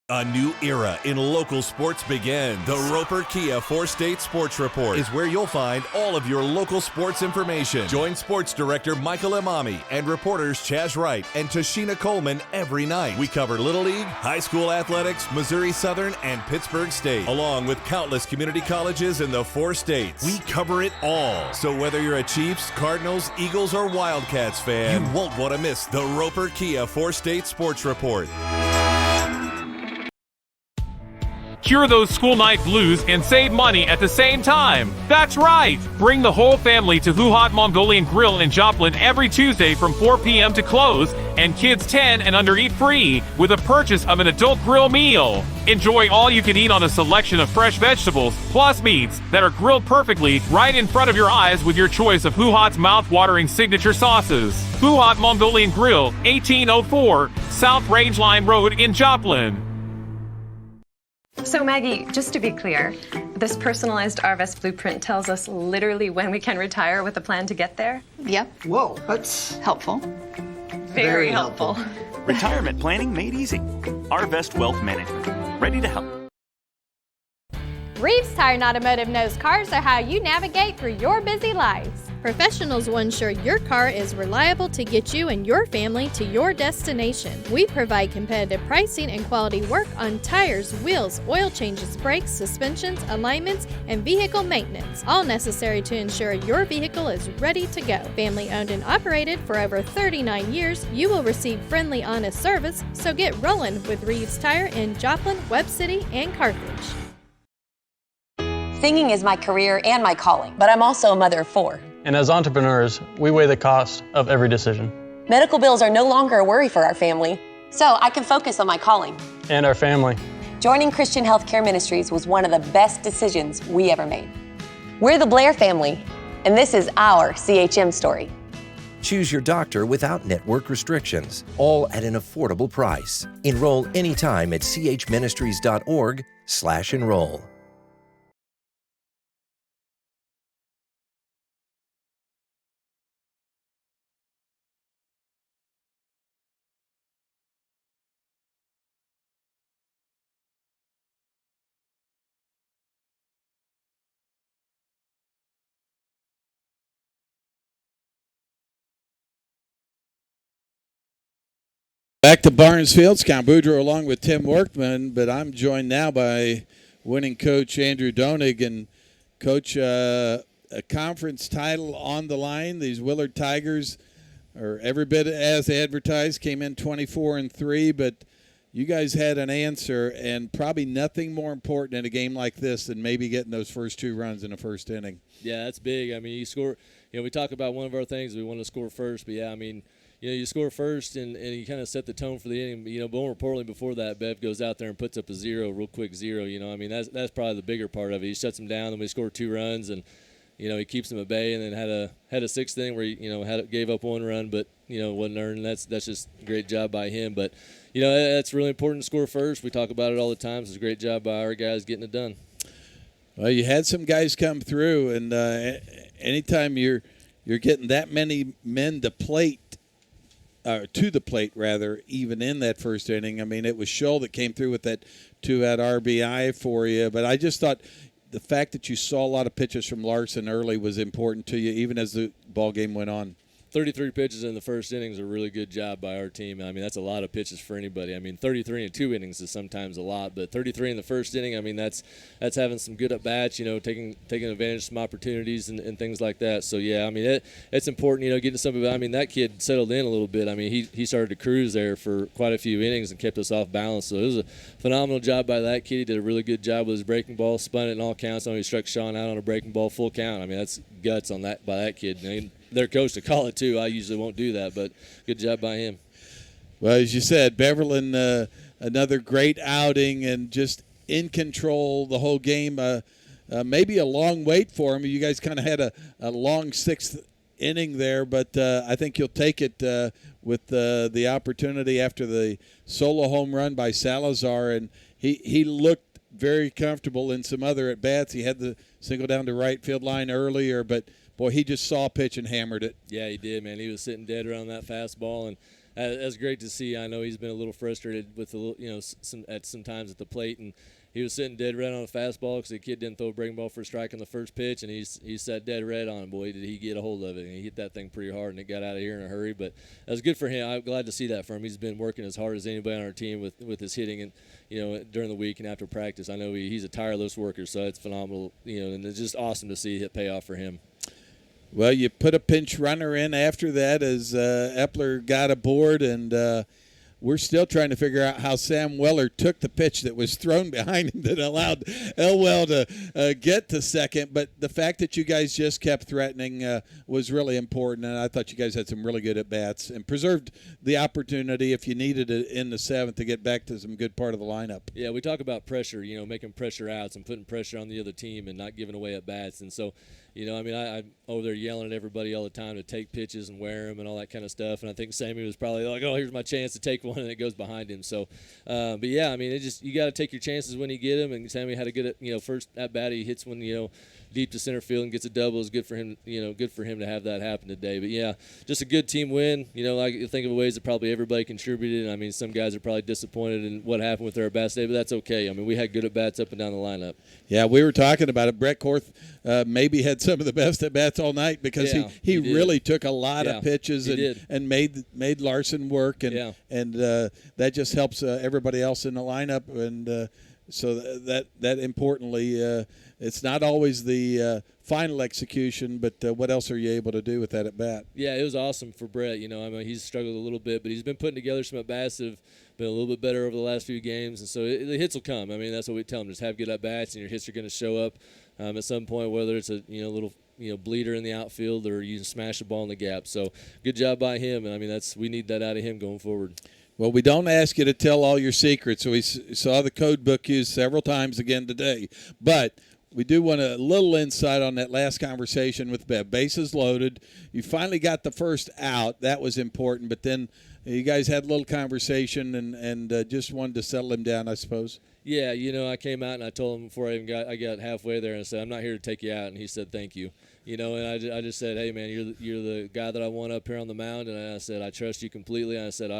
A new era in local sports begins. The Roper Kia 4-State Sports Report is where you'll find all of your local sports information. Join Sports Director Michael Imami and reporters Chaz Wright and Tashina Coleman every night. We cover Little League, high school athletics, Missouri Southern, and Pittsburgh State, along with countless community colleges in the 4 states. We cover it all. So whether you're a Chiefs, Cardinals, Eagles, or Wildcats fan, you won't want to miss the Roper Kia 4-State Sports Report. Cure those school night blues and save money at the same time. That's right! Bring the whole family to Who Hot Mongolian Grill in Joplin every Tuesday from 4 p.m. to close, and kids 10 and under eat free with a purchase of an adult grill meal. Enjoy all you can eat on a selection of fresh vegetables plus meats that are grilled perfectly right in front of your eyes with your choice of Who Hot's mouth-watering signature sauces. Who Hot Mongolian Grill, 1804 South Rangeline Road in Joplin. So Maggie, just to be clear, this personalized RVest blueprint tells us literally when we can retire with a plan to get there? Yep. Whoa, that's helpful. Very helpful. Retirement planning made easy. RVest Wealth Management. Ready to help. Reeves Tire and Automotive knows cars are how you navigate through your busy lives. Professionals will ensure your car is reliable to get you and your family to your destination. We provide competitive pricing and quality work on tires, wheels, oil changes, brakes, suspensions, alignments, and vehicle maintenance, all necessary to ensure your vehicle is ready to go. Family owned and operated for over 39 years, you will receive friendly, honest service, so get rolling with Reeves Tire in Joplin, Webb City, and Carthage. Singing is my career and my calling, but I'm also a mother of 4. And as entrepreneurs, we weigh the cost of every decision. Medical bills are no longer a worry for our family, so I can focus on my calling. And our family. Joining Christian Healthcare Ministries was one of the best decisions we ever made. We're the Blair family, and this is our CHM story. Choose your doctor without network restrictions, all at an affordable price. Enroll anytime at chministries.org/enroll. Back to Barnesfield. Scott Boudreau along with Tim Workman, but I'm joined now by winning coach Andrew Donig. And Coach, a conference title on the line. These Willard Tigers are every bit as advertised, came in 24-3, but you guys had an answer, and probably nothing more important in a game like this than maybe getting those first 2 runs in the first inning. Yeah, that's big. I mean, you score. You know, we talk about one of our things, we want to score first, but yeah, I mean, you know, you score first and you kind of set the tone for the inning. You know, but more importantly, before that, Bev goes out there and puts up a real quick zero. You know, I mean, that's probably the bigger part of it. He shuts them down, and we score 2 runs, and you know, he keeps them at bay. And then had a 6th inning where he gave up 1 run, but you know, wasn't earned. That's just a great job by him. But you know, that's really important to score first. We talk about it all the time. So it's a great job by our guys getting it done. Well, you had some guys come through, and anytime you're getting that many men to the plate, rather, even in that first inning. I mean, it was Shull that came through with that 2-out RBI for you. But I just thought the fact that you saw a lot of pitches from Larson early was important to you, even as the ball game went on. 33 pitches in the first inning is a really good job by our team. I mean, that's a lot of pitches for anybody. I mean, 33 in 2 innings is sometimes a lot, but 33 in the first inning, I mean, that's having some good at-bats, taking advantage of some opportunities and things like that. So, yeah, I mean, it's important, getting some of it. I mean, that kid settled in a little bit. I mean, he started to cruise there for quite a few innings and kept us off balance. So it was a phenomenal job by that kid. He did a really good job with his breaking ball, spun it in all counts. He struck Sean out on a breaking ball full count. I mean, that's guts on that by that kid. I mean, their coach to call it too. I usually won't do that, but good job by him. Well, as you said, Beverland, another great outing and just in control the whole game. Maybe a long wait for him. You guys kind of had a long 6th inning there, but I think you'll take it with the opportunity after the solo home run by Salazar, and he looked very comfortable in some other at-bats. He had the single down to right field line earlier, but, boy, he just saw a pitch and hammered it. Yeah, he did, man. He was sitting dead around that fastball, and that's great to see. I know he's been a little frustrated with some times at the plate, and he was sitting dead red on a fastball because the kid didn't throw a breaking ball for a strike on the first pitch, and he sat dead red on him. Boy, did he get a hold of it, and he hit that thing pretty hard, and it got out of here in a hurry. But that was good for him. I'm glad to see that for him. He's been working as hard as anybody on our team with his hitting, and during the week and after practice. I know he's a tireless worker, so it's phenomenal. And it's just awesome to see it pay off for him. Well, you put a pinch runner in after that as Epler got aboard, and we're still trying to figure out how Sam Weller took the pitch that was thrown behind him that allowed Elwell to get to second. But the fact that you guys just kept threatening was really important, and I thought you guys had some really good at-bats and preserved the opportunity if you needed it in the 7th to get back to some good part of the lineup. Yeah, we talk about pressure, making pressure outs and putting pressure on the other team and not giving away at-bats. And so, I'm over there yelling at everybody all the time to take pitches and wear them and all that kind of stuff. And I think Sammy was probably like, "Oh, here's my chance to take one," and it goes behind him. So, but yeah, you got to take your chances when you get them. And Sammy had a good, first at bat. He hits one, deep to center field and gets a double. It's good for him, good for him to have that happen today. But yeah, just a good team win. I think of ways that probably everybody contributed. Some guys are probably disappointed in what happened with their at bats today, but that's okay. We had good at bats up and down the lineup. Yeah, we were talking about it. Brett Korth maybe had some of the best at bats all night because he really took a lot of pitches and made Larson work, and that just helps everybody else in the lineup, and so that importantly. It's not always the final execution, but what else are you able to do with that at bat? Yeah, it was awesome for Brett. He's struggled a little bit, but he's been putting together some at bats that have been a little bit better over the last few games, and so the hits will come. That's what we tell him: just have good at bats, and your hits are going to show up at some point, whether it's a little bleeder in the outfield or you smash the ball in the gap. So good job by him, and we need that out of him going forward. Well, we don't ask you to tell all your secrets. So we saw the code book used several times again today, but we do want a little insight on that last conversation with Bev. Bases loaded. You finally got the first out. That was important. But then you guys had a little conversation and just wanted to settle him down, I suppose. Yeah, I came out and I told him before I got halfway there and I said, "I'm not here to take you out." And he said, "Thank you." And I just said, "Hey, man, you're the guy that I want up here on the mound." And I said, "I trust you completely." And I said,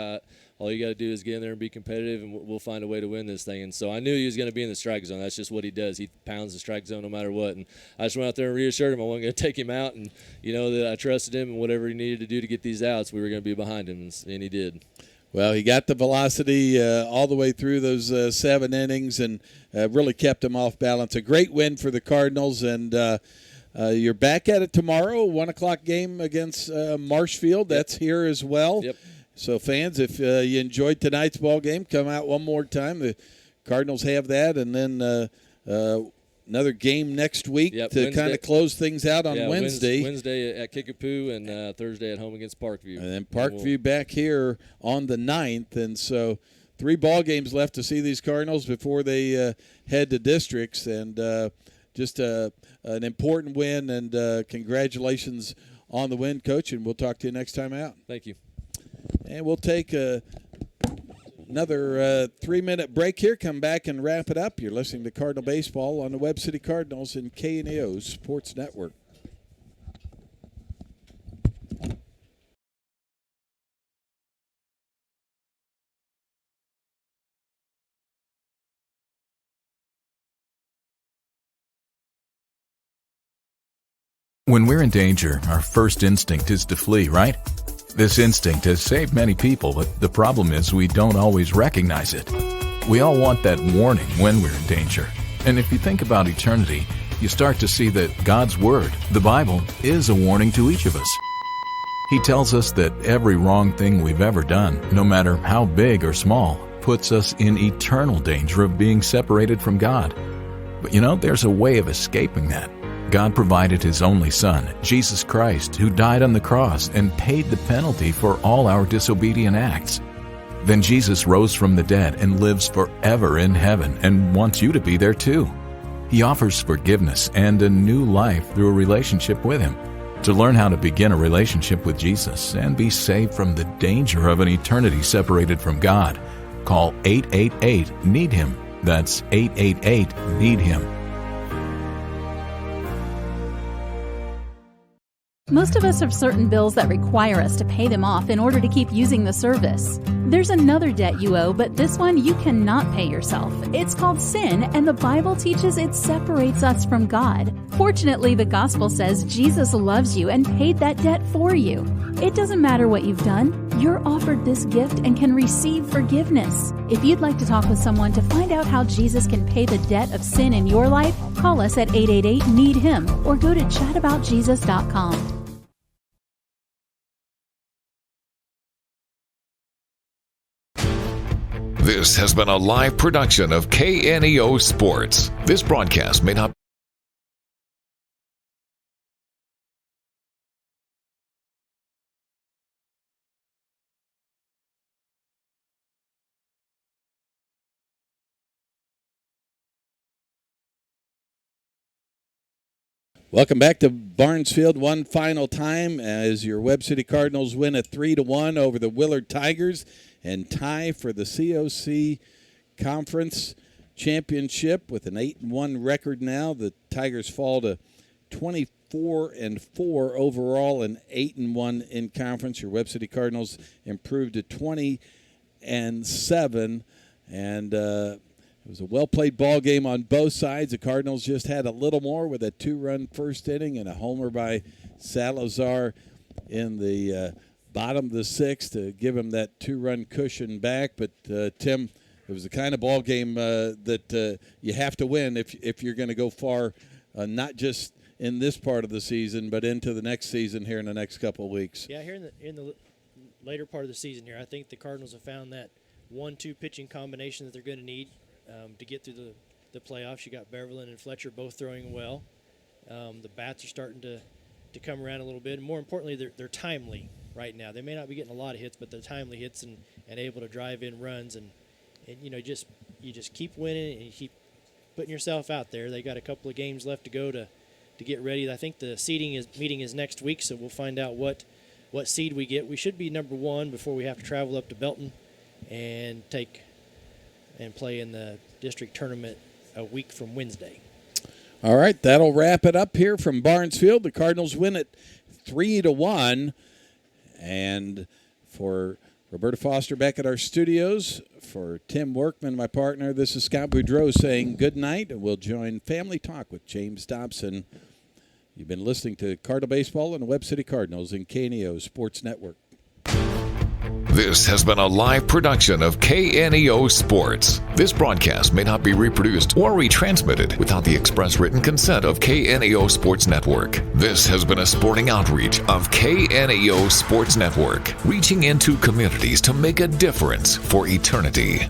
all you got to do is get in there and be competitive, and we'll find a way to win this thing. And so I knew he was going to be in the strike zone. That's just what he does. He pounds the strike zone no matter what. And I just went out there and reassured him I wasn't going to take him out, and that I trusted him, and whatever he needed to do to get these outs, we were going to be behind him, and he did. Well, he got the velocity all the way through those 7 innings and really kept him off balance. A great win for the Cardinals, and you're back at it tomorrow, 1 o'clock game against Marshfield. That's here as well. Yep. So, fans, if you enjoyed tonight's ball game, come out one more time. The Cardinals have that, and then another game next week to kind of close things out on Wednesday. Wednesday at Kickapoo and Thursday at home against Parkview. And then Parkview back here on the 9th. And so 3 ball games left to see these Cardinals before they head to districts. And just an important win, and congratulations on the win, Coach. And we'll talk to you next time out. Thank you. And we'll take another 3-minute break here, come back and wrap it up. You're listening to Cardinal Baseball on the Webb City Cardinals and KNEO Sports Network. When we're in danger, our first instinct is to flee, right? This instinct has saved many people, but the problem is we don't always recognize it. We all want that warning when we're in danger. And if you think about eternity, you start to see that God's Word, the Bible, is a warning to each of us. He tells us that every wrong thing we've ever done, no matter how big or small, puts us in eternal danger of being separated from God. But there's a way of escaping that. God provided His only Son, Jesus Christ, who died on the cross and paid the penalty for all our disobedient acts. Then Jesus rose from the dead and lives forever in heaven and wants you to be there too. He offers forgiveness and a new life through a relationship with Him. To learn how to begin a relationship with Jesus and be saved from the danger of an eternity separated from God, call 888-NEED-HIM. That's 888-NEED-HIM. Most of us have certain bills that require us to pay them off in order to keep using the service. There's another debt you owe, but this one you cannot pay yourself. It's called sin, and the Bible teaches it separates us from God. Fortunately, the gospel says Jesus loves you and paid that debt for you. It doesn't matter what you've done. You're offered this gift and can receive forgiveness. If you'd like to talk with someone to find out how Jesus can pay the debt of sin in your life, call us at 888-NEED-HIM or go to chataboutjesus.com. This has been a live production of KNEO Sports. This broadcast may not Welcome back to Barnesfield one final time as your Webb City Cardinals win a 3-1 over the Willard Tigers and tie for the COC Conference Championship with an 8-1 record now. The Tigers fall to 24-4 overall and 8-1 in conference. Your Webb City Cardinals improved to 20-7, and it was a well-played ball game on both sides. The Cardinals just had a little more with a 2-run first inning and a homer by Salazar in the bottom of the sixth to give him that 2-run cushion back. But, Tim, it was the kind of ball game that you have to win if you're going to go far, not just in this part of the season, but into the next season here in the next couple of weeks. Yeah, here in the later part of the season here, I think the Cardinals have found that 1-2 pitching combination that they're going to need to get through the playoffs. You got Beverlin and Fletcher both throwing well. The bats are starting to come around a little bit. And more importantly, they're timely right now. They may not be getting a lot of hits, but they're timely hits and able to drive in runs. And you just keep winning and you keep putting yourself out there. They got a couple of games left to go to get ready. I think the seeding meeting is next week, so we'll find out what seed we get. We should be number 1 before we have to travel up to Belton and play in the district tournament a week from Wednesday. All right, that'll wrap it up here from Barnesfield. The Cardinals win it 3-1. And for Roberta Foster back at our studios, for Tim Workman, my partner, this is Scott Boudreau saying good night, and we'll join Family Talk with James Dobson. You've been listening to Cardinal Baseball and the Webb City Cardinals in KNEO Sports Network. This has been a live production of KNEO Sports. This broadcast may not be reproduced or retransmitted without the express written consent of KNEO Sports Network. This has been a sporting outreach of KNEO Sports Network, reaching into communities to make a difference for eternity.